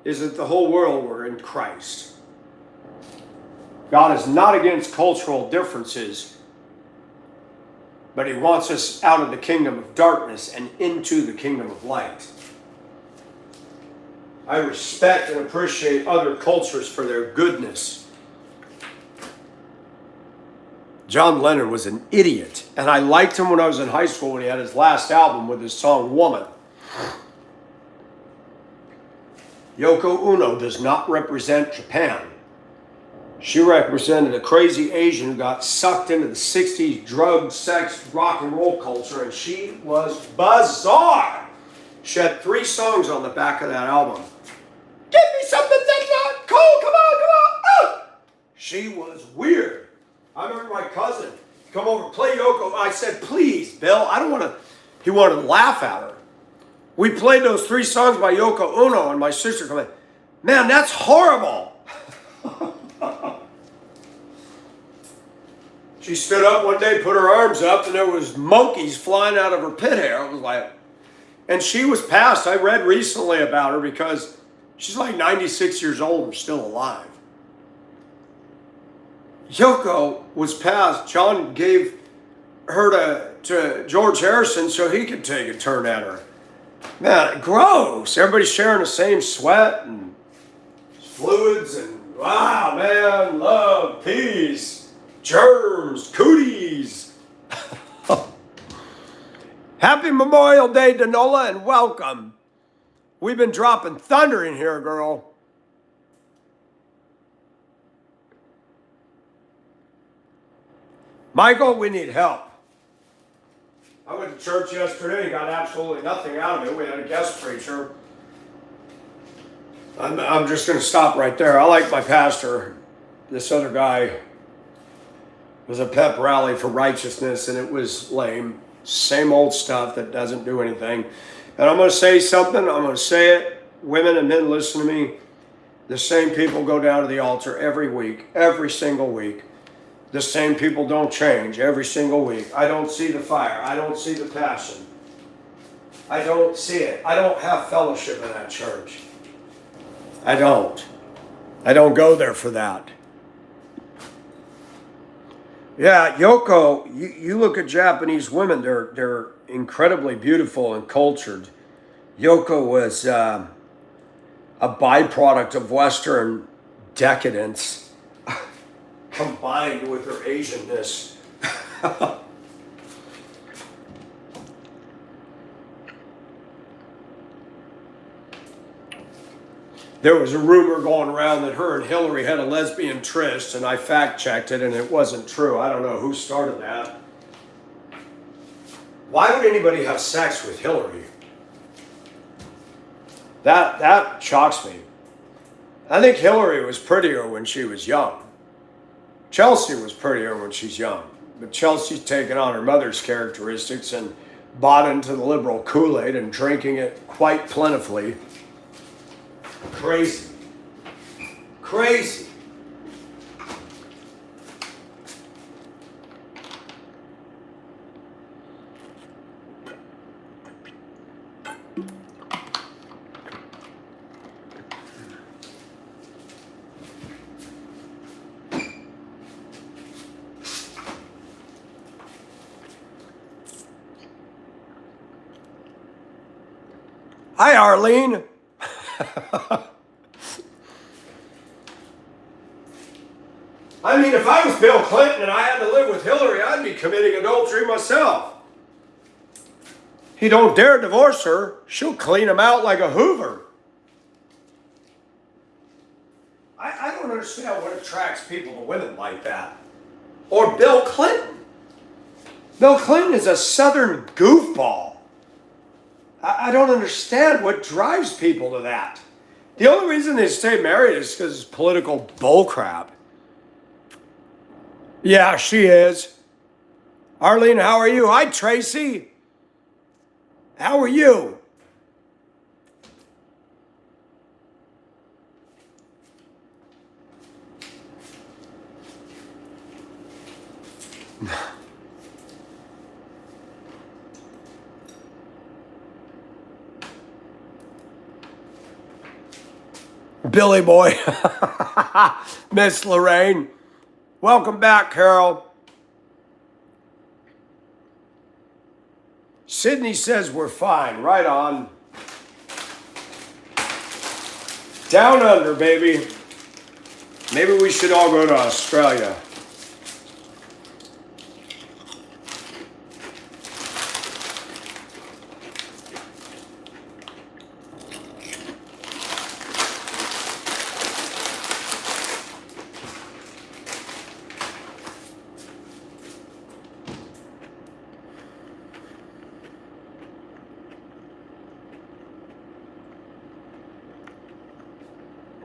is that the whole world were in Christ. God is not against cultural differences, but he wants us out of the kingdom of darkness and into the kingdom of light. I respect and appreciate other cultures for their goodness. John Lennon was an idiot, and I liked him when I was in high school when he had his last album with his song Woman. Yoko Ono does not represent Japan. She represented a crazy Asian who got sucked into the 60s drug, sex, rock and roll culture, and she was bizarre. She had 3 songs on the back of that album. Give me something that's not cool, come on, come on. Oh! She was weird. I remember my cousin come over, play Yoko. I said, please, Bill, I don't want to. He wanted to laugh at her. We played those 3 songs by Yoko Ono, and my sister came in, man, that's horrible. She stood up one day, put her arms up, and there was monkeys flying out of her pit hair. It was like, and she was passed. I read recently about her because she's like 96 years old and still alive. Yoko was passed. John gave her to George Harrison so he could take a turn at her. Man, gross. Everybody's sharing the same sweat and fluids and wow, man, love, peace, germs, cooties. Happy Memorial Day, Danola, and welcome. We've been dropping thunder in here, girl. Michael, we need help. I went to church yesterday and got absolutely nothing out of it. We had a guest preacher. I'm just going to stop right there. I like my pastor. This other guy was a pep rally for righteousness, and it was lame. Same old stuff that doesn't do anything. And I'm going to say something. I'm going to say it. Women and men, listen to me. The same people go down to the altar every week, every single week. The same people don't change every single week. I don't see the fire. I don't see the passion. I don't see it. I don't have fellowship in that church. I don't. I don't go there for that. Yeah, Yoko, you look at Japanese women, they're incredibly beautiful and cultured. Yoko was a byproduct of Western decadence combined with her Asianness. There was a rumor going around that her and Hillary had a lesbian tryst, and I fact-checked it, and it wasn't true. I don't know who started that. Why would anybody have sex with Hillary? That shocks me. I think Hillary was prettier when she was young. Chelsea was prettier when she's young, but Chelsea's taken on her mother's characteristics and bought into the liberal Kool-Aid and drinking it quite plentifully. Crazy. Crazy. Hi, Arlene. I mean, if I was Bill Clinton and I had to live with Hillary, I'd be committing adultery myself. He don't dare divorce her. She'll clean him out like a Hoover. I don't understand what attracts people to women like that. Or Bill Clinton. Bill Clinton is a Southern goofball. I don't understand what drives people to that. The only reason they stay married is because it's political bullcrap. Yeah, she is. Arlene, how are you? Hi, Tracy. How are you? Billy Boy. Miss Lorraine. Welcome back, Carol. Sydney says we're fine. Right on. Down under, baby. Maybe we should all go to Australia.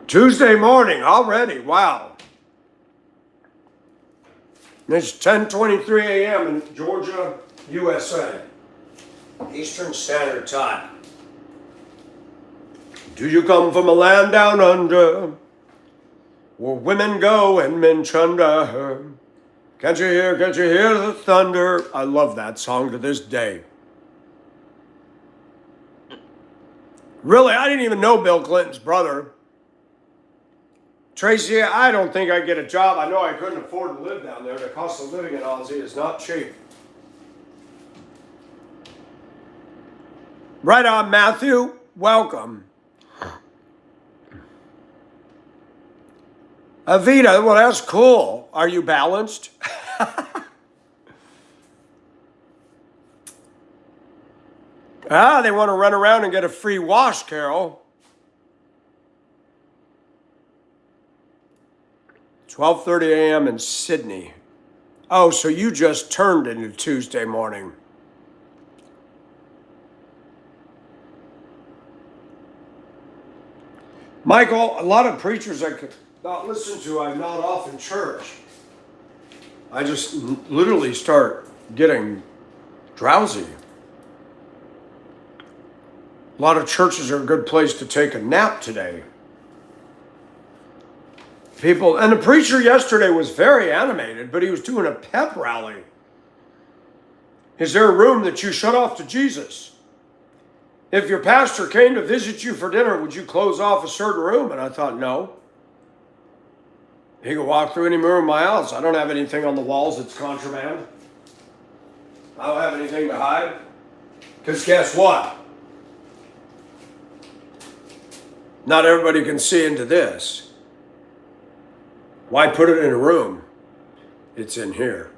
Tuesday morning already. Wow. It's 10:23 a.m. in Georgia, USA. Eastern Standard Time. Do you come from a land down under, where women go and men chunder? Can't you hear the thunder? I love that song to this day. Really, I didn't even know Bill Clinton's brother. Tracy, I don't think I'd get a job. I know I couldn't afford to live down there. The cost of living in Aussie is not cheap. Right on, Matthew. Welcome. Avita, well, that's cool. Are you balanced? They want to run around and get a free wash, Carol. 12:30 a.m. in Sydney. Oh, so you just turned into Tuesday morning. Michael, a lot of preachers I could not listen to, I'm not off in church. I just literally start getting drowsy. A lot of churches are a good place to take a nap today. People, and the preacher yesterday was very animated, but he was doing a pep rally. Is there a room that you shut off to Jesus? If your pastor came to visit you for dinner, would you close off a certain room? And I thought, no. He can walk through any room in my house. I don't have anything on the walls that's contraband. I don't have anything to hide. Because guess what? Not everybody can see into this. Why put it in a room? It's in here.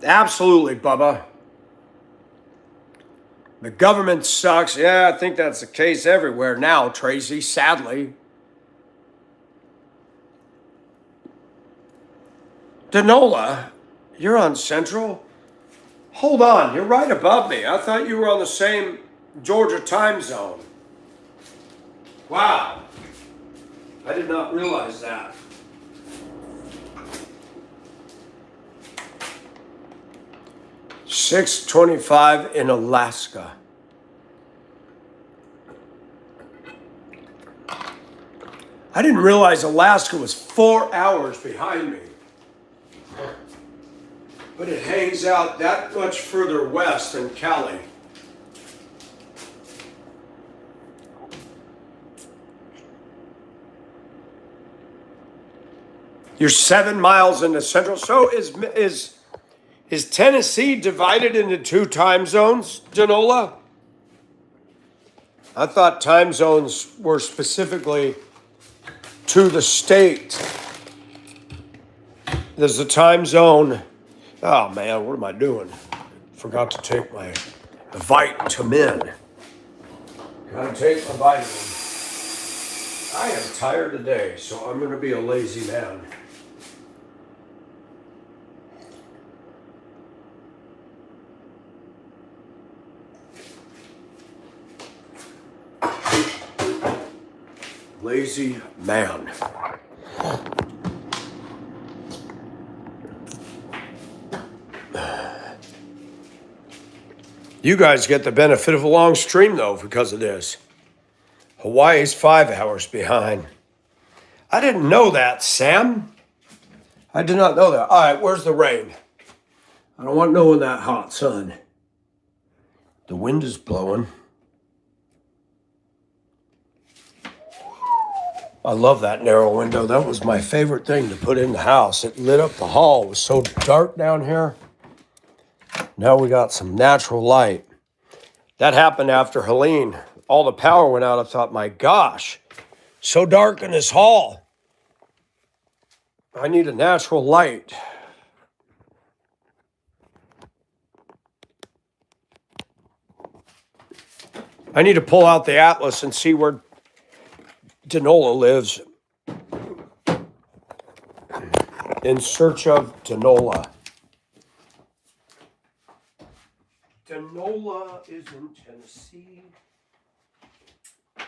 Absolutely, Bubba. The government sucks. Yeah, I think that's the case everywhere now, Tracy, sadly. Danola, you're on Central? Hold on, you're right above me. I thought you were on the same Georgia time zone. Wow. I did not realize that. $6:25 in Alaska. I didn't realize Alaska was 4 hours behind me. But it hangs out that much further west than Cali. You're 7 miles into Central. So is Tennessee divided into 2 time zones, Danola? I thought time zones were specifically to the state. There's a time zone. Oh man, what am I doing? Forgot to take my vitamin. Gotta take my vitamin. I am tired today, so I'm gonna be a lazy man. Lazy man. You guys get the benefit of a long stream, though, because of this. Hawaii's 5 hours behind. I didn't know that, Sam. I did not know that. All right, where's the rain? I don't want no in that hot sun. The wind is blowing. I love that narrow window. That was my favorite thing to put in the house. It lit up the hall. It was so dark down here. Now we got some natural light. That happened after Helene. All the power went out. I thought, my gosh, so dark in this hall. I need a natural light. I need to pull out the atlas and see where Danola lives. In search of Danola. Danola is in Tennessee.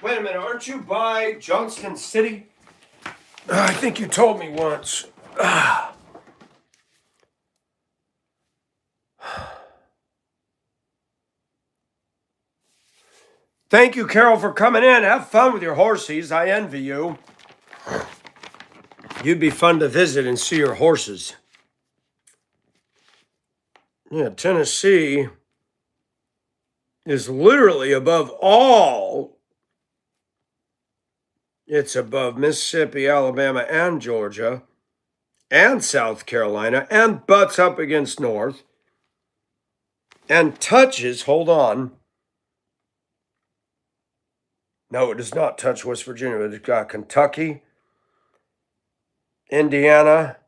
Wait a minute, aren't you by Johnston City? I think you told me once. Thank you, Carol, for coming in. Have fun with your horsies. I envy you. You'd be fun to visit and see your horses. Yeah, Tennessee is literally above all. It's above Mississippi, Alabama, and Georgia, and South Carolina, and butts up against North, and touches, hold on. No, it does not touch West Virginia. It's got Kentucky, Indiana,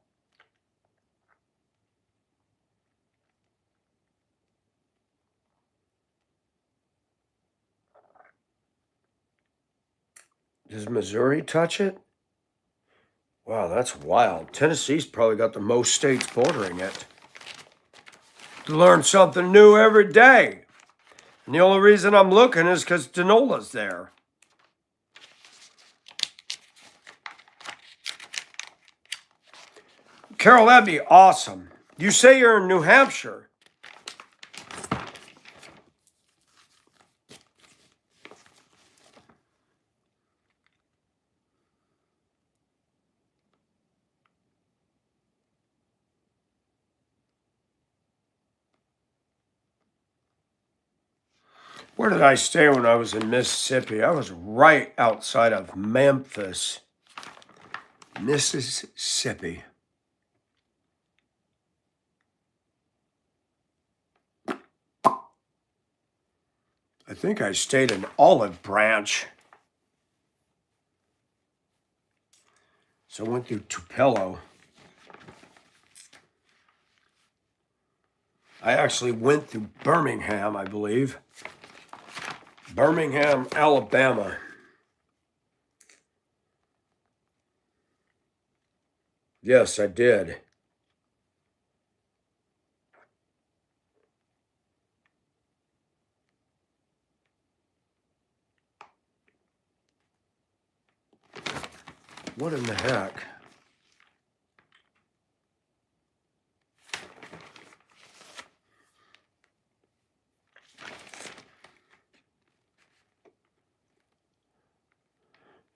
does Missouri touch it? Wow, that's wild. Tennessee's probably got the most states bordering it. To learn something new every day. And the only reason I'm looking is because Danola's there. Carol, that'd be awesome. You say you're in New Hampshire. Where did I stay when I was in Mississippi? I was right outside of Memphis, Mississippi. I think I stayed in Olive Branch. So I went through Tupelo. I actually went through Birmingham, I believe. Birmingham, Alabama. Yes, I did. What in the heck?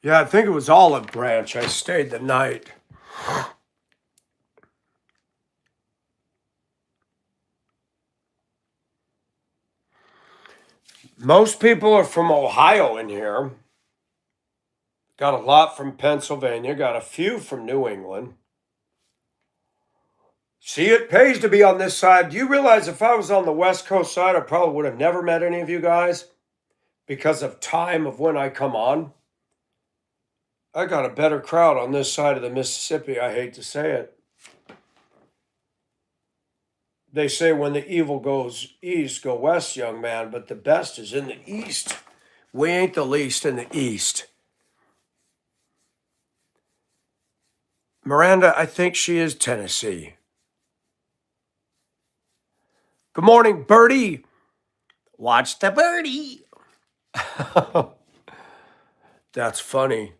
Yeah, I think it was Olive Branch. I stayed the night. Most people are from Ohio in here. Got a lot from Pennsylvania. Got a few from New England. See, it pays to be on this side. Do you realize if I was on the West Coast side, I probably would have never met any of you guys because of time of when I come on? I got a better crowd on this side of the Mississippi. I hate to say it. They say when the evil goes east, go west, young man, but the best is in the east. We ain't the least in the east. Miranda, I think she is Tennessee. Good morning, Birdie. Watch the birdie. That's funny.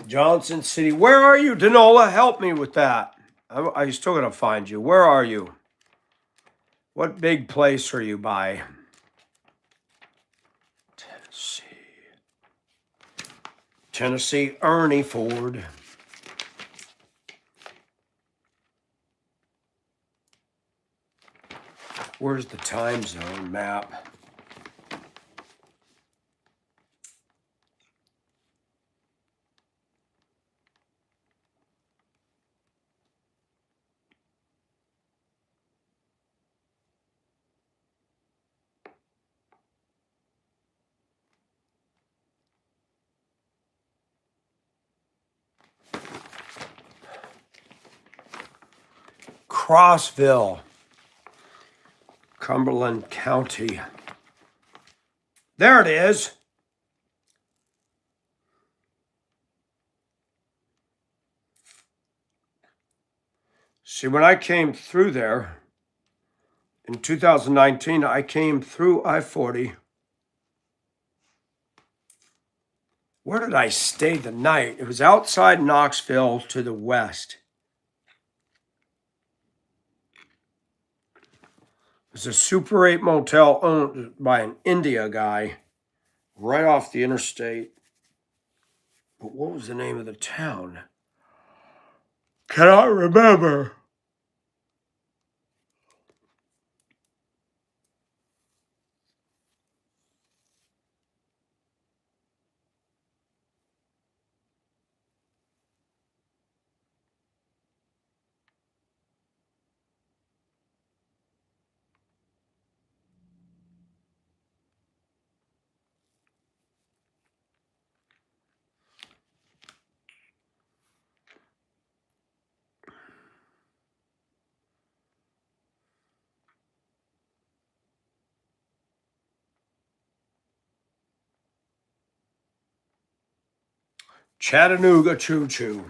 Johnson City. Where are you, Danola? Help me with that. I still got to find you. Where are you? What big place are you by? Tennessee. Tennessee, Ernie Ford. Where's the time zone map? Crossville, Cumberland County. There it is. See, when I came through there in 2019, I came through I-40. Where did I stay the night? It was outside Knoxville to the west. It was a Super 8 motel owned by an India guy right off the interstate. But what was the name of the town? Cannot remember. Chattanooga Choo Choo.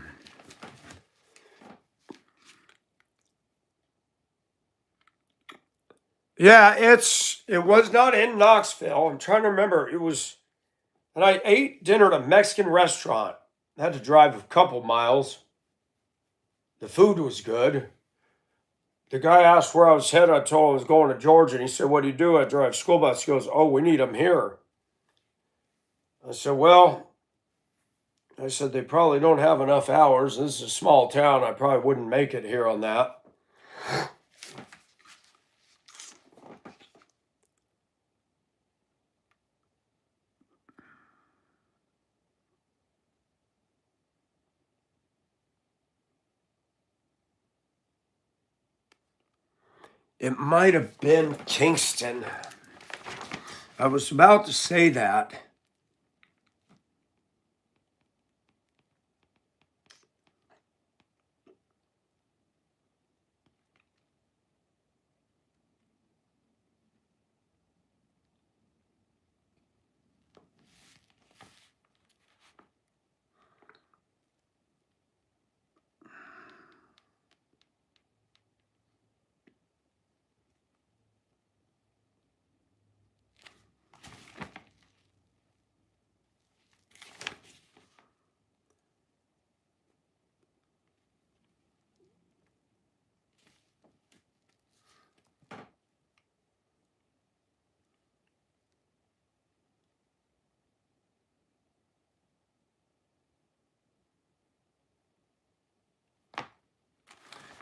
Yeah, it was not in Knoxville. I'm trying to remember. It was, and I ate dinner at a Mexican restaurant. I had to drive a couple miles. The food was good. The guy asked where I was headed. I told him I was going to Georgia, and he said, "What do you do?" I drive school bus. He goes, "Oh, we need them here." I said, "Well," I said, "they probably don't have enough hours. This is a small town. I probably wouldn't make it here on that." It might have been Kingston. I was about to say that.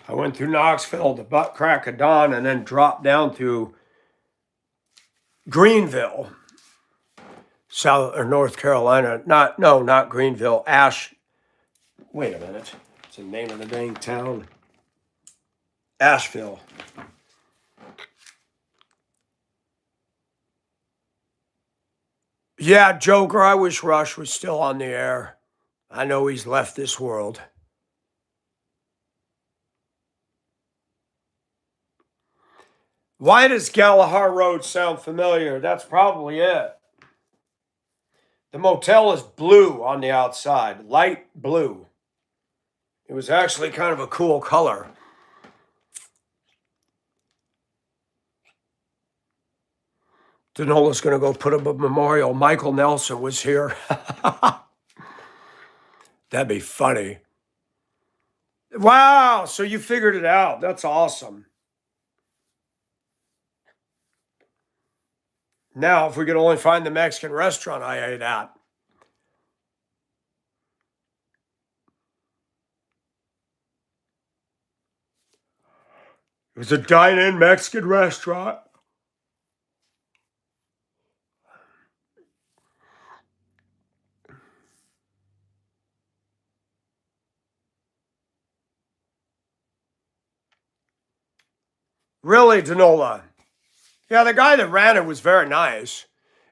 I went through Knoxville to butt crack of dawn and then dropped down through Greenville, South or North Carolina. Not Greenville. Wait a minute. It's the name of the dang town. Asheville. Yeah, Joker, I wish Rush was still on the air. I know he's left this world. Why does Galahar Road sound familiar? That's probably it. The motel is blue on the outside, light blue. It was actually kind of a cool color. Denola's going to go put up a memorial. Michael Nelson was here. That'd be funny. Wow, so you figured it out. That's awesome. Now, if we could only find the Mexican restaurant I ate at. It was a dine-in Mexican restaurant. Really, Danola? Yeah, the guy that ran it was very nice,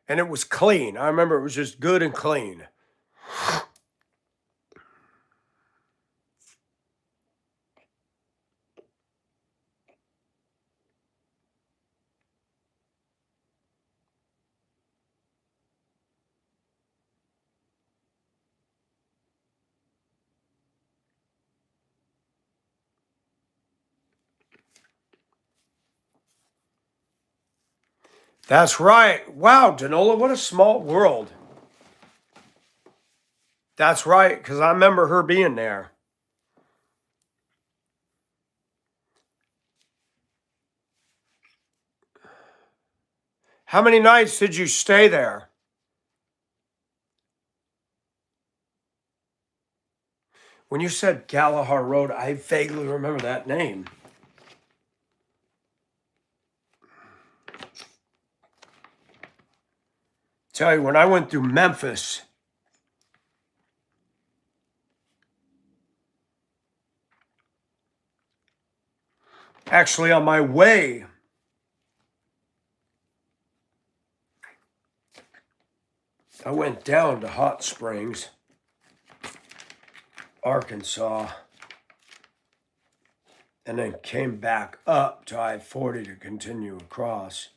and it was clean. I remember it was just good and clean. That's right. Wow, Danola, what a small world. That's right, because I remember her being there. How many nights did you stay there? When you said Galahar Road, I vaguely remember that name. Tell you, when I went through Memphis, actually on my way, I went down to Hot Springs, Arkansas, and then came back up to I-40 to continue across.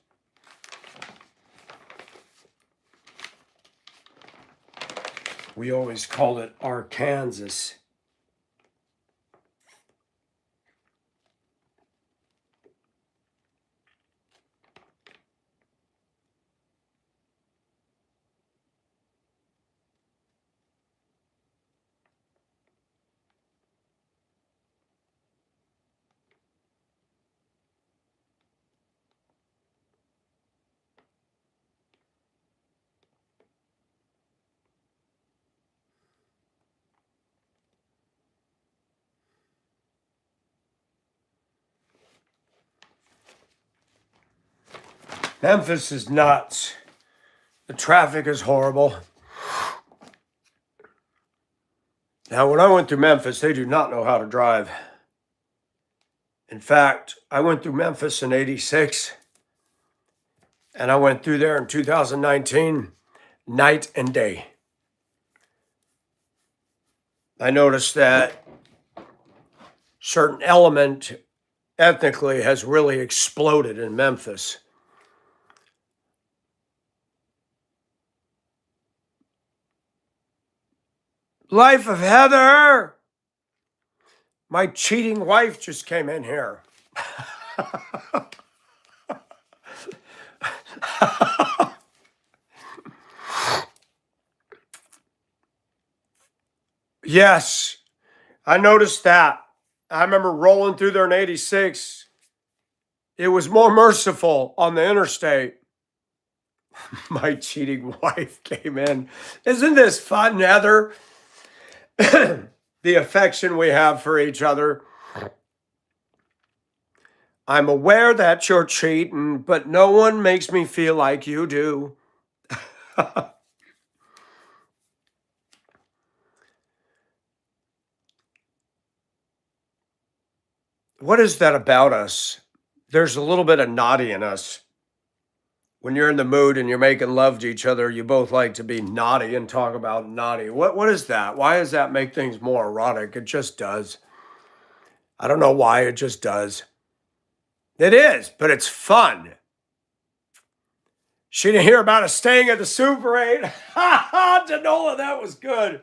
We always called it Arkansas. Memphis is nuts. The traffic is horrible. Now, when I went through Memphis, they do not know how to drive. In fact, I went through Memphis in '86, and I went through there in 2019, night and day. I noticed that certain element ethnically has really exploded in Memphis. Life of Heather! My cheating wife just came in here. Yes, I noticed that. I remember rolling through there in '86. It was more merciful on the interstate. My cheating wife came in. Isn't this fun, Heather? The affection we have for each other. I'm aware that you're cheating, but no one makes me feel like you do. What is that about us? There's a little bit of naughty in us. When you're in the mood and you're making love to each other, you both like to be naughty and talk about naughty. What is that? Why does that make things more erotic? It just does. I don't know why, it just does. It is, but it's fun. She didn't hear about us staying at the Super 8. Ha ha, Danola, that was good.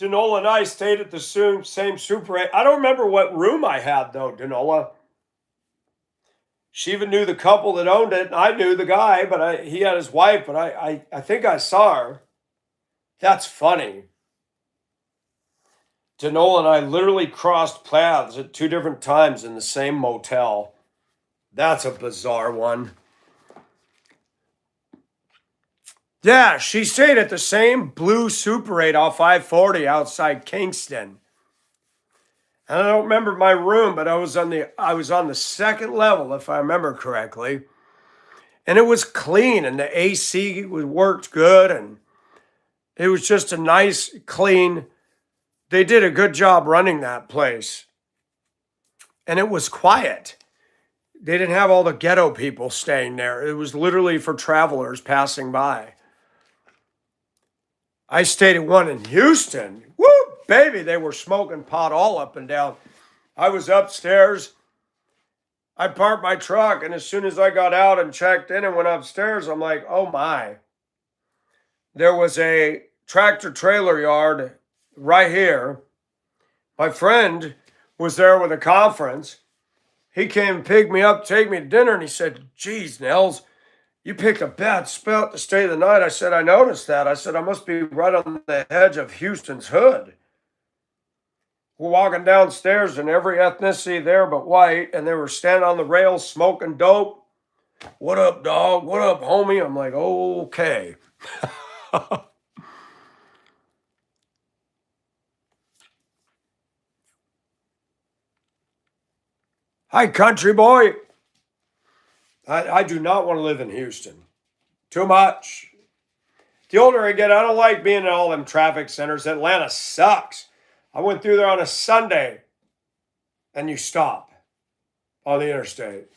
Danola and I stayed at the same Super 8. I don't remember what room I had, though, Danola. She even knew the couple that owned it, and I knew the guy, but he had his wife, but I think I saw her. That's funny. Danola and I literally crossed paths at 2 different times in the same motel. That's a bizarre one. Yeah, she stayed at the same blue Super 8 off I-40 outside Kingston. And I don't remember my room, but I was on the second level, if I remember correctly. And it was clean, and the AC worked good, and it was just a nice, clean. They did a good job running that place, and it was quiet. They didn't have all the ghetto people staying there. It was literally for travelers passing by. I stayed at one in Houston. Woo, baby, they were smoking pot all up and down. I was upstairs. I parked my truck, and as soon as I got out and checked in and went upstairs, I'm like, oh my. There was a tractor trailer yard right here. My friend was there with a conference. He came and picked me up, take me to dinner, and he said, geez, Nels, you picked a bad spot to stay the night. I said, I noticed that. I said, I must be right on the edge of Houston's hood. We're walking downstairs, and every ethnicity there but white, and they were standing on the rails smoking dope. What up, dog? What up, homie? I'm like, okay. Hi, country boy. I do not want to live in Houston. Too much. The older I get, I don't like being in all them traffic centers. Atlanta sucks. I went through there on a Sunday, and you stop on the interstate.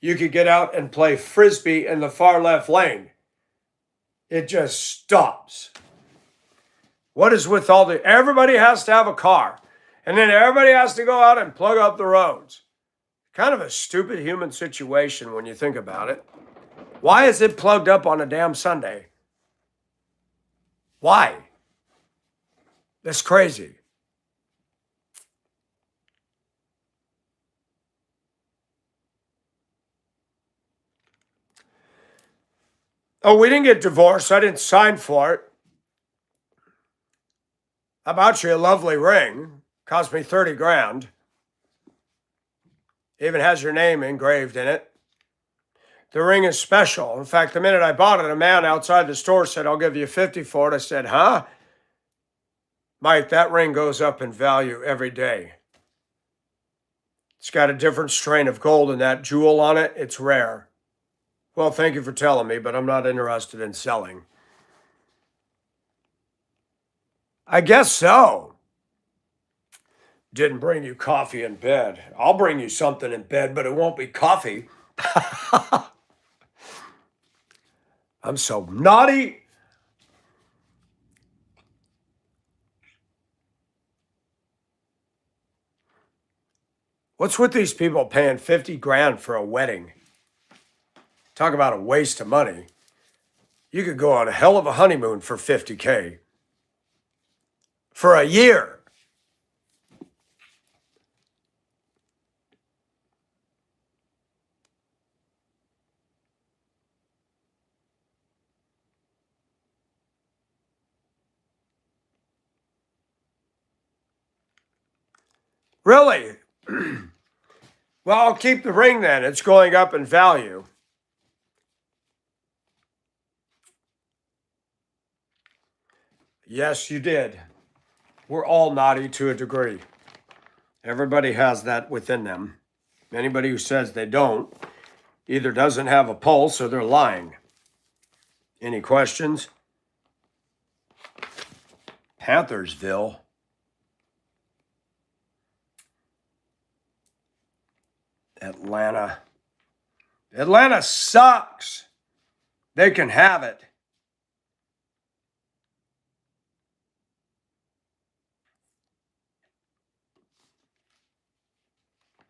You could get out and play frisbee in the far left lane. It just stops. What is with all everybody has to have a car, and then everybody has to go out and plug up the roads. Kind of a stupid human situation when you think about it. Why is it plugged up on a damn Sunday? Why? That's crazy. Oh, we didn't get divorced. I didn't sign for it. I bought you a lovely ring. Cost me 30 grand. Even has your name engraved in it. The ring is special. In fact, the minute I bought it, a man outside the store said, I'll give you 50 for it. I said, huh? Mike, that ring goes up in value every day. It's got a different strain of gold and that jewel on it. It's rare. Well, thank you for telling me, but I'm not interested in selling. I guess so. Didn't bring you coffee in bed. I'll bring you something in bed, but it won't be coffee. I'm so naughty. What's with these people paying 50 grand for a wedding? Talk about a waste of money. You could go on a hell of a honeymoon for 50K. For a year. Really? Well, I'll keep the ring then. It's going up in value. Yes, you did. We're all naughty to a degree. Everybody has that within them. Anybody who says they don't either doesn't have a pulse or they're lying. Any questions? Panthersville. Atlanta. Atlanta sucks. They can have it.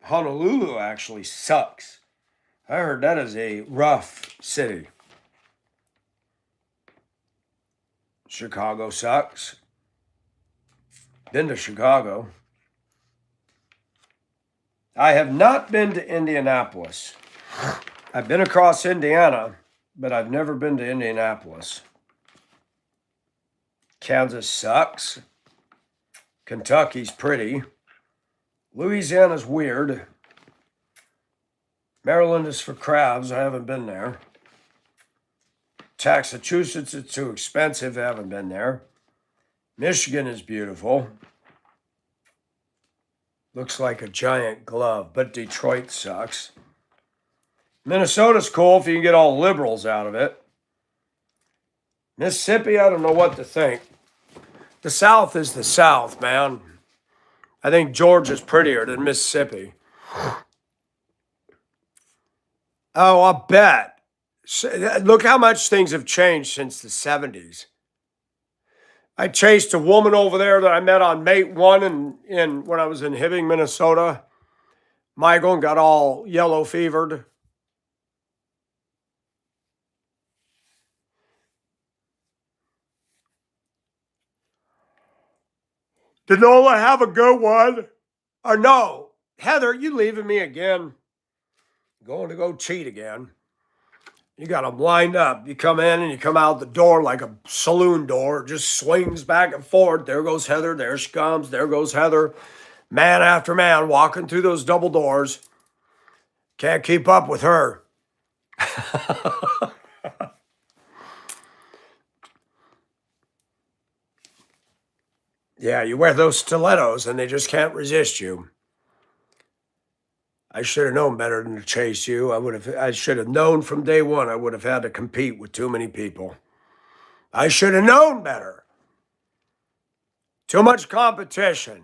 Honolulu actually sucks. I heard that is a rough city. Chicago sucks. Been to Chicago. I have not been to Indianapolis. I've been across Indiana, but I've never been to Indianapolis. Kansas sucks. Kentucky's pretty. Louisiana's weird. Maryland is for crabs. I haven't been there. Massachusetts is too expensive. I haven't been there. Michigan is beautiful. Looks like a giant glove, but Detroit sucks. Minnesota's cool if you can get all liberals out of it. Mississippi, I don't know what to think. The South is the South, man. I think Georgia's prettier than Mississippi. Oh, I bet. Look how much things have changed since the 70s. I chased a woman over there that I met on Mate 1 when I was in Hibbing, Minnesota. Michael got all yellow fevered. Danola, have a good one. Or no, Heather, you leaving me again? Going to go cheat again. You got them lined up. You come in and you come out the door like a saloon door. It just swings back and forth. There goes Heather. There she comes. There goes Heather. Man after man walking through those double doors. Can't keep up with her. Yeah, you wear those stilettos and they just can't resist you. I should have known better than to chase you. I should have known from day one I would have had to compete with too many people. I should have known better. Too much competition.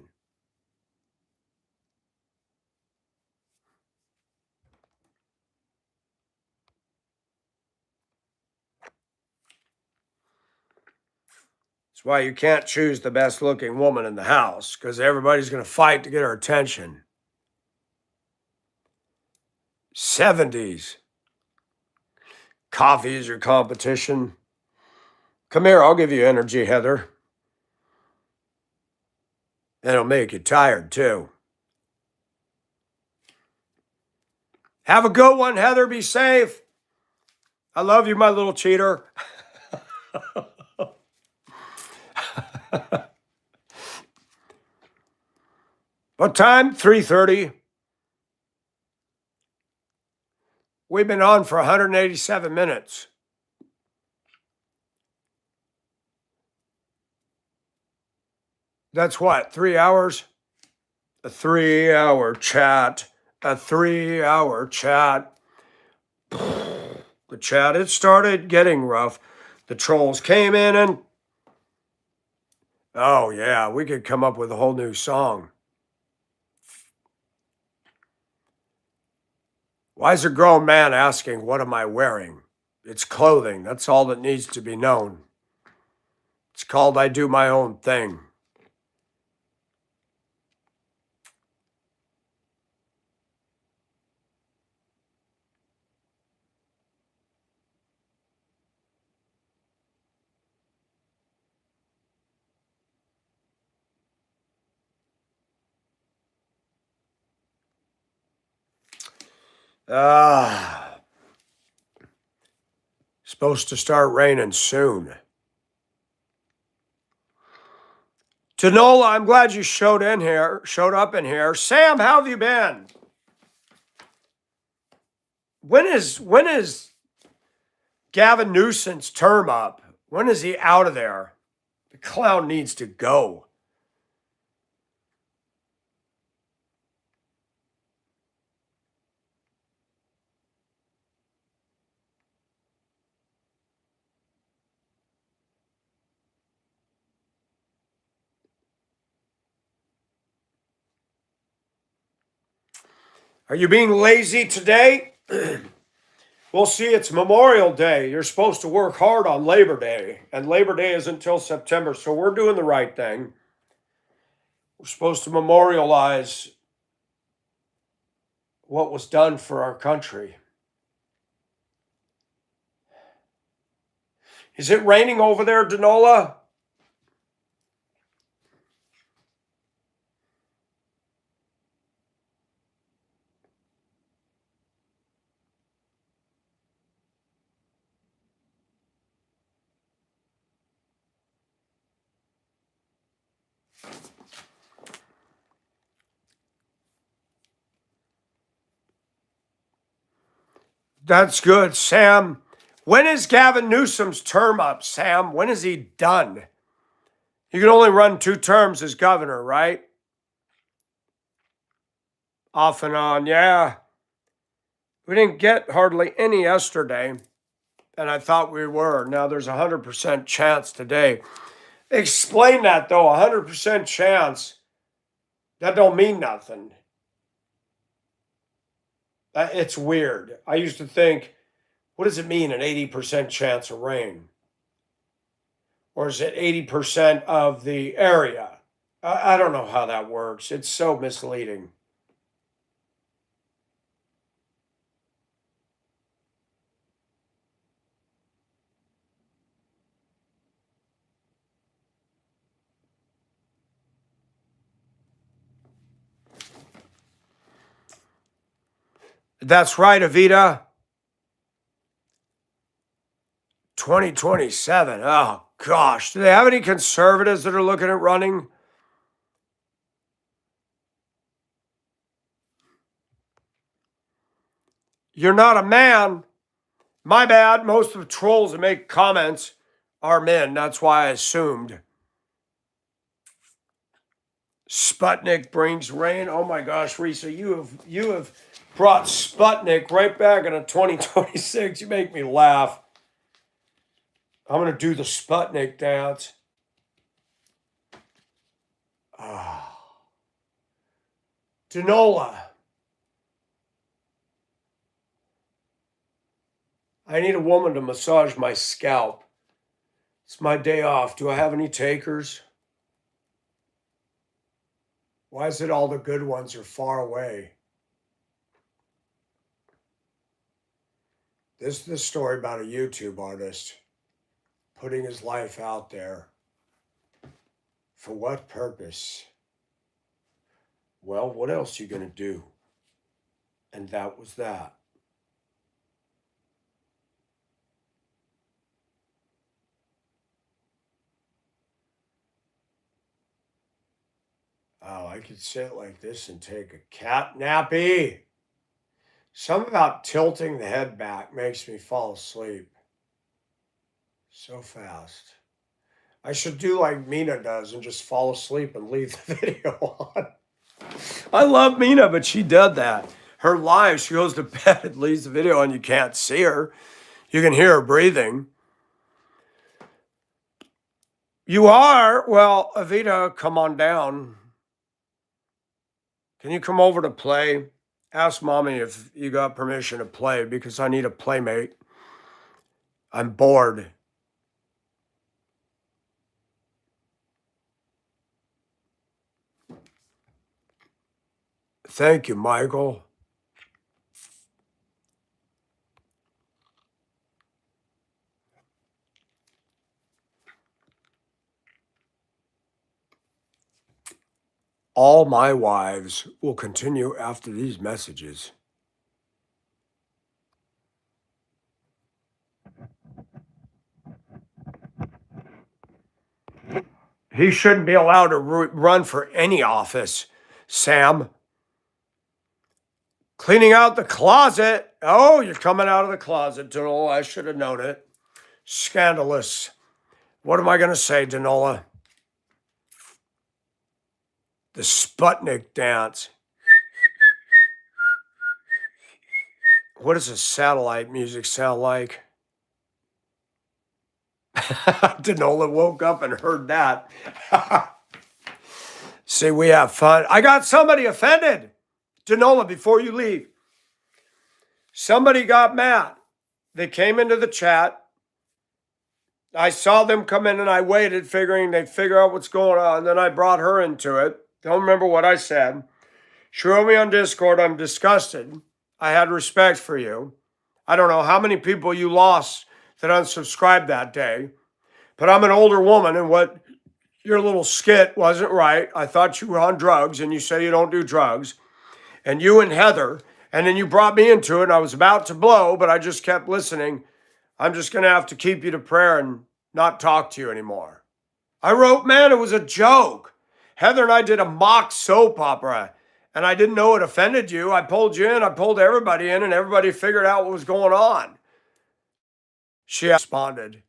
That's why you can't choose the best looking woman in the house, because everybody's going to fight to get her attention. 70s. Coffee is your competition. Come here, I'll give you energy, Heather. It'll make you tired, too. Have a good one, Heather. Be safe. I love you, my little cheater. What time? 3:30. We've been on for 187 minutes. That's what, 3 hours? A 3-hour chat. A 3-hour chat. The chat, it started getting rough. The trolls came in and... Oh, yeah, we could come up with a whole new song. Why is a grown man asking, what am I wearing? It's clothing. That's all that needs to be known. It's called I do my own thing. Supposed to start raining soon. Tanola, I'm glad you showed up in here. Sam, how have you been? When is Gavin Newsom's term up? When is he out of there? The clown needs to go. Are you being lazy today? We'll see, it's Memorial Day. You're supposed to work hard on Labor Day, and Labor Day is until September, so we're doing the right thing. We're supposed to memorialize what was done for our country. Is it raining over there, Danola? That's good. Sam, When is Gavin Newsom's term up, Sam? When is he done? You can only run 2 terms as governor, right? Off and on, yeah. We didn't get hardly any yesterday, and I thought we were. Now there's a 100% chance today. Explain that, though. 100% chance. That don't mean nothing. It's weird. I used to think, what does it mean, an 80% chance of rain? Or is it 80% of the area? I don't know how that works. It's so misleading. That's right, Avita. 2027. Oh, gosh. Do they have any conservatives that are looking at running? You're not a man. My bad. Most of the trolls that make comments are men. That's why I assumed. Sputnik brings rain. Oh my gosh, Risa, you have brought Sputnik right back into 2026. You make me laugh. I'm gonna do the Sputnik dance. Ah. Danola. I need a woman to massage my scalp. It's my day off. Do I have any takers? Why is it all the good ones are far away? This is the story about a YouTube artist putting his life out there. For what purpose? Well, what else are you going to do? And that was that. Oh, I could sit like this and take a cat nappy. Something about tilting the head back makes me fall asleep so fast. I should do like Mina does and just fall asleep and leave the video on. I love Mina, but she did that. Her live, she goes to bed and leaves the video on. You can't see her. You can hear her breathing. You are? Well, Avita, come on down. Can you come over to play? Ask mommy if you got permission to play because I need a playmate. I'm bored. Thank you, Michael. All my wives will continue after these messages. He shouldn't be allowed to run for any office, Sam. Cleaning out the closet. Oh, you're coming out of the closet, Danola. I should have known it. Scandalous. What am I going to say, Danola? The Sputnik dance. What does the satellite music sound like? Danola woke up and heard that. See, we have fun. I got somebody offended. Danola, before you leave, somebody got mad. They came into the chat. I saw them come in and I waited, figuring they'd figure out what's going on. Then I brought her into it. Don't remember what I said. She wrote me on Discord. I'm disgusted. I had respect for you. I don't know how many people you lost that unsubscribed that day. But I'm an older woman, and what your little skit wasn't right. I thought you were on drugs, and you say you don't do drugs. And you and Heather, and then you brought me into it, and I was about to blow, but I just kept listening. I'm just going to have to keep you to prayer and not talk to you anymore. I wrote, man, it was a joke. Heather and I did a mock soap opera, and I didn't know it offended you. I pulled you in, I pulled everybody in, and everybody figured out what was going on. She responded.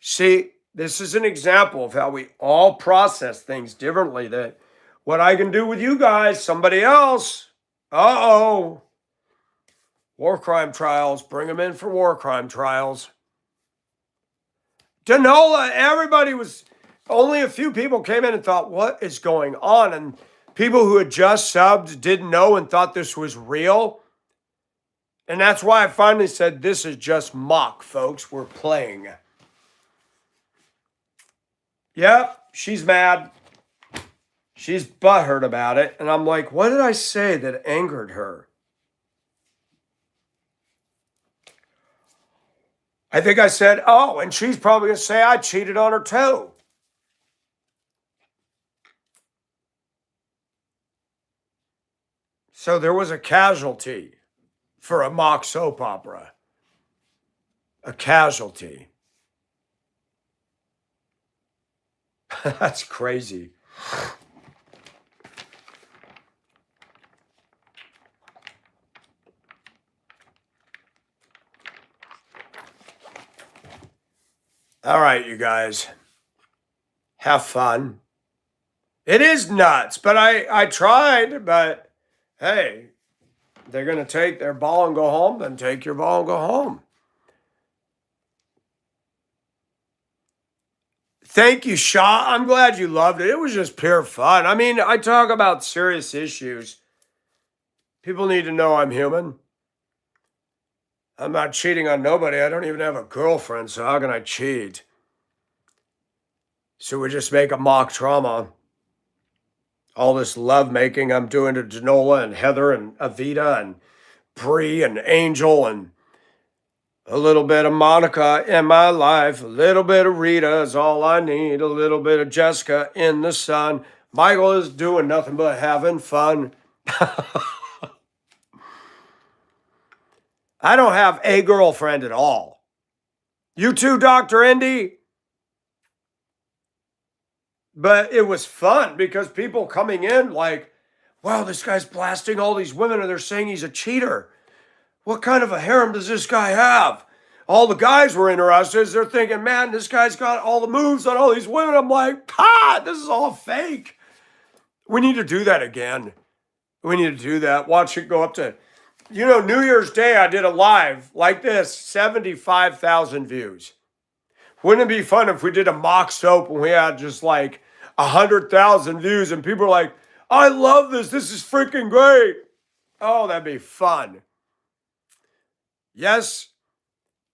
See, this is an example of how we all process things differently. That what I can do with you guys, somebody else, uh-oh, war crime trials, bring them in for war crime trials. Danola, everybody was, only a few people came in and thought, what is going on? And people who had just subbed didn't know and thought this was real. And that's why I finally said, this is just mock, folks. We're playing. Yep, she's mad. She's butthurt about it. And I'm like, what did I say that angered her? I think I said, oh, and she's probably going to say I cheated on her too. So there was a casualty for a mock soap opera. A casualty. That's crazy. All right, you guys. Have fun. It is nuts, but I tried, but hey, they're going to take their ball and go home, then take your ball and go home. Thank you, Shaw. I'm glad you loved it. It was just pure fun. I mean, I talk about serious issues. People need to know I'm human. I'm not cheating on nobody. I don't even have a girlfriend, so how can I cheat? So we just make a mock trauma. All this love making I'm doing to Danola and Heather and Avita and Bree and Angel and a little bit of Monica in my life. A little bit of Rita is all I need. A little bit of Jessica in the sun. Michael is doing nothing but having fun. I don't have a girlfriend at all. You too, Dr. Indy? But it was fun because people coming in like, wow, this guy's blasting all these women and they're saying he's a cheater. What kind of a harem does this guy have? All the guys were interested. They're thinking, man, this guy's got all the moves on all these women. I'm like, this is all fake. We need to do that again. We need to do that. Watch it go up to, New Year's Day, I did a live like this, 75,000 views. Wouldn't it be fun if we did a mock soap and we had just like 100,000 views and people are like, I love this. This is freaking great. Oh, that'd be fun. Yes,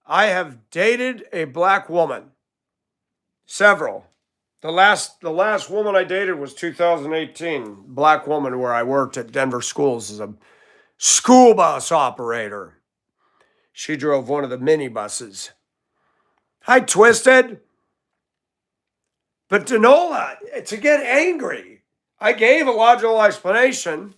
I have dated a black woman. Several. The last woman I dated was 2018. Black woman where I worked at Denver Schools as a school bus operator. She drove one of the minibuses. Hi, Twisted. But Danola, to get angry, I gave a logical explanation.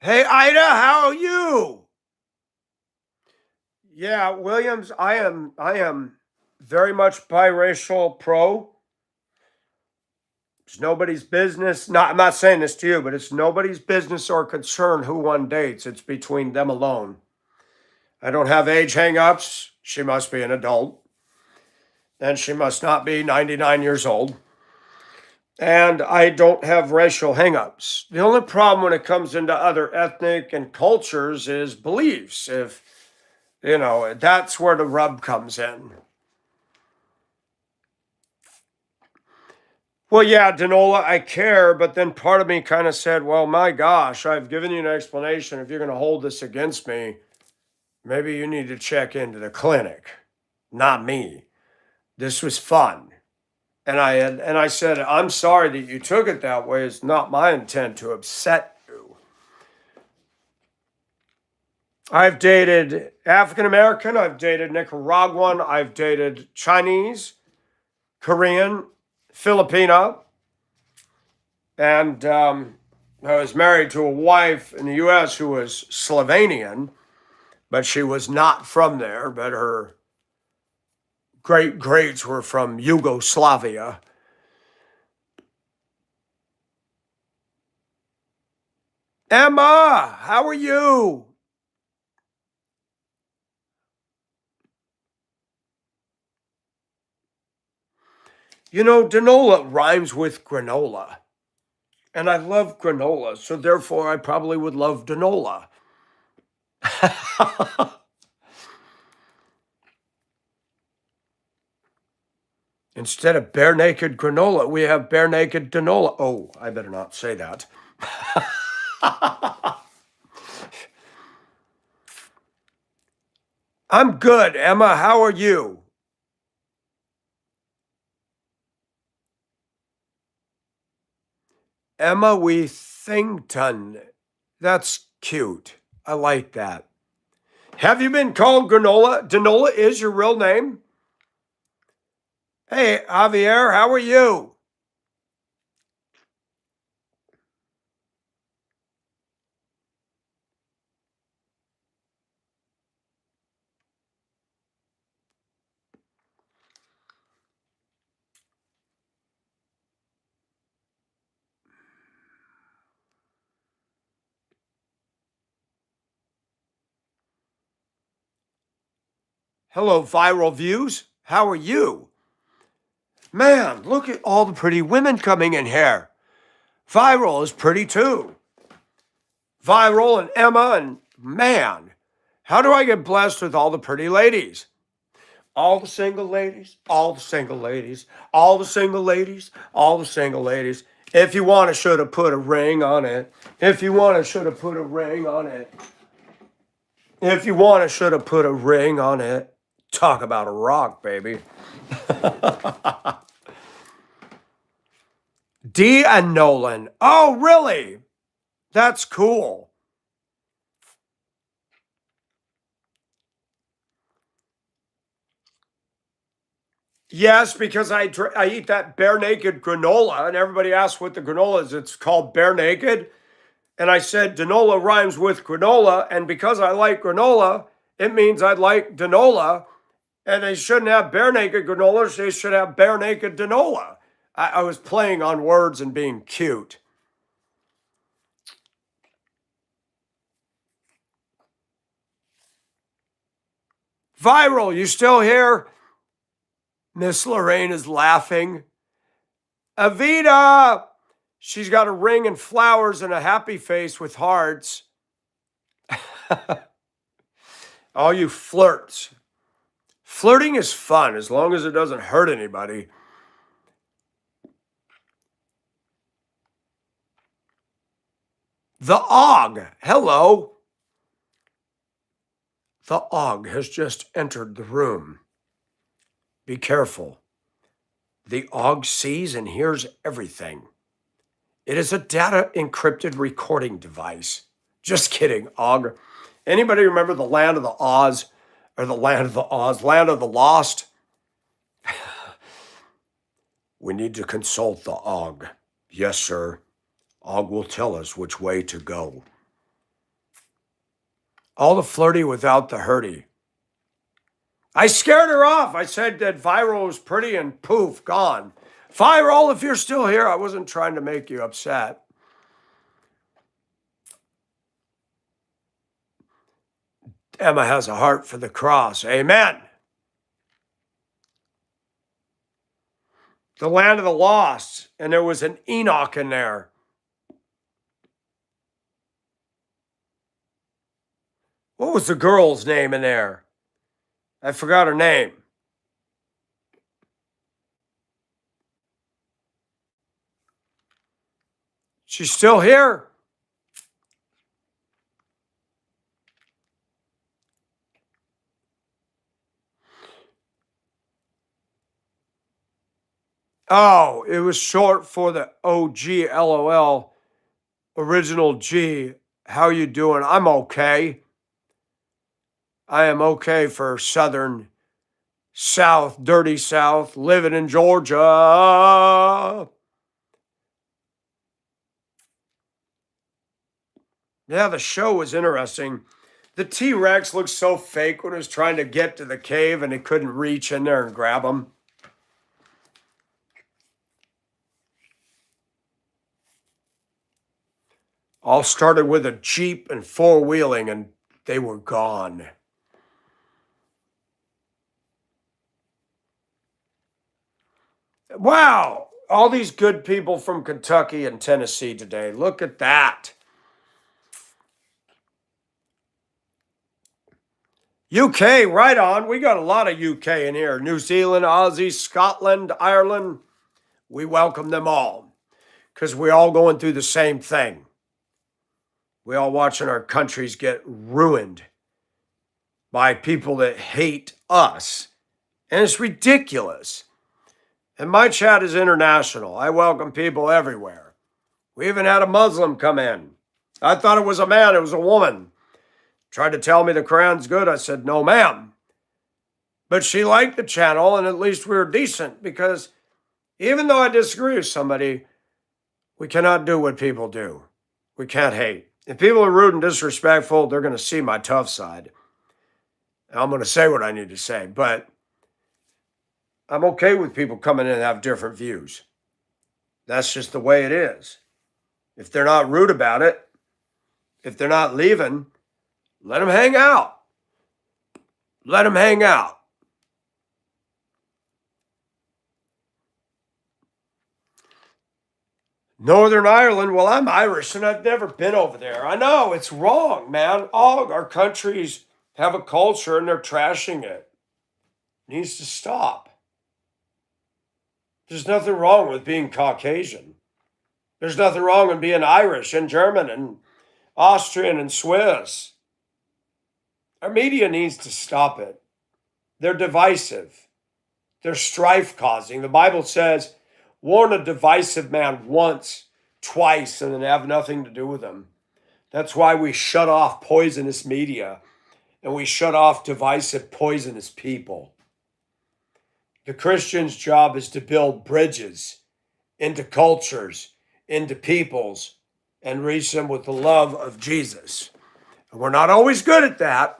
Hey, Ida, how are you? Yeah, Williams, I am very much biracial pro. It's nobody's business. I'm not saying this to you, but it's nobody's business or concern who one dates. It's between them alone. I don't have age hang-ups. She must be an adult. And she must not be 99 years old. And I don't have racial hang-ups. The only problem when it comes into other ethnic and cultures is beliefs. If, that's where the rub comes in. Well, yeah, Danola, I care, but then part of me kind of said, well, my gosh, I've given you an explanation. If you're going to hold this against me, maybe you need to check into the clinic, not me. This was fun. And I said, I'm sorry that you took it that way. It's not my intent to upset you. I've dated African American, I've dated Nicaraguan, I've dated Chinese, Korean, Filipino, And I was married to a wife in the U.S. who was Slovenian, but she was not from there, but her great greats were from Yugoslavia. Emma, how are you? You know, Danola rhymes with granola. And I love granola, so therefore I probably would love Danola. Instead of bare naked granola, we have bare naked Danola. Oh, I better not say that. I'm good, Emma. How are you? Emma Wethington. That's cute. I like that. Have you been called granola? Danola is your real name? Hey, Javier, how are you? Hello, Viral Views. How are you? Man, look at all the pretty women coming in here. Viral is pretty too. Viral and Emma, and man, how do I get blessed with all the pretty ladies? All the single ladies, all the single ladies, all the single ladies, all the single ladies. If you want to, should have put a ring on it. If you want to, should have put a ring on it. If you want to, should have put a ring on it. Talk about a rock, baby. Dee and Nolan. Oh, really? That's cool. Yes, because I eat that bare naked granola, and everybody asks what the granola is. It's called bare naked. And I said Danola rhymes with granola, and because I like granola, it means I like Danola, and they shouldn't have bare naked granola, they should have bare naked Danola. I was playing on words and being cute. Viral, you still here? Miss Lorraine is laughing. Avita! She's got a ring and flowers and a happy face with hearts. All you flirts. Flirting is fun as long as it doesn't hurt anybody. The Og, hello. The Og has just entered the room. Be careful. The Og sees and hears everything. It is a data encrypted recording device. Just kidding, Og. Anybody remember the Land of the Oz? Or the Land of the Oz? Land of the Lost? We need to consult the Og. Yes, sir. Og will tell us which way to go. All the flirty without the hurty. I scared her off. I said that Viral was pretty and poof, gone. Viral, if you're still here, I wasn't trying to make you upset. Emma has a heart for the cross. Amen. The Land of the Lost, and there was an Enoch in there. What was the girl's name in there? I forgot her name. She's still here. Oh, it was short for the OG LOL, original G. How you doing? I'm okay. I am okay for Southern South, dirty South, living in Georgia. Yeah, the show was interesting. The T-Rex looked so fake when it was trying to get to the cave and it couldn't reach in there and grab him. All started with a Jeep and four-wheeling, and they were gone. Wow, all these good people from Kentucky and Tennessee today. Look at that. UK, right on. We got a lot of UK in here. New Zealand, Aussie, Scotland, Ireland. We welcome them all because we're all going through the same thing. We all watching our countries get ruined by people that hate us. And it's ridiculous. And my chat is international. I welcome people everywhere. We even had a Muslim come in. I thought it was a man, it was a woman. Tried to tell me the Quran's good. I said, no, ma'am. But she liked the channel, and at least we were decent, because even though I disagree with somebody, we cannot do what people do. We can't hate. If people are rude and disrespectful, they're going to see my tough side. And I'm going to say what I need to say. But I'm okay with people coming in and have different views. That's just the way it is. If they're not rude about it, if they're not leaving, let them hang out. Let them hang out. Northern Ireland, well, I'm Irish and I've never been over there. I know, it's wrong, man. All our countries have a culture and they're trashing it. It needs to stop. There's nothing wrong with being Caucasian. There's nothing wrong with being Irish and German and Austrian and Swiss. Our media needs to stop it. They're divisive. They're strife causing. The Bible says, warn a divisive man once, twice, and then have nothing to do with him. That's why we shut off poisonous media and we shut off divisive, poisonous people. The Christian's job is to build bridges into cultures, into peoples, and reach them with the love of Jesus. And we're not always good at that,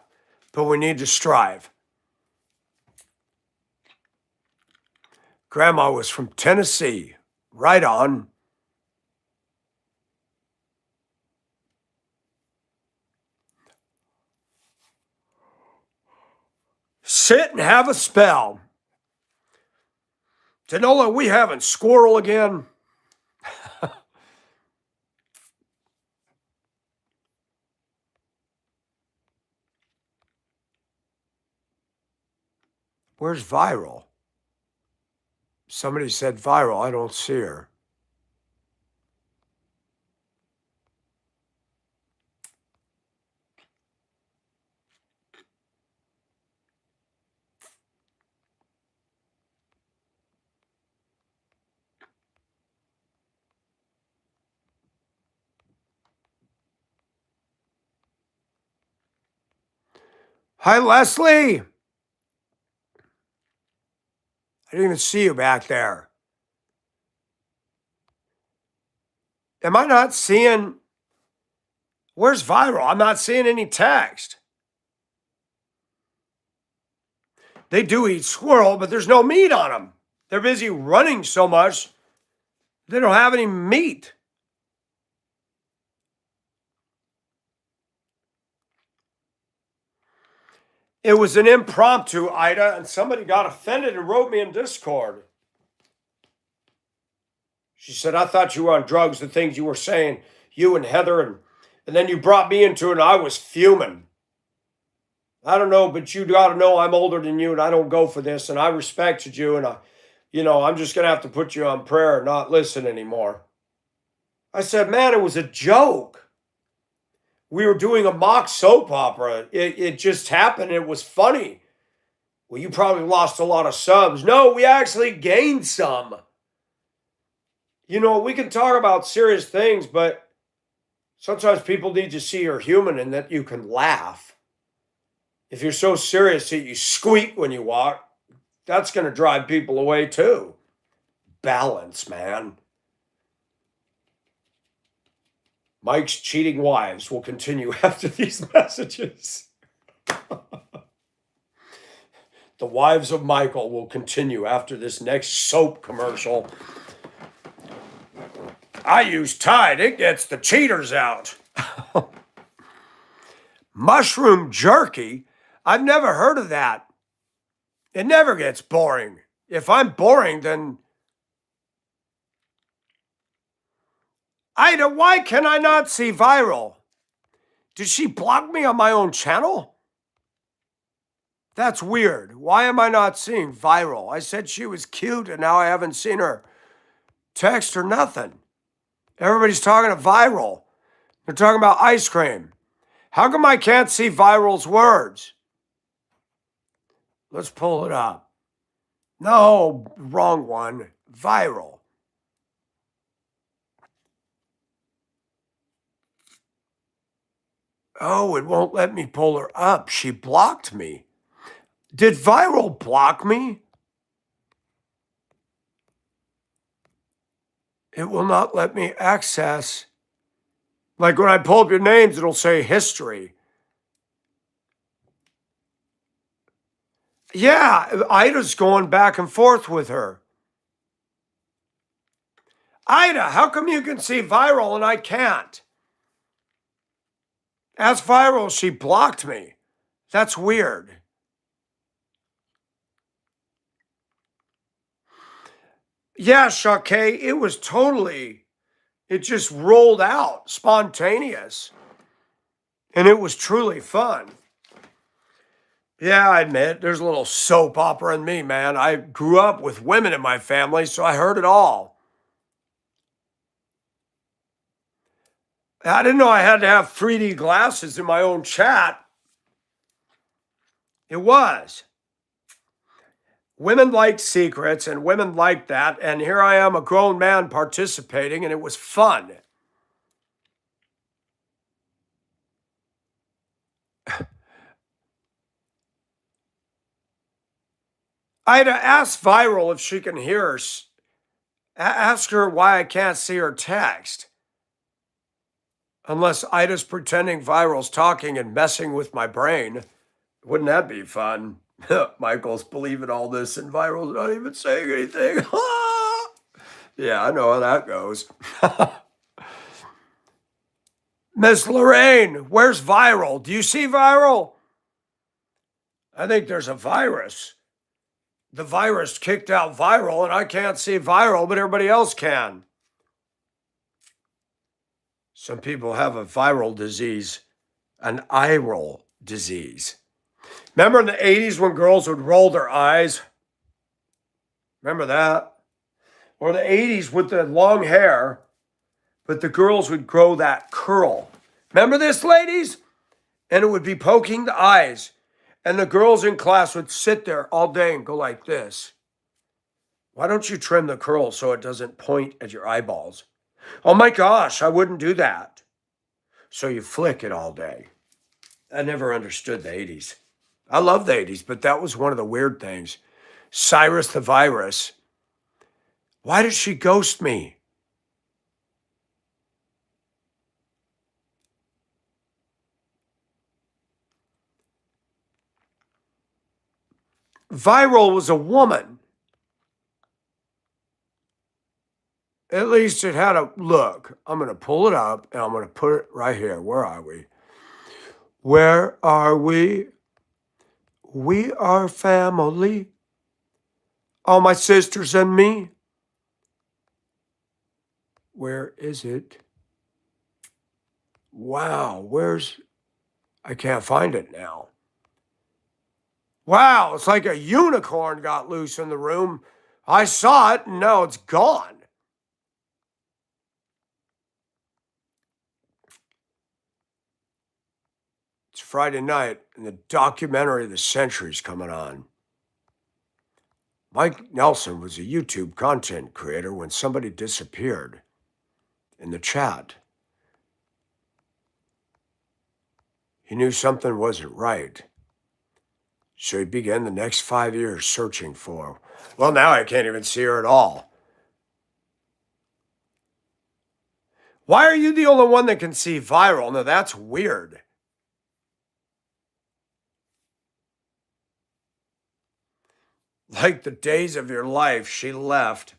but we need to strive. Grandma was from Tennessee. Right on. Sit and have a spell. Tanola, we having squirrel again? Where's Viral? Somebody said Viral. I don't see her. Hi, Leslie. I didn't even see you back there. Am I not seeing? Where's Viral? I'm not seeing any text. They do eat squirrel, but there's no meat on them. They're busy running so much, they don't have any meat. It was an impromptu, Ida, and somebody got offended and wrote me in Discord. She said, I thought you were on drugs, the things you were saying, you and Heather, and then you brought me into it, and I was fuming. I don't know, but you got to know I'm older than you, and I don't go for this, and I respected you, and I'm just going to have to put you on prayer and not listen anymore. I said, man, it was a joke. We were doing a mock soap opera. It just happened. It was funny. Well, you probably lost a lot of subs. No, we actually gained some. We can talk about serious things, but sometimes people need to see you're human and that you can laugh. If you're so serious that you squeak when you walk, that's going to drive people away too. Balance, man. Mike's cheating wives will continue after these messages. The wives of Michael will continue after this next soap commercial. I use Tide. It gets the cheaters out. Mushroom jerky? I've never heard of that. It never gets boring. If I'm boring, then... Ida, why can I not see viral? Did she block me on my own channel? That's weird. Why am I not seeing viral? I said she was cute and now I haven't seen her text or nothing. Everybody's talking to viral. They're talking about ice cream. How come I can't see viral's words? Let's pull it up. No, wrong one. Viral. Oh, it won't let me pull her up. She blocked me. Did viral block me? It will not let me access. Like when I pull up your names, it'll say history. Yeah, Ida's going back and forth with her. Ida, how come you can see viral and I can't? As viral, she blocked me. That's weird. Yeah, Shakay, it was totally, it just rolled out, spontaneous. And it was truly fun. Yeah, I admit, there's a little soap opera in me, man. I grew up with women in my family, so I heard it all. I didn't know I had to have 3D glasses in my own chat. It was. Women like secrets and women like that. And here I am, a grown man participating, and it was fun. Ida, ask Viral if she can hear us. Ask her why I can't see her text. Unless Ida's pretending Viral's talking and messing with my brain. Wouldn't that be fun? Michael's believing all this and Viral's not even saying anything. Yeah, I know how that goes. Miss Lorraine, where's Viral? Do you see Viral? I think there's a virus. The virus kicked out Viral and I can't see Viral, but everybody else can. Some people have a viral disease, an eye roll disease. Remember in the 80s when girls would roll their eyes? Remember that? Or the 80s with the long hair, but the girls would grow that curl. Remember this, ladies? And it would be poking the eyes. And the girls in class would sit there all day and go like this. Why don't you trim the curl so it doesn't point at your eyeballs? Oh my gosh, I wouldn't do that. So you flick it all day. I never understood the 80s. I love the 80s, but that was one of the weird things. Cyrus the Virus. Why did she ghost me? Viral was a woman. At least it had a look. I'm going to pull it up and I'm going to put it right here. Where are we? Where are we? We are family. All my sisters and me. Where is it? Wow, I can't find it now. Wow, it's like a unicorn got loose in the room. I saw it and now it's gone. It's Friday night and the documentary of the century is coming on. Mike Nelson was a YouTube content creator when somebody disappeared in the chat. He knew something wasn't right. So he began the next 5 years searching for her. Well, now I can't even see her at all. Why are you the only one that can see viral? Now that's weird. Like the days of your life, she left.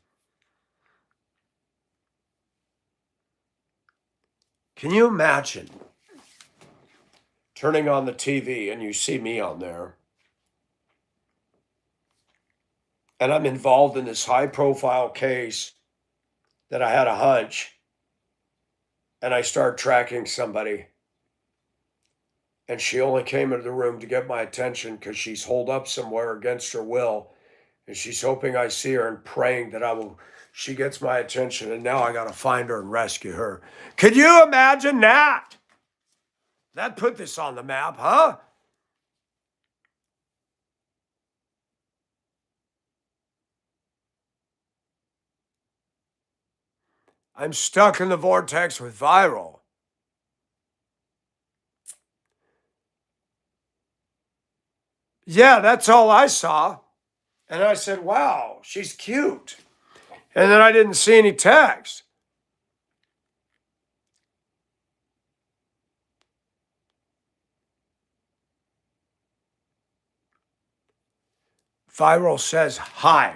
Can you imagine turning on the TV and you see me on there? And I'm involved in this high profile case that I had a hunch, and I start tracking somebody. And she only came into the room to get my attention because she's holed up somewhere against her will. And she's hoping I see her and praying that she gets my attention. And now I got to find her and rescue her. Could you imagine that? That put this on the map, huh? I'm stuck in the vortex with viral. Yeah, that's all I saw. And I said, wow, she's cute. And then I didn't see any text. Viral says hi.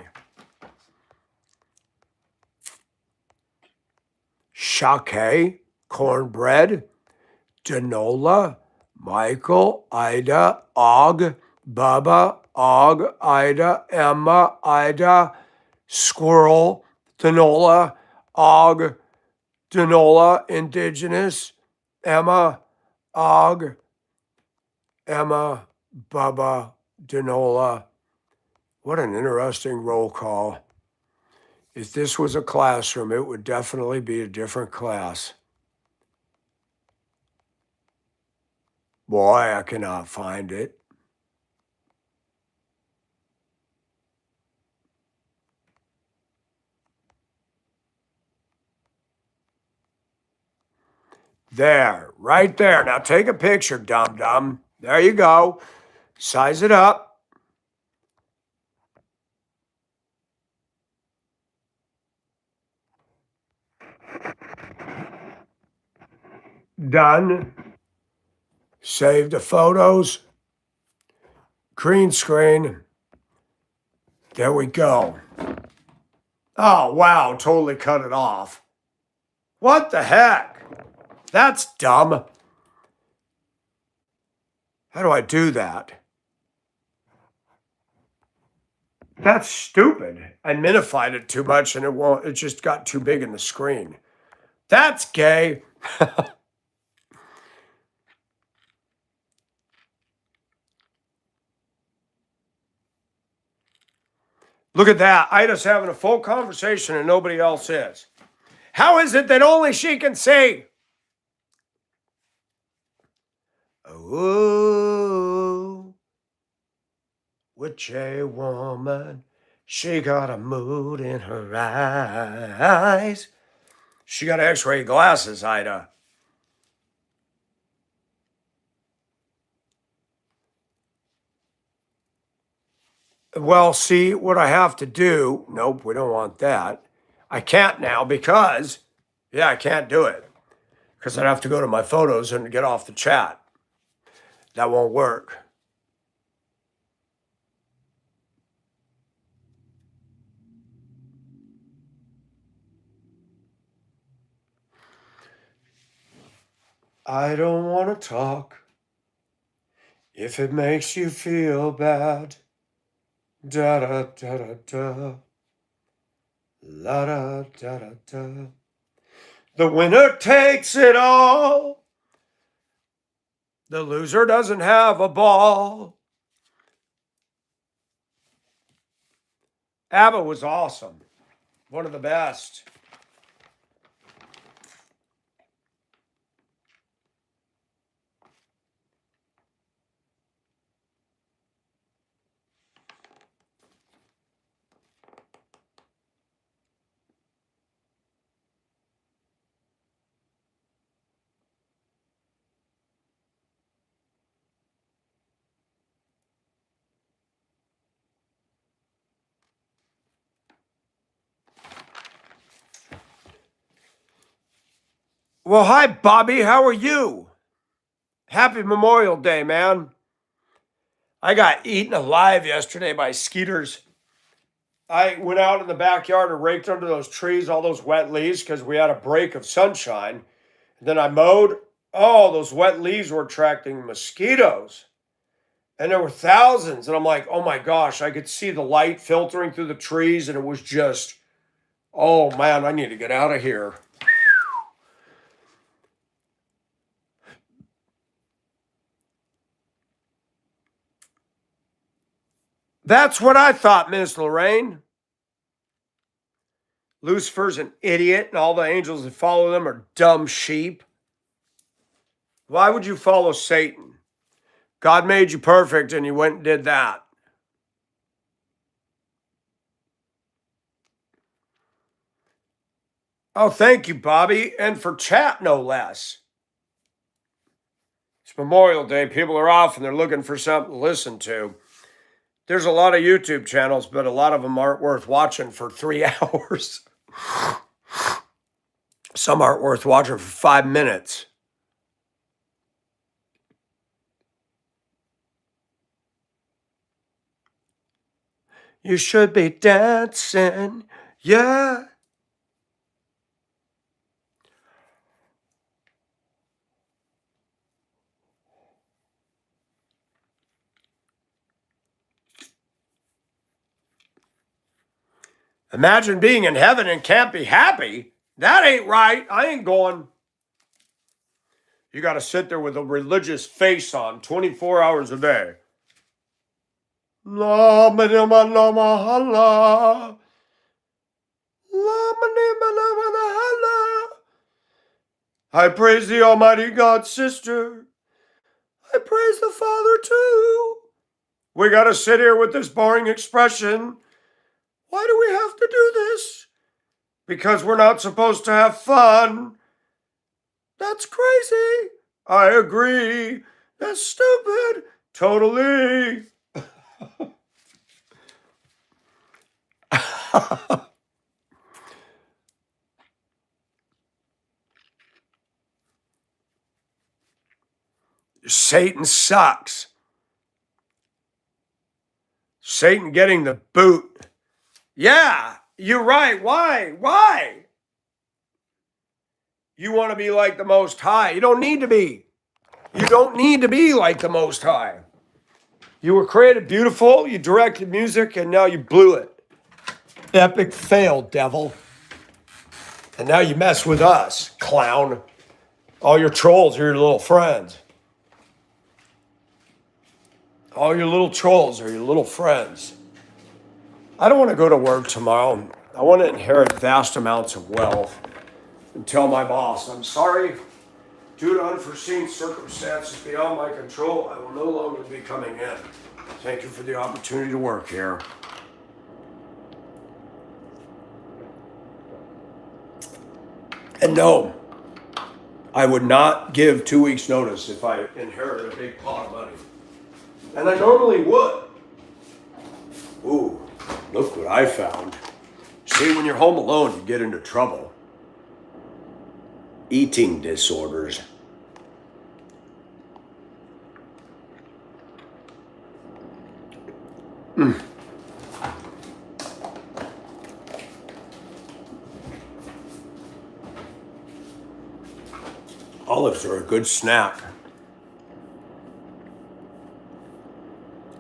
Shake, cornbread, Danola, Michael, Ida, Og, Bubba, Og, Ida, Emma, Ida, Squirrel, Danola, Og, Danola, Indigenous, Emma, Og, Emma, Bubba, Danola. What an interesting roll call. If this was a classroom, it would definitely be a different class. Boy, I cannot find it. There, right there. Now take a picture, dum-dum. There you go. Size it up. Done. Save the photos. Green screen. There we go. Oh, wow, totally cut it off. What the heck? That's dumb. How do I do that? That's stupid. I minified it too much and it just got too big in the screen. That's gay. Look at that. Ida's having a full conversation and nobody else is. How is it that only she can see? Oh, witchy woman, she got a mood in her eyes. She got x-ray glasses, Ida. Well, see, what I have to do, nope, we don't want that. I can't now because, yeah, I can't do it. Because I'd have to go to my photos and get off the chat. That won't work. I don't want to talk if it makes you feel bad. Da da da da da. La da da da da. The winner takes it all. The loser doesn't have a ball. ABBA was awesome. One of the best. Well, hi, Bobby. How are you? Happy Memorial Day, man. I got eaten alive yesterday by skeeters. I went out in the backyard and raked under those trees, all those wet leaves, because we had a break of sunshine. And then I mowed. Oh, those wet leaves were attracting mosquitoes. And there were thousands. And I'm like, oh my gosh, I could see the light filtering through the trees. And it was just, oh man, I need to get out of here. That's what I thought, Miss Lorraine. Lucifer's an idiot, and all the angels that follow them are dumb sheep. Why would you follow Satan? God made you perfect, and you went and did that. Oh, thank you, Bobby, and for chat, no less. It's Memorial Day. People are off, and they're looking for something to listen to. There's a lot of YouTube channels, but a lot of them aren't worth watching for 3 hours. Some aren't worth watching for 5 minutes. You should be dancing, yeah. Imagine being in heaven and can't be happy. That ain't right. I ain't going. You got to sit there with a religious face on 24 hours a day. La ma ma ma la ma la. La ma ma la ma la. I praise the Almighty God, sister. I praise the Father too. We got to sit here with this boring expression. Why do we have to do this? Because we're not supposed to have fun. That's crazy. I agree. That's stupid. Totally. Satan sucks. Satan getting the boot. Yeah, you're right. Why? You want to be like the Most High. You don't need to be. You don't need to be like the Most High. You were created beautiful, you directed music, and now you blew it. Epic fail, devil. And now you mess with us, clown. All your trolls are your little friends. All your little trolls are your little friends. I don't want to go to work tomorrow. I want to inherit vast amounts of wealth and tell my boss, I'm sorry, due to unforeseen circumstances beyond my control, I will no longer be coming in. Thank you for the opportunity to work here. And no, I would not give 2 weeks' notice if I inherited a big pot of money. And I normally would. Ooh, look what I found. See, when you're home alone, you get into trouble. Eating disorders. Olives are a good snack.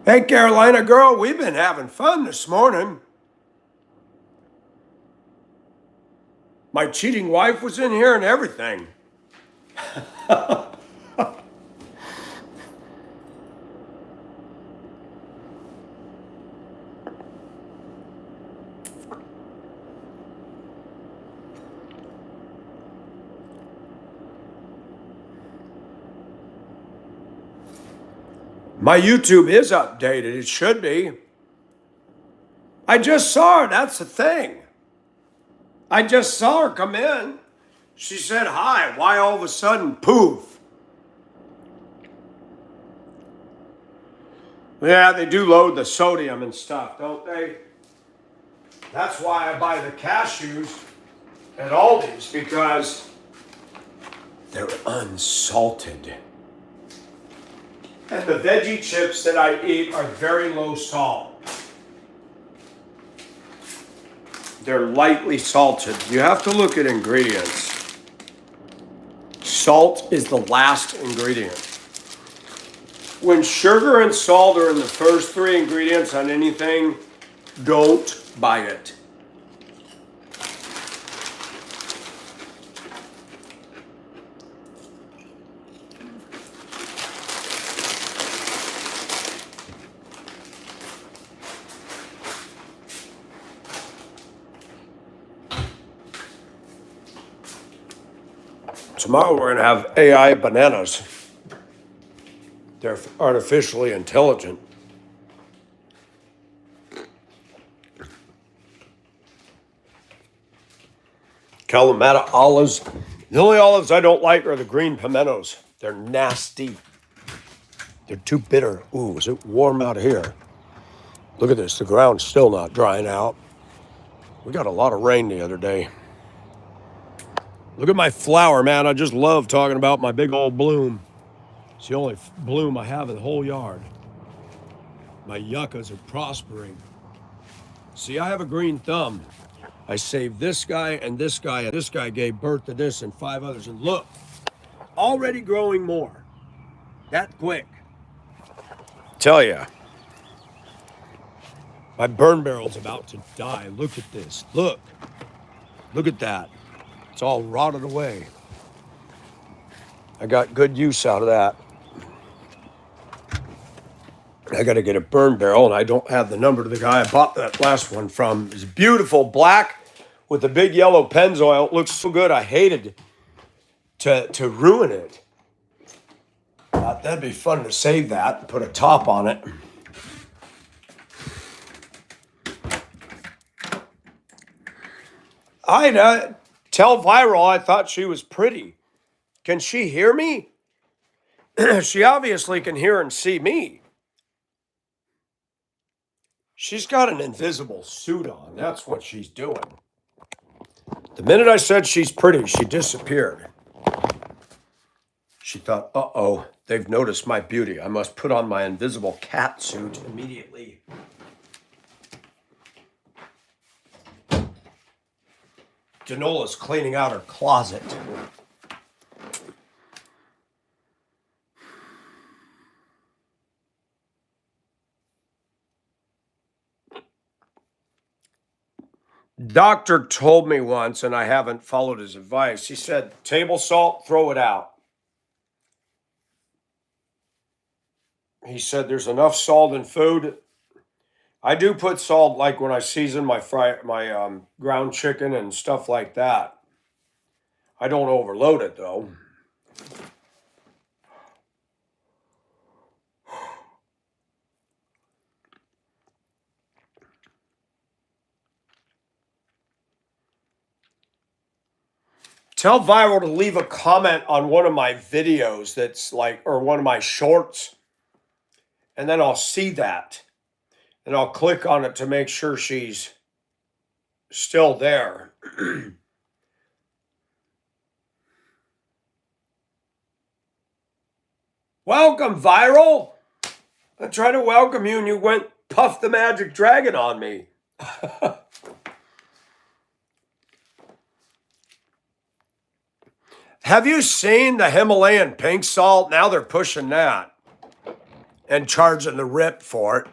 Hey, Carolina girl, we've been having fun this morning. My cheating wife was in here and everything. My YouTube is updated. It should be. I just saw her. That's the thing. I just saw her come in. She said hi. Why all of a sudden, poof? Yeah, they do load the sodium and stuff, don't they? That's why I buy the cashews at Aldi's, because They're unsalted. And the veggie chips that I eat are very low salt. They're lightly salted. You have to look at ingredients. Salt is the last ingredient. When sugar and salt are in the first three ingredients on anything, don't buy it. Tomorrow we're going to have AI bananas. They're artificially intelligent. Kalamata olives. The only olives I don't like are the green pimentos. They're nasty. They're too bitter. Ooh, is it warm out here? Look at this. The ground's still not drying out. We got a lot of rain the other day. Look at my flower, man. I just love talking about my big old bloom. It's the only bloom I have in the whole yard. My yuccas are prospering. See, I have a green thumb. I saved this guy and this guy, and this guy gave birth to this and 5 others. And look, already growing more. That quick. Tell ya. My burn barrel's about to die. Look at this. Look. Look at that. It's all rotted away. I got good use out of that. I got to get a burn barrel, and I don't have the number to the guy I bought that last one from. It's beautiful black with the big yellow Pennzoil. It looks so good. I hated to ruin it. That'd be fun to save that and put a top on it. I'd tell Viral I thought she was pretty. Can she hear me? She obviously can hear and see me. She's got an invisible suit on. That's what she's doing. The minute I said she's pretty, she disappeared. She thought, uh-oh, they've noticed my beauty. I must put on my invisible cat suit immediately. Janola's cleaning out her closet. Doctor told me once, and I haven't followed his advice. He said, table salt, throw it out. He said, there's enough salt in food. I do put salt, like when I season my ground chicken and stuff like that. I don't overload it, though. Tell Viral to leave a comment on one of my videos that's like, or one of my shorts, and then I'll see that. And I'll click on it to make sure she's still there. Welcome, Viral. I tried to welcome you and you went Puff the Magic Dragon on me. Have you seen the Himalayan pink salt? Now they're pushing that and charging the rip for it.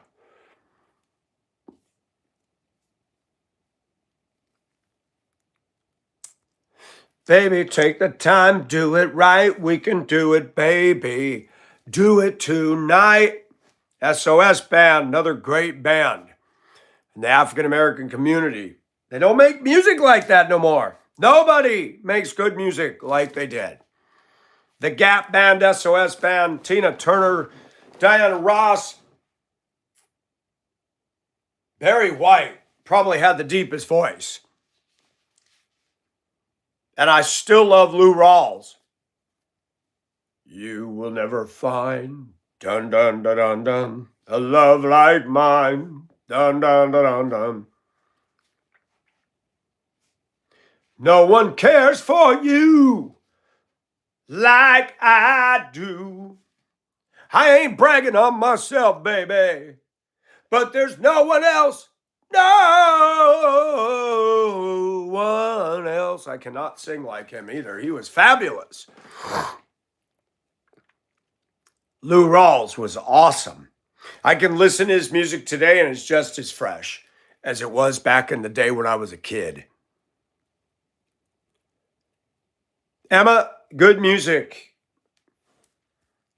Baby, take the time, do it right. We can do it, baby. Do it tonight. SOS Band, another great band in the African American community. They don't make music like that no more. Nobody makes good music like they did. The Gap Band, SOS Band, Tina Turner, Diana Ross, Barry White probably had the deepest voice. And I still love Lou Rawls. You will never find, dun dun dun dun dun, a love like mine, dun dun dun dun dun. No one cares for you. like I do. I ain't bragging on myself, baby, but there's no one else. No one else. I cannot sing like him either. He was fabulous. Lou Rawls was awesome. I can listen to his music today and it's just as fresh as it was back in the day when I was a kid. Emma, good music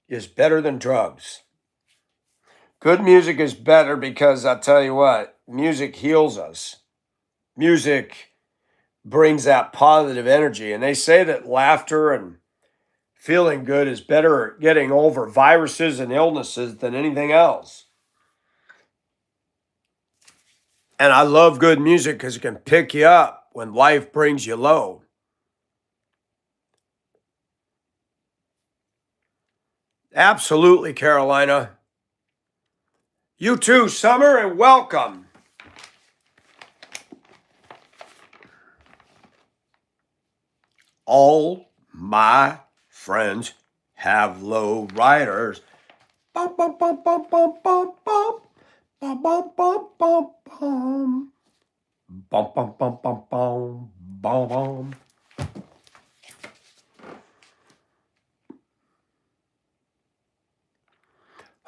is better than drugs. Good music is better because I'll tell you what, music heals us. Music brings that positive energy. And they say that laughter and feeling good is better at getting over viruses and illnesses than anything else. And I love good music because it can pick you up when life brings you low. Absolutely, Carolina. You too, Summer, and welcome. All my friends have low riders. Bum, bum, bum, bum, bum, bum, bum. Bum, bum, bum, bum, bum. Bum, bum, bum, bum, bum, bum, bum.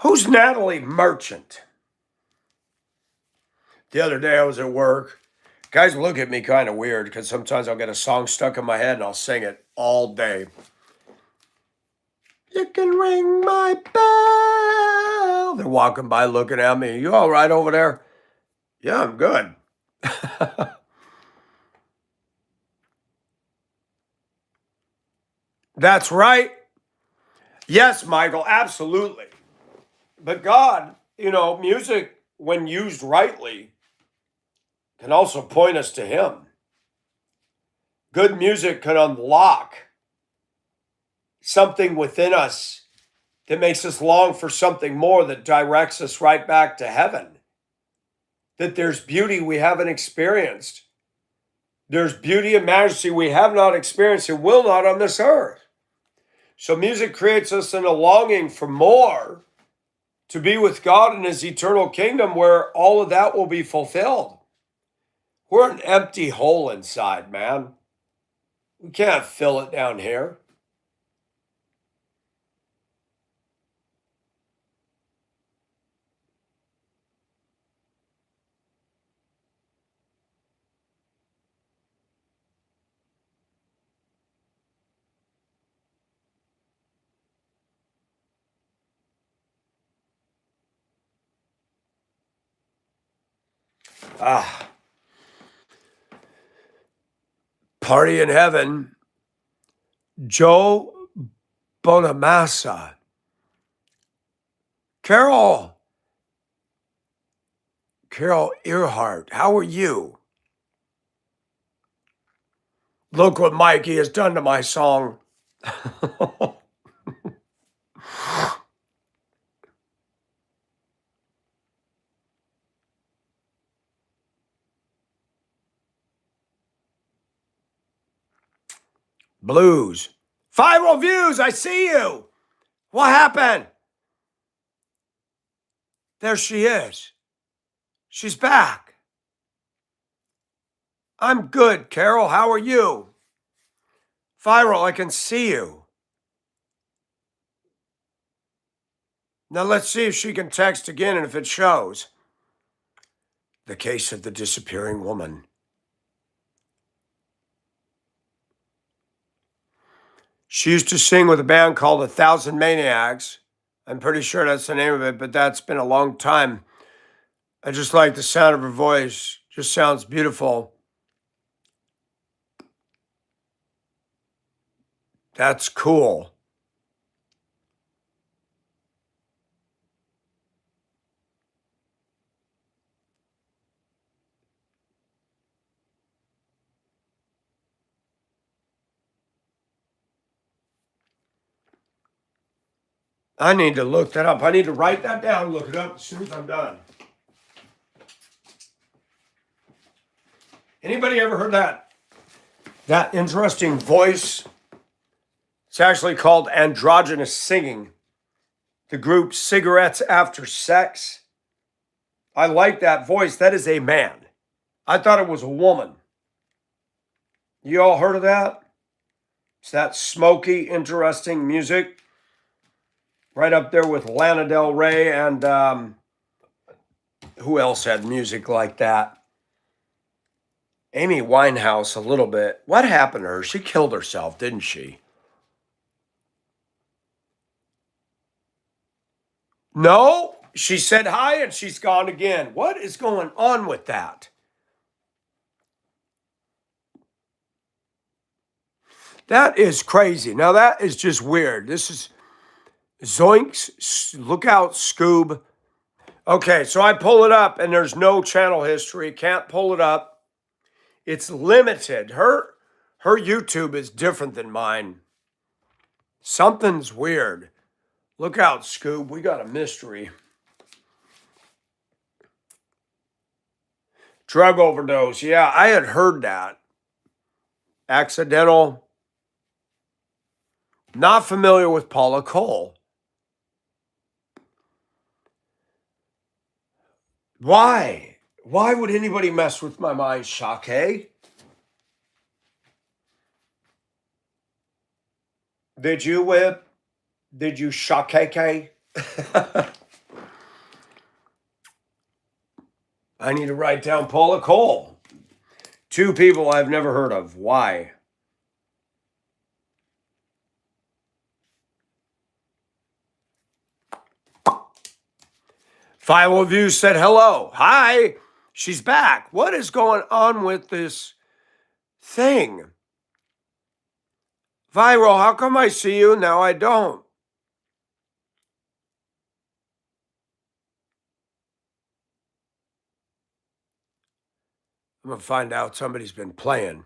Who's Natalie Merchant? The other day I was at work. Guys look at me kind of weird because sometimes I'll get a song stuck in my head and I'll sing it all day. You can ring my bell. They're walking by looking at me. You all right over there? Yeah, I'm good. That's right. Yes, Michael, absolutely. But God, music, when used rightly, can also point us to Him. Good music can unlock something within us that makes us long for something more, that directs us right back to heaven. That there's beauty we haven't experienced. There's beauty and majesty we have not experienced and will not on this earth. So music creates us in a longing for more, to be with God in His eternal kingdom where all of that will be fulfilled. We're an empty hole inside, man. We can't fill it down here. Party in heaven. Joe Bonamassa. Carol Earhart, how are you? Look what Mikey has done to my song. Blues. 5 reviews, I see you. What happened? There she is. She's back. I'm good, Carol. How are you? Viral, I can see you. Now let's see if she can text again and if it shows. The case of the disappearing woman. She used to sing with a band called 1,000 Maniacs. I'm pretty sure that's the name of it, but that's been a long time. I just like the sound of her voice. Just sounds beautiful. That's cool. I need to look that up. I need to write that down and look it up as soon as I'm done. Anybody ever heard that interesting voice? It's actually called androgynous singing. The group Cigarettes After Sex. I like that voice. That is a man. I thought it was a woman. You all heard of that? It's that smoky, interesting music. Right up there with Lana Del Rey and who else had music like that? Amy Winehouse a little bit. What happened to her? She killed herself, didn't she? No, she said hi and she's gone again. What is going on with that? That is crazy. Now that is just weird. This is Zoinks. Look out, Scoob. Okay, so I pull it up and there's no channel history. Can't pull it up. It's limited. Her YouTube is different than mine. Something's weird. Look out, Scoob. We got a mystery. Drug overdose. Yeah, I had heard that. Accidental. Not familiar with Paula Cole. Why? Why would anybody mess with my mind, Shake? Did you whip? Did you Shake? I need to write down Paula Cole. Two people I've never heard of. Why? Five of you said hello. Hi. She's back. What is going on with this thing? Viral, how come I see you now I don't? I'm going to find out somebody's been playing.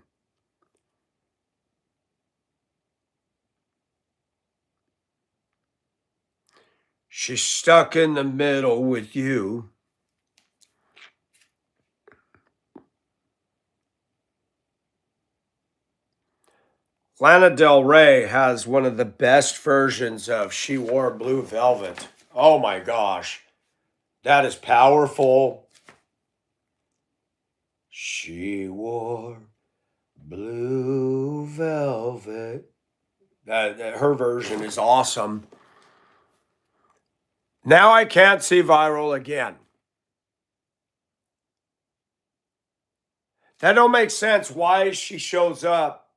She's stuck in the middle with you. Lana Del Rey has one of the best versions of She Wore Blue Velvet. Oh my gosh. That is powerful. She wore blue velvet. Her version is awesome. Now I can't see Viral again. That don't make sense why she shows up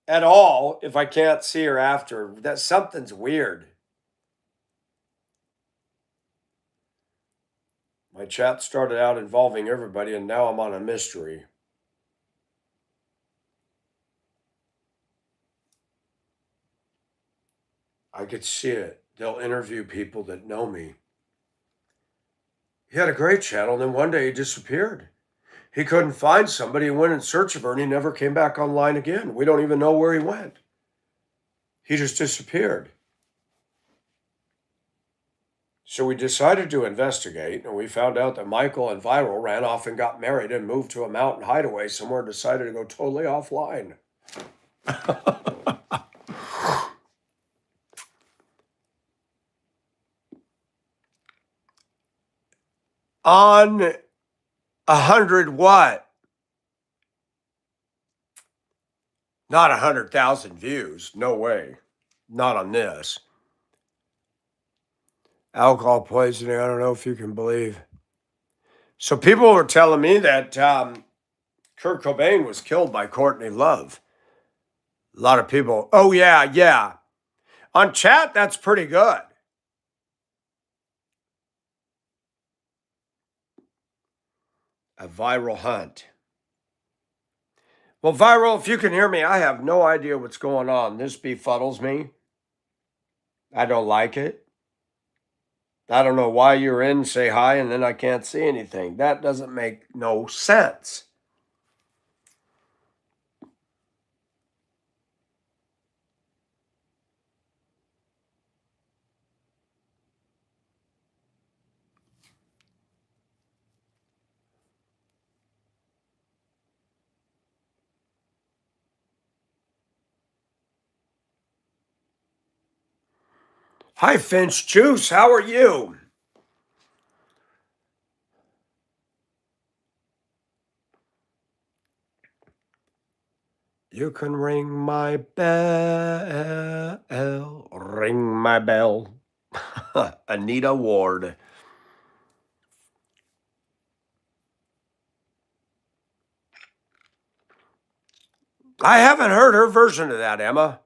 at all if I can't see her after. That something's weird. My chat started out involving everybody and now I'm on a mystery. I could see it. They'll interview people that know me. He had a great channel, and then one day he disappeared. He couldn't find somebody. He went in search of her, and he never came back online again. We don't even know where he went. He just disappeared. So we decided to investigate, and we found out that Michael and Viral ran off and got married and moved to a mountain hideaway somewhere, decided to go totally offline. On 100 what? Not 100,000 views. No way. Not on this. Alcohol poisoning. I don't know if you can believe. So people were telling me that Kurt Cobain was killed by Courtney Love. A lot of people. Oh, yeah. On chat, that's pretty good. A viral hunt. Well, Viral, if you can hear me, I have no idea what's going on. This befuddles me. I don't like it. I don't know why you're in, say hi, and then I can't see anything. That doesn't make no sense. Hi, Finch Juice. How are you? You can ring my bell. Ring my bell. Anita Ward. I haven't heard her version of that, Emma.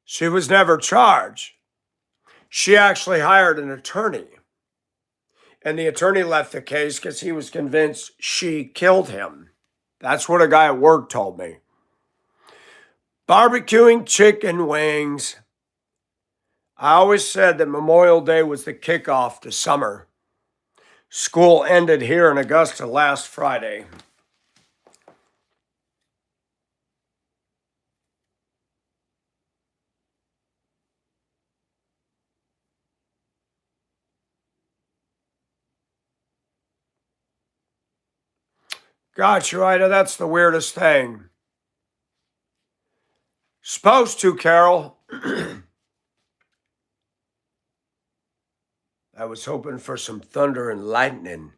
She was never charged. She actually hired an attorney. And the attorney left the case because he was convinced she killed him. That's what a guy at work told me. Barbecuing chicken wings. I always said that Memorial Day was the kickoff to summer. School ended here in Augusta last Friday. Gosh, Ida, that's the weirdest thing. Supposed to, Carol. I was hoping for some thunder and lightning.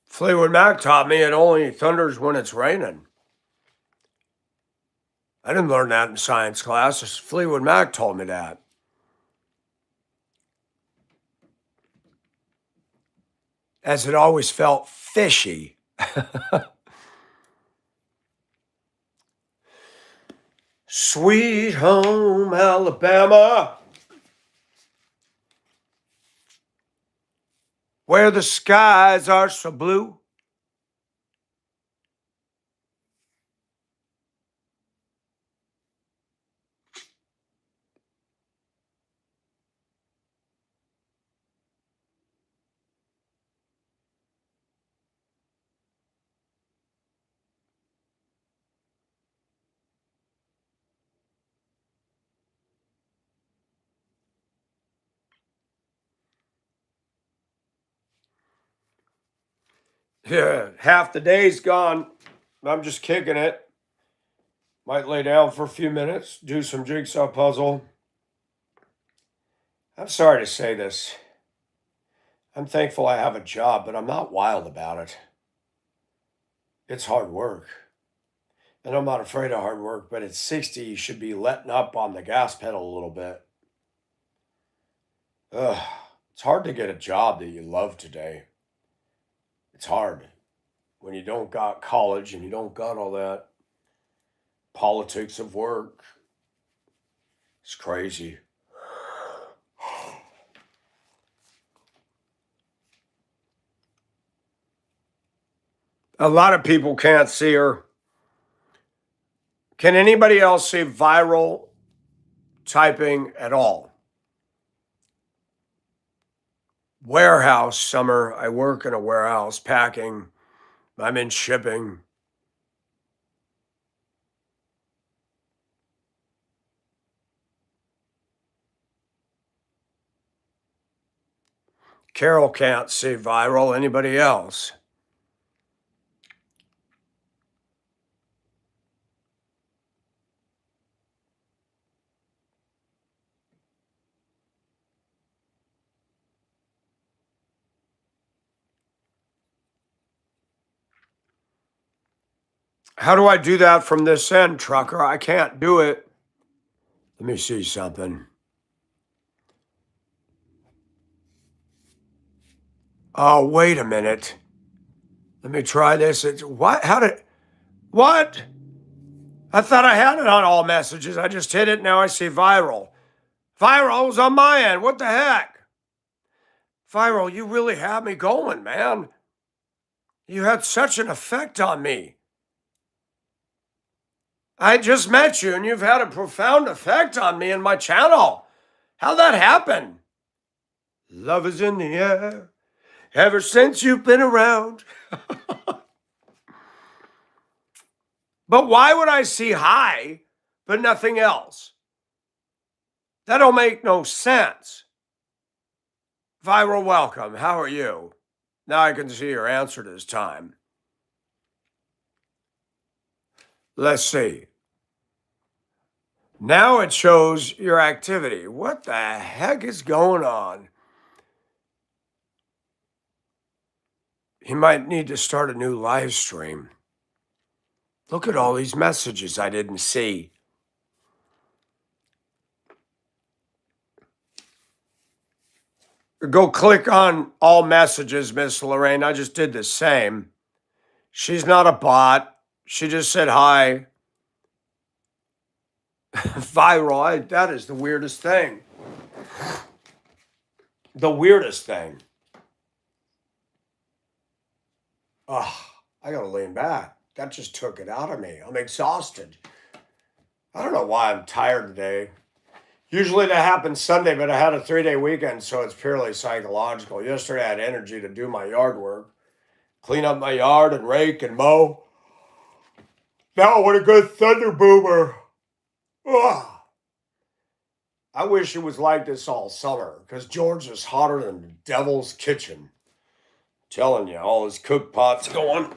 Fleetwood Mac taught me it only thunders when it's raining. I didn't learn that in science class. Fleetwood Mac told me that. As it always felt fishy. Sweet home Alabama, where the skies are so blue. Yeah, half the day's gone. I'm just kicking it. Might lay down for a few minutes, do some jigsaw puzzle. I'm sorry to say this. I'm thankful I have a job, but I'm not wild about it. It's hard work. And I'm not afraid of hard work, but at 60, you should be letting up on the gas pedal a little bit. Ugh, it's hard to get a job that you love today. It's hard when you don't got college and you don't got all that politics of work. It's crazy. A lot of people can't see her. Can anybody else see viral typing at all? Warehouse summer. I work in a warehouse packing. I'm in shipping. Carol can't see viral. Anybody else? How do I do that from this end, trucker? I can't do it. Let me see something. Oh, wait a minute. Let me try this. It's what? How did what? I thought I had it on all messages. I just hit it. Now I see viral. Viral's on my end. What the heck? Viral, you really had me going, man. You had such an effect on me. I just met you and you've had a profound effect on me and my channel. How'd that happen? Love is in the air ever since you've been around. But why would I see hi, but nothing else? That don't make no sense. Viral welcome. How are you? Now I can see your answer this time. Let's see. Now it shows your activity. What the heck is going on? You might need to start a new live stream. Look at all these messages I didn't see. Go click on all messages, Miss Lorraine. I just did the same. She's not a bot. She just said hi. Viral. That is the weirdest thing. The weirdest thing. Oh, I gotta lean back. That just took it out of me. I'm exhausted. I don't know why I'm tired today. Usually that happens Sunday, but I had a 3-day weekend, so it's purely psychological. Yesterday I had energy to do my yard work, clean up my yard and rake and mow. Now what a good thunder boomer. Ugh. I wish it was like this all summer, because Georgia's hotter than the devil's kitchen. Telling you, all his cook pots going,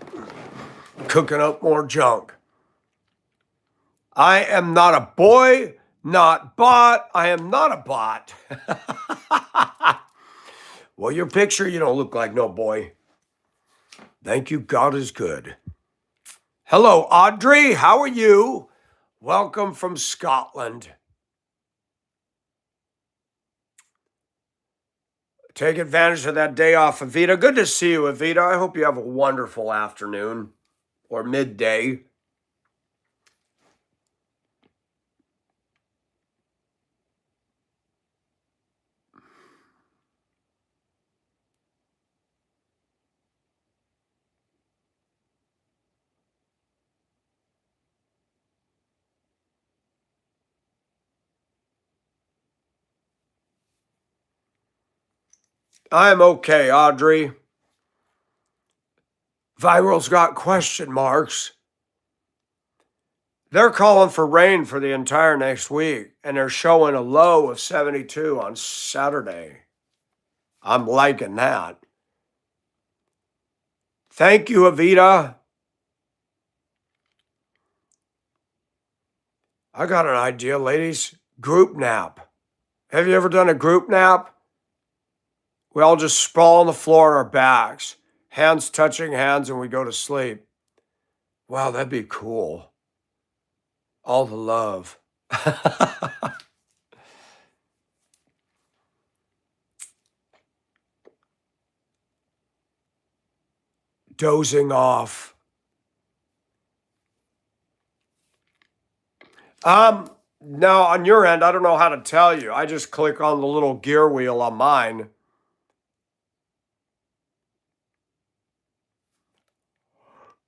cooking up more junk. I am not a boy, not bot. I am not a bot. Well, your picture, you don't look like no boy. Thank you, God is good. Hello, Audrey. How are you? Welcome from Scotland. Take advantage of that day off, Evita. Good to see you, Evita. I hope you have a wonderful afternoon or midday. I'm okay, Audrey. Viral's got question marks. They're calling for rain for the entire next week, and they're showing a low of 72 on Saturday. I'm liking that. Thank you, Evita. I got an idea, ladies. Group nap. Have you ever done a group nap? We all just sprawl on the floor on our backs, hands touching hands, and we go to sleep. Wow, that'd be cool. All the love. Dozing off. Now on your end, I don't know how to tell you. I just click on the little gear wheel on mine.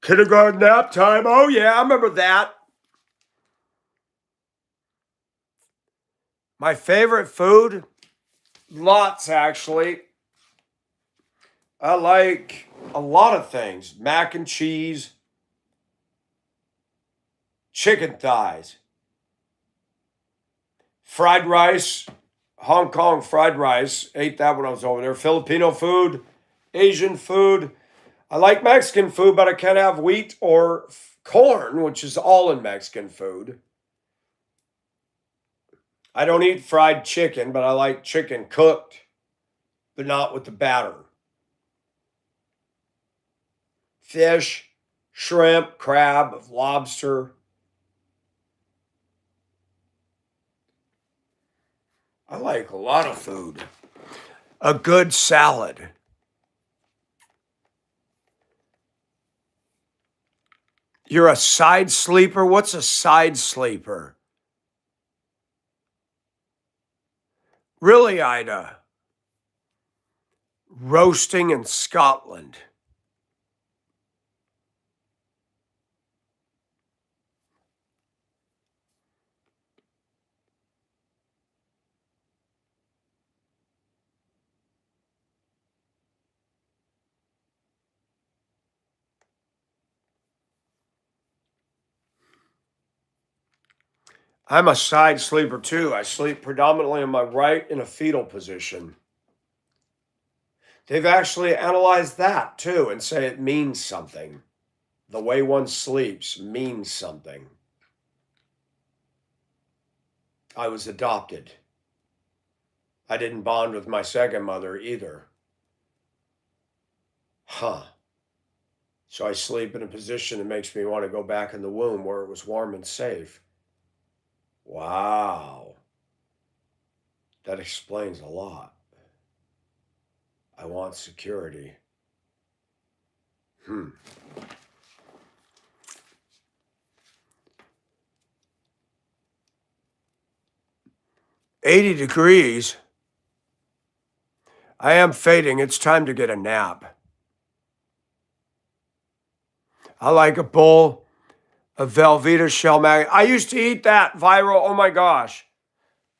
Kindergarten nap time. Oh yeah, I remember that. My favorite food? Lots, actually. I like a lot of things. Mac and cheese, chicken thighs, fried rice, Hong Kong fried rice. Ate that when I was over there. Filipino food, Asian food. I like Mexican food, but I can't have wheat or corn, which is all in Mexican food. I don't eat fried chicken, but I like chicken cooked, but not with the batter. Fish, shrimp, crab, lobster. I like a lot of food. A good salad. You're a side sleeper? What's a side sleeper? Really, Ida? Roasting in Scotland. I'm a side sleeper too. I sleep predominantly on my right in a fetal position. They've actually analyzed that too and say it means something. The way one sleeps means something. I was adopted. I didn't bond with my second mother either. Huh. So I sleep in a position that makes me want to go back in the womb where it was warm and safe. Wow. That explains a lot. I want security. 80 degrees. I am fading. It's time to get a nap. I like a bowl of Velveeta shell mag. I used to eat that viral. Oh my gosh.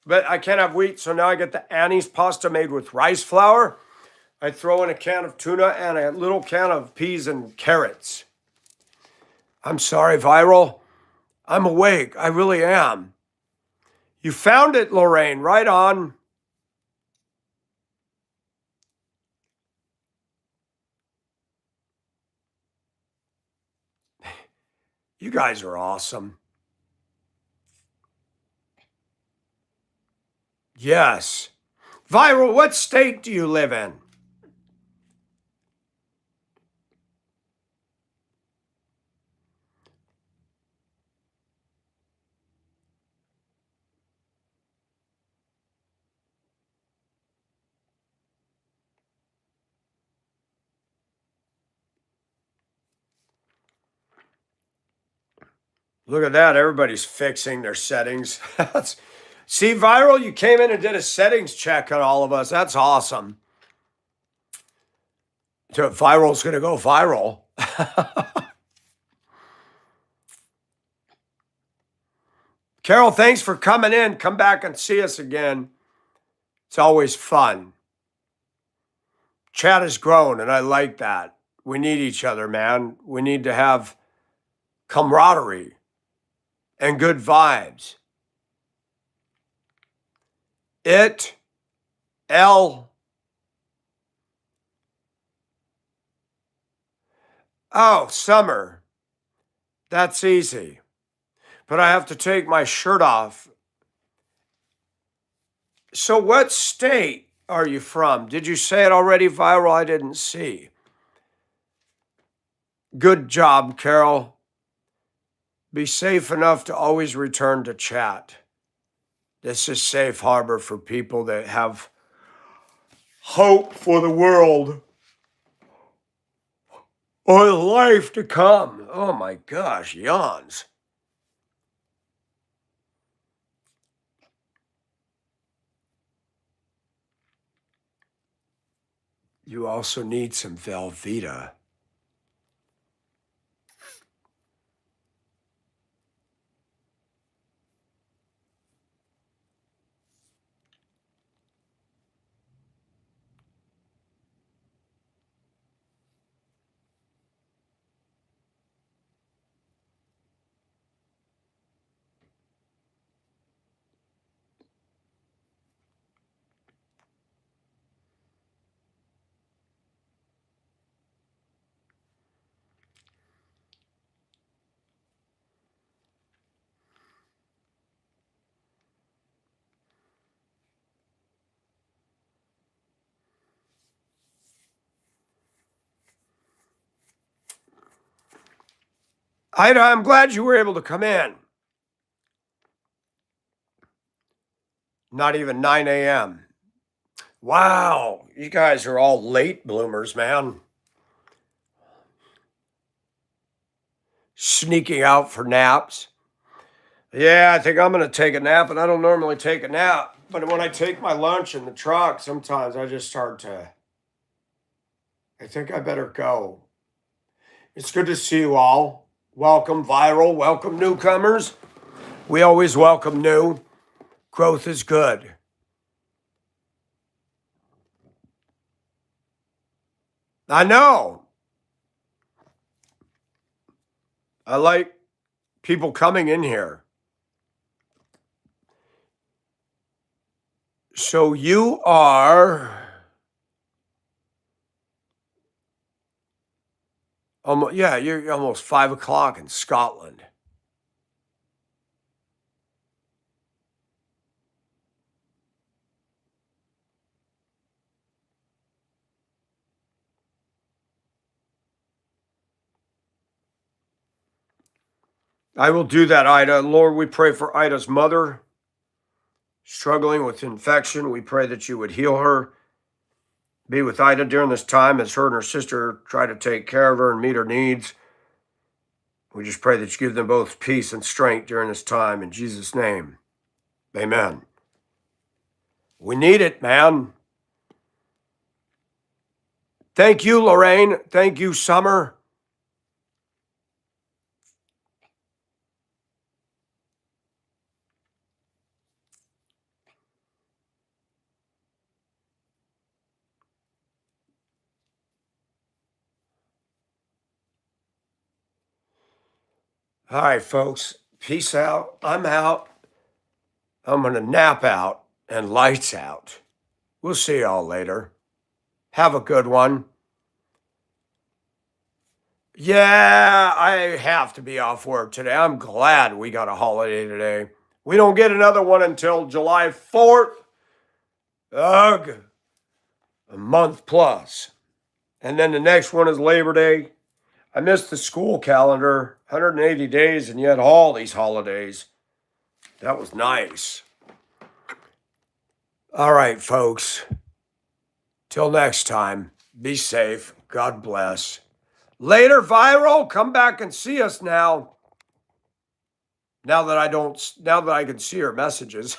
But I can't have wheat, so now I get the Annie's pasta made with rice flour. I throw in a can of tuna and a little can of peas and carrots. I'm sorry, viral. I'm awake. I really am. You found it, Lorraine. Right on. You guys are awesome. Yes. Viral, what state do you live in? Look at that. Everybody's fixing their settings. See, Viral, you came in and did a settings check on all of us. That's awesome. So Viral's going to go viral. Carol, thanks for coming in. Come back and see us again. It's always fun. Chat has grown, and I like that. We need each other, man. We need to have camaraderie and good vibes. Oh, summer. That's easy. But I have to take my shirt off. So what state are you from? Did you say it already, Viral? I didn't see. Good job, Carol. Be safe enough to always return to chat. This is safe harbor for people that have hope for the world or the life to come. Oh my gosh, yawns. You also need some Velveeta. Ida, I'm glad you were able to come in. Not even 9 a.m. Wow, you guys are all late bloomers, man. Sneaking out for naps. Yeah, I think I'm going to take a nap, and I don't normally take a nap. But when I take my lunch in the truck, sometimes I just start to, I think I better go. It's good to see you all. Welcome, Viral. Welcome, newcomers. We always welcome new. Growth is good. I know. I like people coming in here. So you are Yeah, you're almost 5 o'clock in Scotland. I will do that, Ida. Lord, we pray for Ida's mother struggling with infection. We pray that you would heal her. Be with Ida during this time as her and her sister try to take care of her and meet her needs. We just pray that you give them both peace and strength during this time. In Jesus' name, amen. We need it, man. Thank you, Lorraine. Thank you, Summer. All right, folks. Peace out. I'm out. I'm going to nap out and lights out. We'll see y'all later. Have a good one. Yeah, I have to be off work today. I'm glad we got a holiday today. We don't get another one until July 4th. Ugh. A month plus. And then the next one is Labor Day. I missed the school calendar, 180 days, and yet all these holidays. That was nice. All right, folks. Till next time, be safe. God bless. Later, Viral. Come back and see us now. Now that I can see your messages.